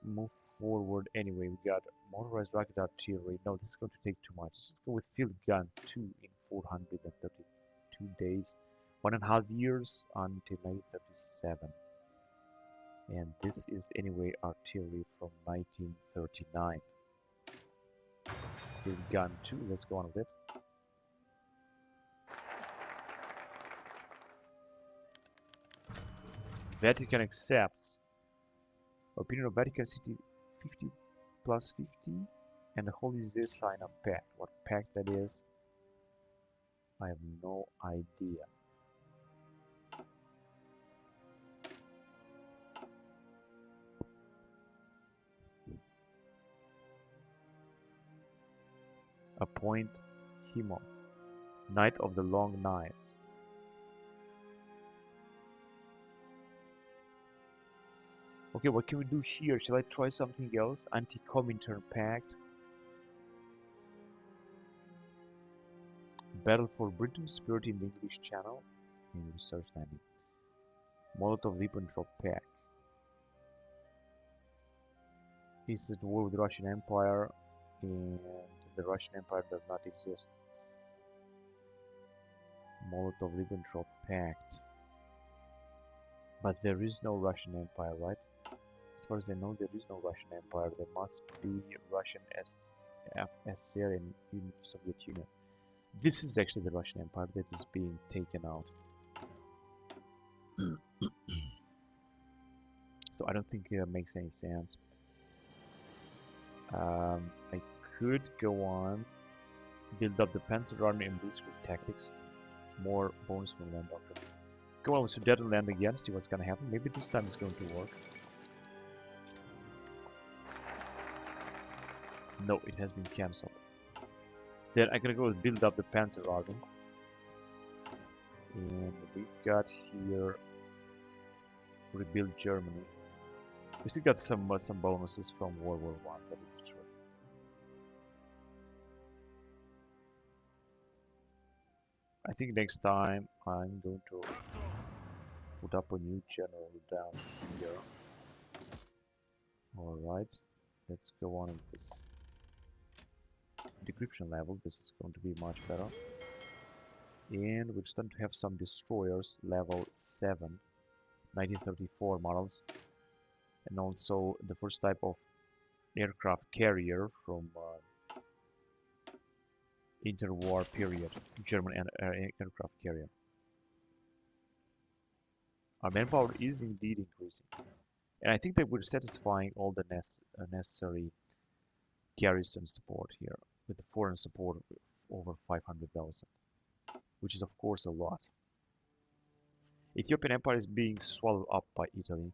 move forward anyway. We got motorized rocket artillery. No, this is going to take too much. Let's go with field gun 2 in 432 days. 1.5 years until 1937. And this is anyway artillery from 1939. Field gun 2, let's go on with it. Vatican accepts. Opinion of Vatican City 50 plus 50 and the Holy See sign a pact. What pact that is, I have no idea. Appoint Himo, Knight of the Long Knives. Okay, what can we do here? Shall I try something else? Anti-Comintern Pact. Battle for Britain, Spirit in the English Channel. In Research Landing. Molotov-Ribbentrop Pact. Is at war with the Russian Empire, and the Russian Empire does not exist. Molotov-Ribbentrop Pact. But there is no Russian Empire, right? As far as I know, there is no Russian Empire. There must be Russian SSR and Soviet Union. This is actually the Russian Empire that is being taken out. So I don't think it makes any sense. I could go on, build up the Panzer Army and Blitzkrieg tactics. More bonus from land doctrine. Go on with Sudetenland again, see what's gonna happen. Maybe this time it's going to work. No, it has been cancelled. Then I'm gonna go and build up the Panzer Army. And we've got here rebuild Germany. We still got some bonuses from World War I. That is the truth. I think next time I'm going to put up a new general down here. All right, let's go on with this decryption level. This is going to be much better. And we're starting to have some destroyers, level 7, 1934 models, and also the first type of aircraft carrier from interwar period, German aircraft carrier. Our manpower is indeed increasing, and I think that we're satisfying all the necessary garrison support here, with the foreign support of over 500,000, which is of course a lot. Ethiopian Empire is being swallowed up by Italy.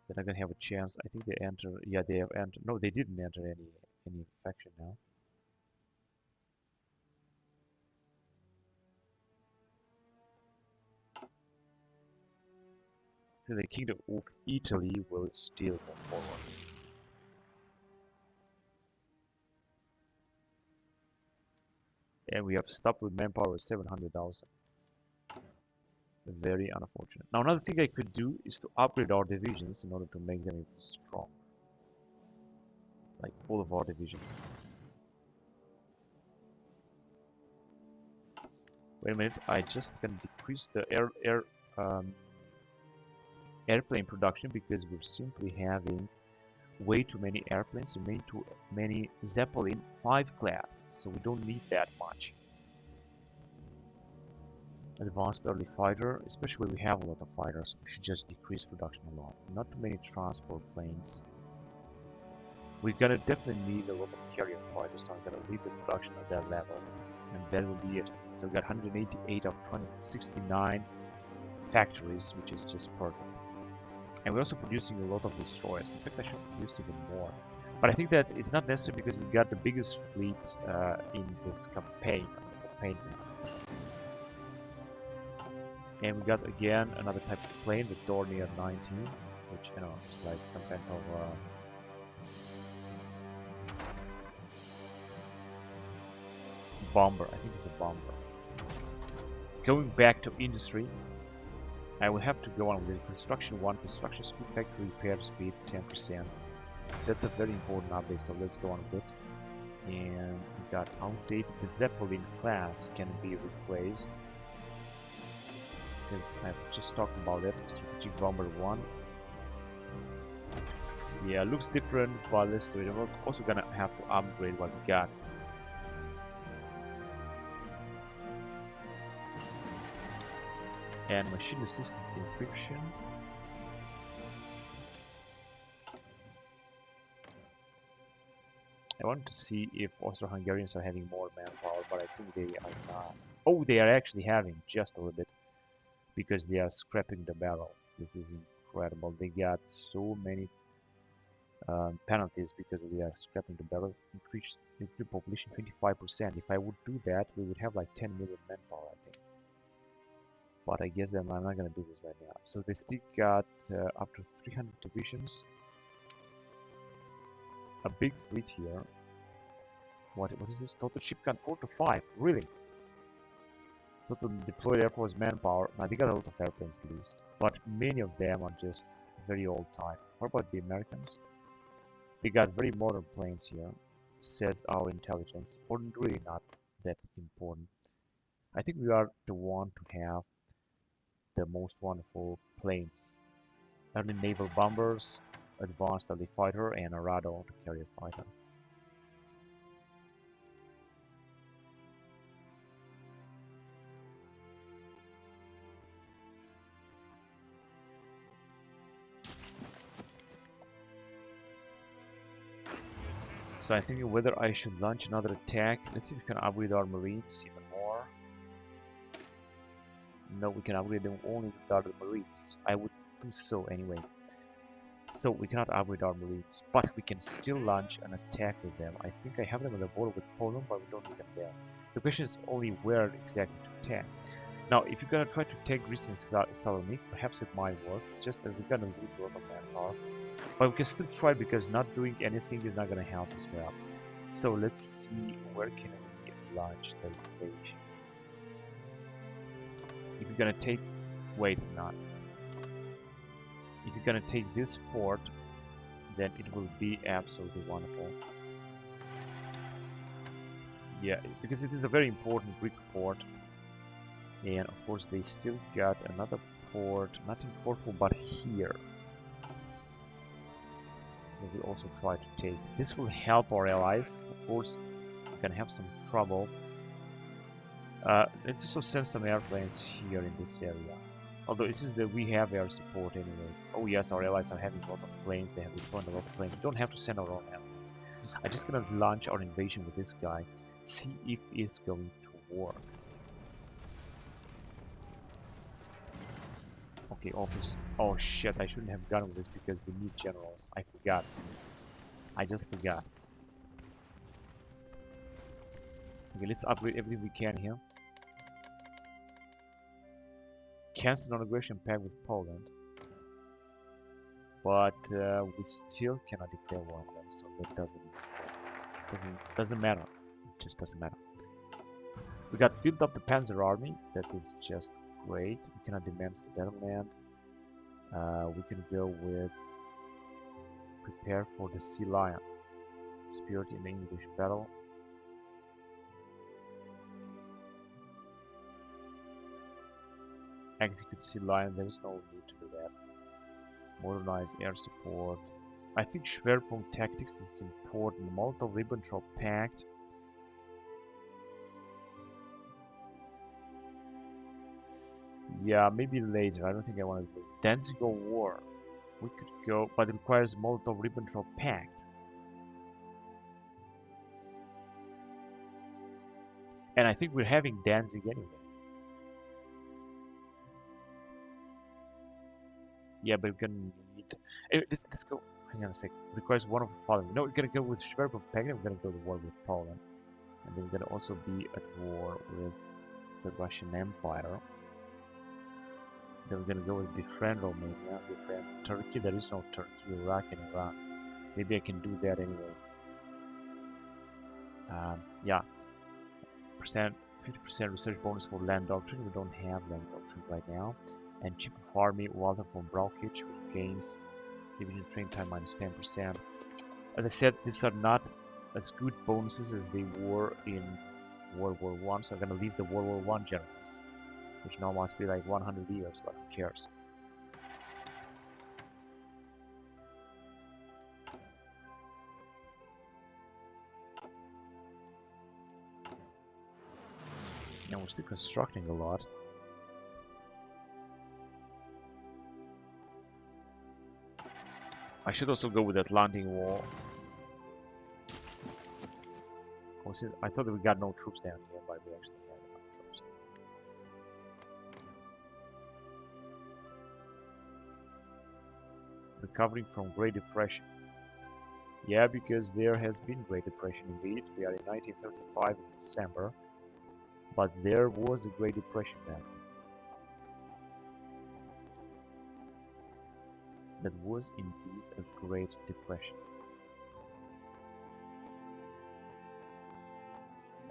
They're not gonna have a chance. I think they enter. Yeah, they have entered. No, they didn't enter any faction now. So the Kingdom of Italy will still move forward. And we have stopped with manpower of 700,000. Very unfortunate. Now another thing I could do is to upgrade our divisions in order to make them even strong. Like all of our divisions. Wait a minute, I just can decrease the airplane production because we're simply having way too many airplanes and too many Zeppelin 5 class, so we don't need that much. Advanced early fighter, especially when we have a lot of fighters, we should just decrease production a lot. Not too many transport planes. We're gonna definitely need a lot of carrier fighters, so I'm gonna leave the production at that level, and that will be it. So we got 188 of 69 factories, which is just perfect. And we're also producing a lot of destroyers. In fact, I should produce even more. But I think that it's not necessary because we got the biggest fleet in this campaign. And we got again another type of plane, the Dornier 19, which, you know, it's like some kind of bomber. I think it's a bomber. Going back to industry, I will have to go on with construction 1, construction speed, factory repair speed 10%. That's a very important update, so let's go on with it. And we got outdated. The Zeppelin class can be replaced, because I've just talked about it. Strategic bomber 1. Yeah, looks different, but let's do it. We're also gonna have to upgrade what we got. And machine assisted encryption. I want to see if Austro-Hungarians are having more manpower, but I think they are not. Oh, they are actually having just a little bit, because they are scrapping the barrel. This is incredible. They got so many penalties because they are scrapping the barrel. Increase the population 25%. If I would do that, we would have like 10 million manpower, I think. But I guess I'm not gonna do this right now. So they still got up to 300 divisions. A big fleet here. What is this? Total ship count 4 to 5. Really? Total deployed Air Force manpower. Now they got a lot of airplanes to use, but many of them are just very old type. What about the Americans? They got very modern planes here, says our intelligence. Or really not that important. I think we are the one to have the most wonderful planes. Early naval bombers, advanced early fighter, and a Arado to carry a fighter. So I think whether I should launch another attack. Let's see if we can upgrade our marines even more. No, we can upgrade them only with our marines. I would do so anyway. So we cannot upgrade our marines, but we can still launch an attack with them. I think I have them on the border with Poland, but we don't need them there. The question is only where exactly to attack. Now, if you're gonna try to take Greece and Salonique, perhaps it might work. It's just that we're gonna lose a lot of manpower. But we can still try, because not doing anything is not gonna help as well. So let's see where can we launch the invasion. If you're gonna take, wait, not. If you're gonna take this port, then it will be absolutely wonderful. Yeah, because it is a very important Greek port. And of course they still got another port, not in Corfu, but here. We will also try to take. This will help our allies. Of course, we're gonna have some trouble. Let's also send some airplanes here in this area. Although it seems that we have air support anyway. Oh yes, our allies are having a lot of planes. They have deployed a lot of planes. We don't have to send our own airplanes. I'm just gonna launch our invasion with this guy. See if it's going to work. Okay, office. Oh shit, I shouldn't have gone with this because we need generals. I forgot. I just forgot. Okay, let's upgrade everything we can here. Cancel non-aggression pact with Poland. But we still cannot declare war on them, so that doesn't matter. It just doesn't matter. We got built up the Panzer army. That is just great. We cannot demand settlement. We can go with prepare for the Sea Lion. Spirit in the English battle. Execute Sea Lion. There is no need to do that. Modernize air support. I think Schwerpunkt tactics is important. Molotov-Ribbentrop Pact. Yeah, maybe later. I don't think I want to do this. Danziger War. We could go, but it requires Molotov-Ribbentrop Pact. And I think we're having Danzig anyway. Yeah, but we're gonna need... Let's go... Hang on a sec. It requires one of the following. No, we're gonna go with Schwerpunkt Pact, and we're gonna go to war with Poland. And then we're gonna also be at war with the Russian Empire. Then we're gonna go with befriend Romania, befriend Turkey. There is no Turkey, Iraq, and Iran. Maybe I can do that anyway. Yeah, 50% research bonus for land doctrine. We don't have land doctrine right now. And chief of army, Walter von Brauchitsch, which gains division train time minus 10%. As I said, these are not as good bonuses as they were in World War I, so I'm gonna leave the World War I generals, which now must be like 100 years, but who cares? And we're still constructing a lot. I should also go with Atlantic Wall. I thought that we got no troops down here, but we actually have enough troops. Recovering from Great Depression. Yeah, because there has been Great Depression indeed. We are in 1935 in December, but there was a Great Depression then. That was indeed a Great Depression.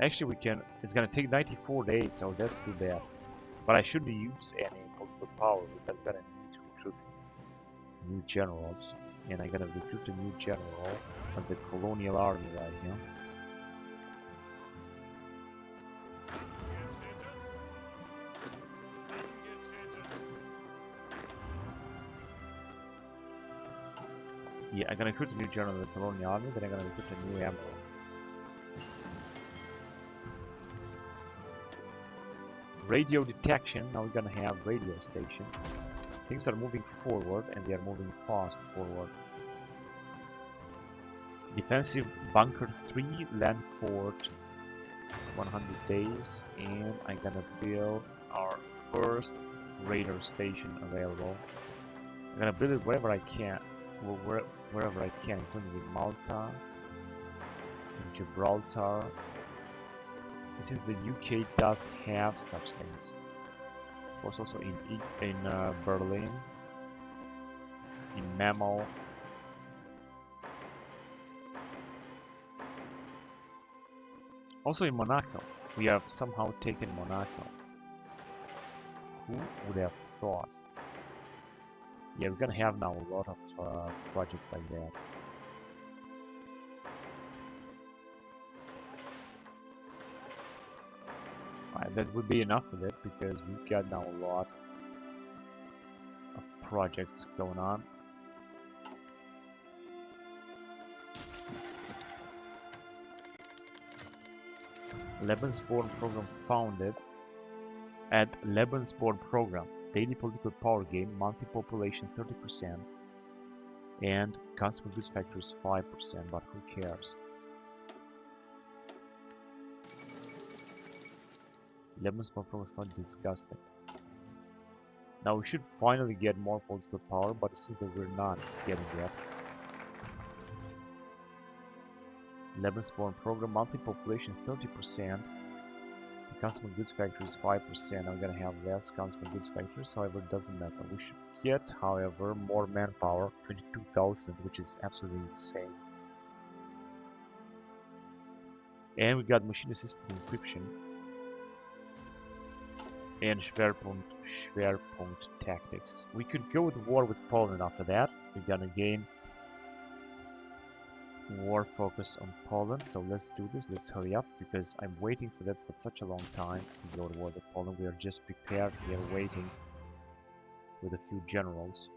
Actually, we can. It's gonna take 94 days, so that's too bad. But I shouldn't use any political power because I'm gonna need to recruit new generals, and I'm gonna recruit a new general of the colonial army right here. Yeah, I'm gonna recruit a new general of the colonial army, then I'm gonna recruit a new admiral. Radio detection, now we're gonna have radio station. Things are moving forward and they are moving fast forward. Defensive bunker 3, land fort 100 days, and I'm gonna build our first radar station available. I'm gonna build it wherever I can, wherever I can, including in Malta, in Gibraltar. It seems the UK does have such things. Of course, also in Berlin, in Naval. Also in Monaco. We have somehow taken Monaco. Who would have thought? Yeah, we're gonna have now a lot of projects like that. That would be enough of it because we've got now a lot of projects going on. Lebensborn program founded at Lebensborn program. Daily political power gain, monthly population 30%, and consumer goods factor is 5%, but who cares? Lebensborn program founded, disgusting. Now we should finally get more political power, but it seems that we're not getting yet. Lebensborn program, monthly population 30%. Consumer goods factor is 5%. I'm gonna have less consumer goods factors, however, it doesn't matter. We should get, however, more manpower, 22,000, which is absolutely insane. And we got machine assisted encryption and Schwerpunkt tactics. We could go to war with Poland after that. We're gonna gain war focus on Poland, so let's do this. Let's hurry up because I'm waiting for that for such a long time to go to war with Poland. We are just prepared. We are waiting with a few generals.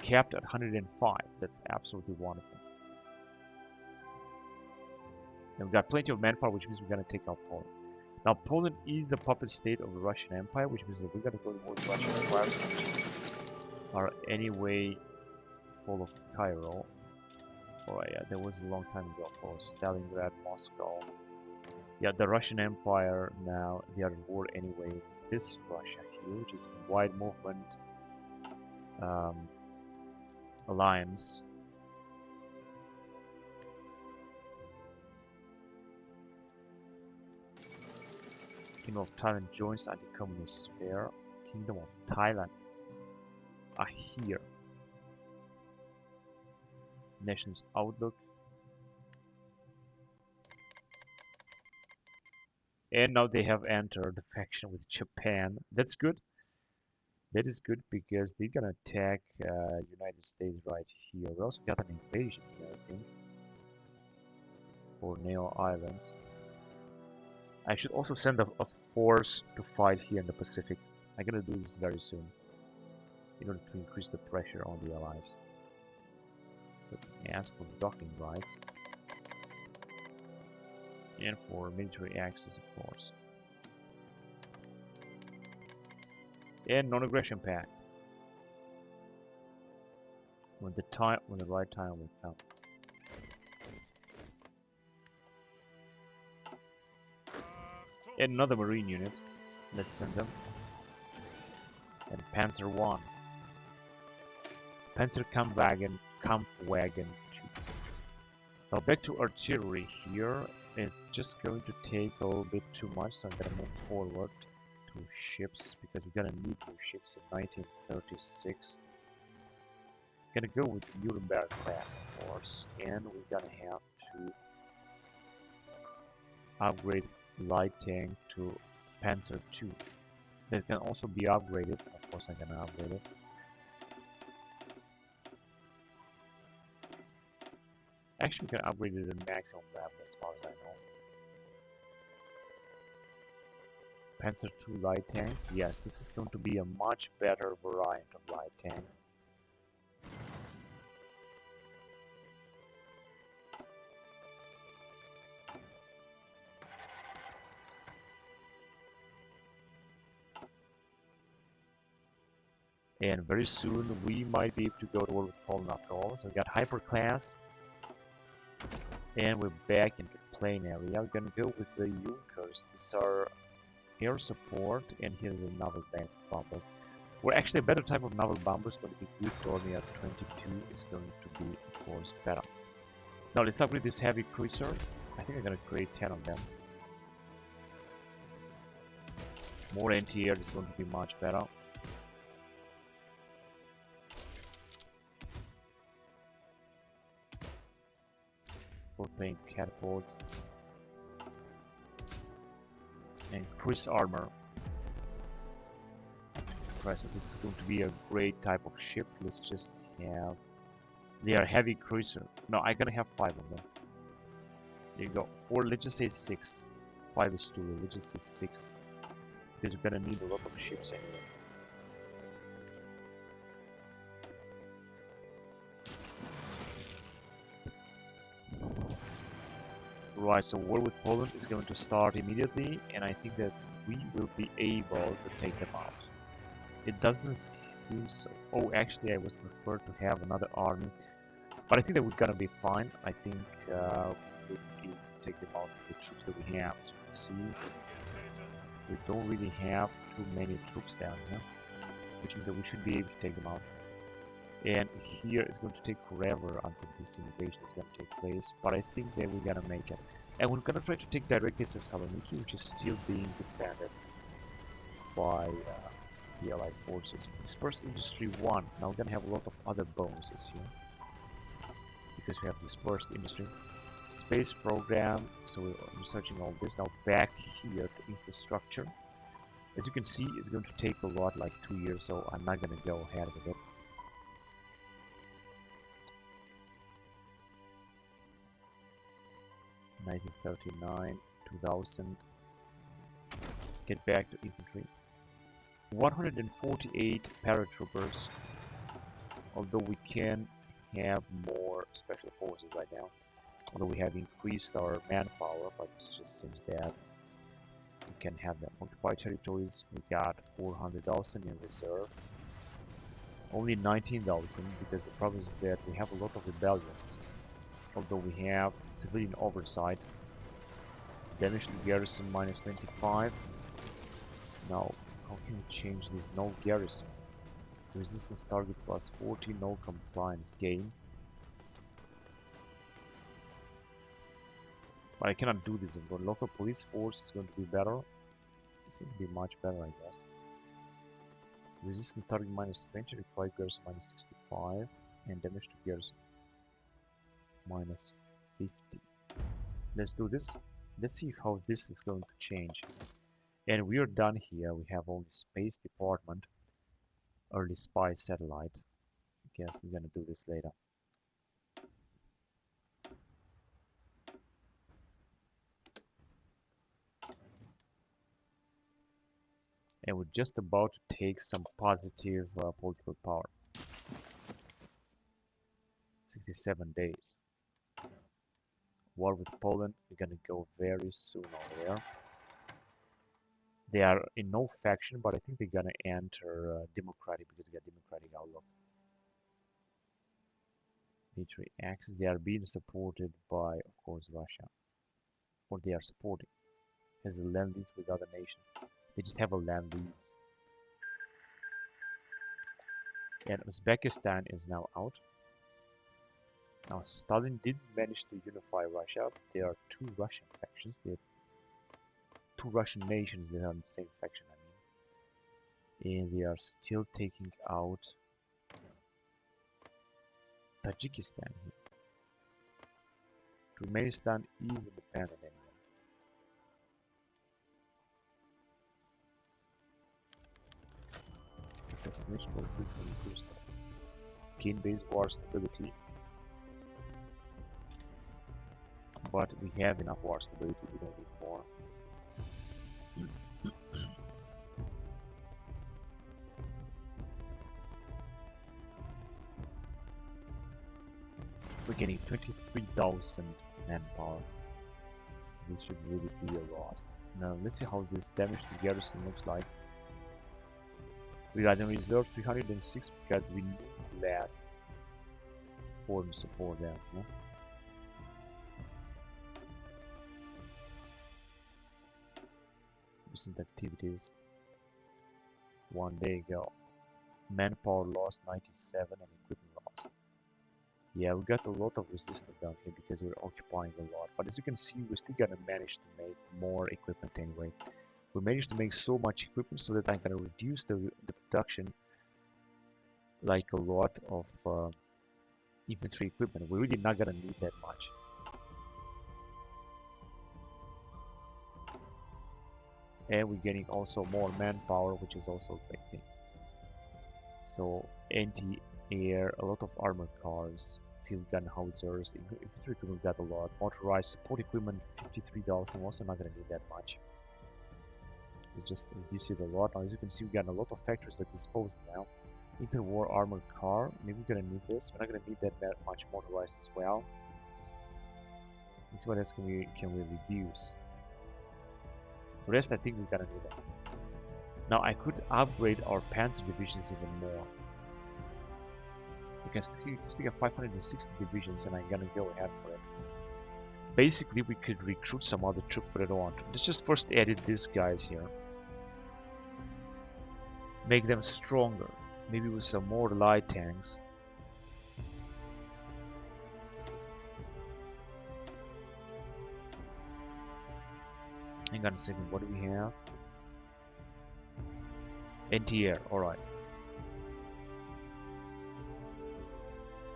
Capped at 105. That's absolutely wonderful. And we've got plenty of manpower, which means we're gonna take out Poland. Now, Poland is a puppet state of the Russian Empire, which means that we're going to go to war with Russian empires, which are anyway full of Cairo. Oh yeah, there was a long time ago for Stalingrad, Moscow. Yeah, the Russian Empire now, they are in war anyway. This Russia here, which is a wide movement alliance. Kingdom of Thailand joins anti-communist sphere. Kingdom of Thailand are here. Nationalist outlook. And now they have entered the faction with Japan. That's good. That is good because they're gonna attack United States right here. We also got an invasion here, I think, for Neo Islands. I should also send a force to fight here in the Pacific. I'm gonna do this very soon in order to increase the pressure on the allies. So ask for docking rights and for military access, of course. And non-aggression pact. When the right time will come. And another marine unit. Let's send them. And Panzer 1. Panzer Kampfwagen 2. Now back to artillery here. It's just going to take a little bit too much, so I'm gonna move forward to ships because we're gonna need new ships in 1936. Gonna go with Nuremberg class, of course, and we're gonna have to upgrade light tank to Panzer 2. That can also be upgraded. Of course, I'm gonna upgrade it. Actually, we can upgrade it to the maximum level as far as I know. Panzer 2 light tank. Yes, this is going to be a much better variant of light tank. And very soon we might be able to go to war with Poland after all. So we got hyper class. And we're back into plane area. We're gonna go with the Junkers. These are air support, and here's the naval bomber. Well, actually, a better type of naval bomber is going to be good. Dornier 22 is going to be, of course, better. Now let's upgrade this heavy cruiser. I think I'm gonna create 10 of them. More anti-air is going to be much better. Playing catapult and cruise armor. Right, so this is going to be a great type of ship. Let's just have. They are heavy cruiser. No, I'm gonna have 5 of them. There you go. Or let's just say 6. 5 is too low. Let's just say 6 because we're gonna need a lot of ships anyway. Right, so war with Poland is going to start immediately, and I think that we will be able to take them out. It doesn't seem so. Oh, actually, I would prefer to have another army, but I think that we're gonna be fine. I think we will take them out with the troops that we have. As you can see, we don't really have too many troops down here, which means that we should be able to take them out. And here it's going to take forever until this invasion is going to take place, but I think that we're gonna make it. And we're gonna try to take directly to Saloniki, which is still being defended by the Allied forces. Dispersed Industry 1. Now we're gonna have a lot of other bonuses here because we have dispersed industry. Space program, so we're researching all this. Now back here to infrastructure. As you can see, it's going to take a lot, like 2 years, so I'm not gonna go ahead with it. (1939), 2000. Get back to infantry. 148 paratroopers. Although we can have more special forces right now. Although we have increased our manpower, but it just seems that we can have them. Occupied territories, we got 400,000 in reserve. Only 19,000 because the problem is that we have a lot of rebellions. Although we have civilian oversight. Damage to garrison -25. Now, how can we change this? No garrison. Resistance target +40, no compliance gain. But I cannot do this. But local police force is going to be better. Should be much better, I guess. Resistance target minus 20, required garrison minus 65, and damage to garrison minus 50. Let's do this. Let's see how this is going to change. And we are done here. We have only space department, early spy satellite. I guess we're gonna do this later. And we're just about to take some positive political power. 67 days. War with Poland, we're gonna go very soon over there. They are in no faction, but I think they're gonna enter democratic because they got democratic outlook. Military axis, they are being supported by, of course, Russia. Or they are supporting. Has a land lease with other nations. They just have a land lease. And Uzbekistan is now out. Now Stalin did manage to unify Russia. There are two Russian factions. There are two Russian nations that are in the same faction, I mean. And they are still taking out Tajikistan here. Turkmenistan is independent anyway. Assassination will quickly improve stuff. Gain base war stability. But we have enough war stability, we don't need more. We're getting 23,000 manpower. This should really be a lot. Now let's see how this damage to garrison looks like. We got in reserve 306 because we need less foreign support there. No? Recent activities. 1 day ago. Manpower lost 97 and equipment lost. Yeah, we got a lot of resistance down here because we're occupying a lot. But as you can see, we're still gonna manage to make more equipment anyway. We managed to make so much equipment so that I'm gonna reduce the production like a lot of infantry equipment. We're really not gonna need that much. And we're getting also more manpower, which is also a great thing. So anti-air, a lot of armored cars, field gun howitzers, infantry equipment got a lot. Motorized support equipment 53,000. I'm also not gonna need that much. We just reduce it a lot. Now, as you can see, we got a lot of factories at disposal now. Interwar armored car, maybe we're gonna need this. We're not gonna need that much motorized as well. Let's see what else can we reduce. The rest I think we're gonna need that. Now I could upgrade our panzer divisions even more. We can still have 560 divisions and I'm gonna go ahead for it. Basically we could recruit some other troops, but I don't want to. Let's just first edit these guys here. Make them stronger. Maybe with some more light tanks. Hang on a second, what do we have? Anti-air, alright.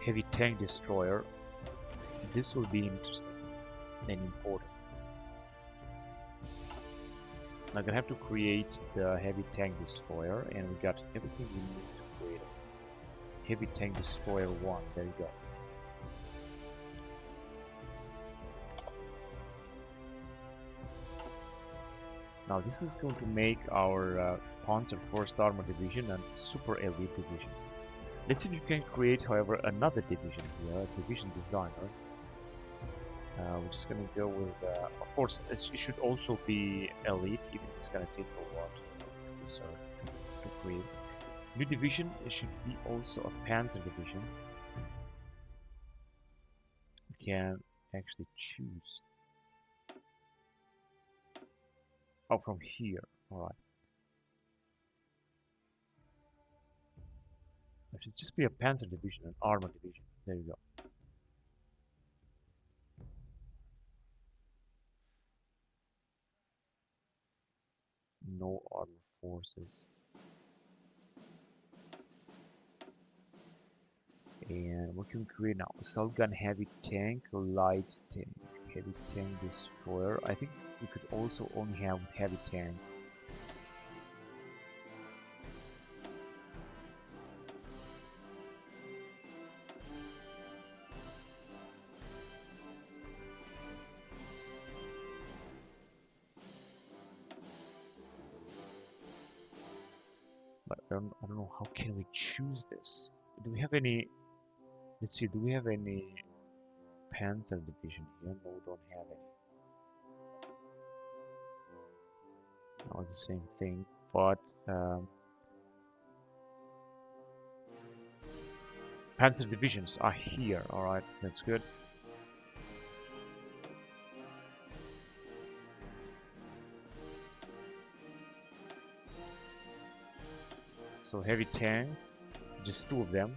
Heavy tank destroyer. This will be interesting and important. I'm gonna have to create the heavy tank destroyer, and we got everything we need to create it. Heavy tank destroyer 1, there you go. Now this is going to make our Panzer First Armor Division and Super Elite Division. Let's see if you can create, however, another division here, a division designer. We're just gonna go with, of course, it should also be elite, even if it's gonna take a lot to create. New division, it should be also a Panzer division. We can actually choose. Oh, from here, alright. It should just be a Panzer division, an armor division. There you go. no other forces. And what can we create now? Assault gun, heavy tank, light tank, heavy tank destroyer. I think we could also only have heavy tank. But I don't know how can we choose this. Do we have any? Let's see. Do we have any Panzer division here? No, we don't have any. That was the same thing, but Panzer divisions are here. All right, that's good. So heavy tank, just 2 of them.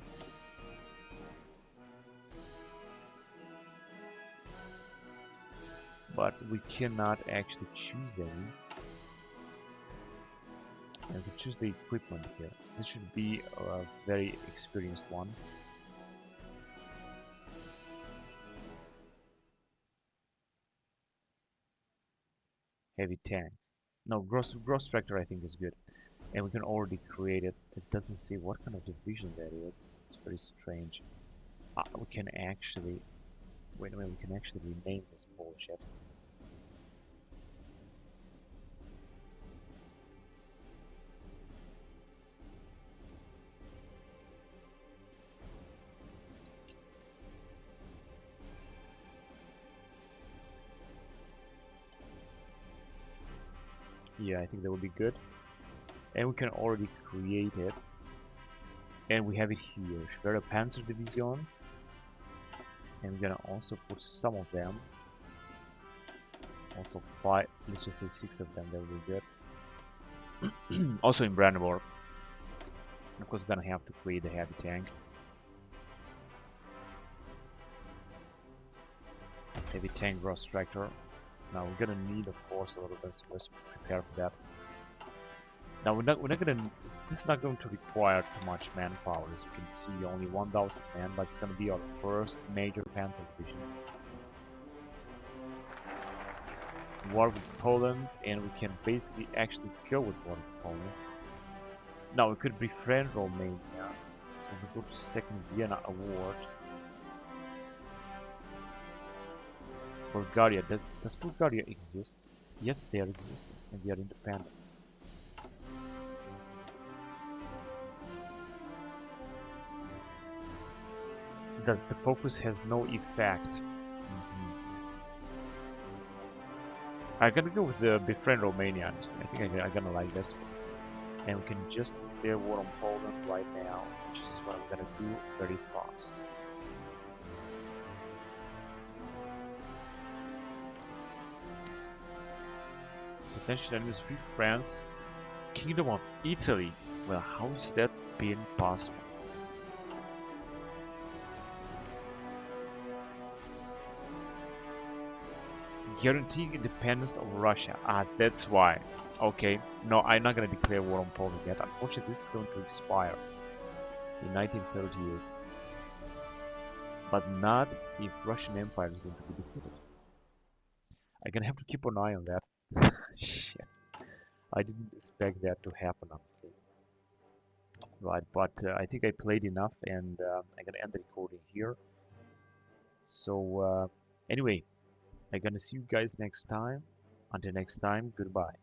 But we cannot actually choose any. And we choose the equipment here. This should be a very experienced one. Heavy tank. No, gross tractor I think is good. And we can already create it. It doesn't say what kind of division that is. It's very strange. We can actually... Wait a minute, we can actually rename this bullshit. Yeah, I think that would be good. And we can already create it. And we have it here. Schwere Panzer Division. And we're gonna also put some of them. Also 5, let's just say 6 of them, that would be good. Also in Brandenburg. Of course, we're gonna have to create a heavy tank. Heavy tank gross tractor. Now we're gonna need, of course, a little bit, so let's prepare for that. Now we're not gonna. This is not going to require too much manpower, as you can see, only 1,000 men, but it's gonna be our first major Panzer division. War with Poland, and we can basically actually go with war with Poland. Now we could befriend Romania, so we go to the Second Vienna Award. Bulgaria, does Bulgaria exist? Yes, they are existing, and they are independent. The focus has no effect. I'm gonna go with the befriend Romania. I think I'm gonna like this. And we can just declare war on Poland right now, which is what I'm gonna do very fast. Potential enemies: free France, Kingdom of Italy. Well, how's that been possible? Guaranteeing independence of Russia. Ah, that's why. Okay, no, I'm not gonna declare war on Poland yet. Unfortunately, this is going to expire in 1938. But not if Russian Empire is going to be defeated. I'm gonna have to keep an eye on that. Shit. I didn't expect that to happen, honestly. Right, but I think I played enough, and I'm gonna end the recording here. So, anyway, I'm gonna see you guys next time. Until next time, goodbye.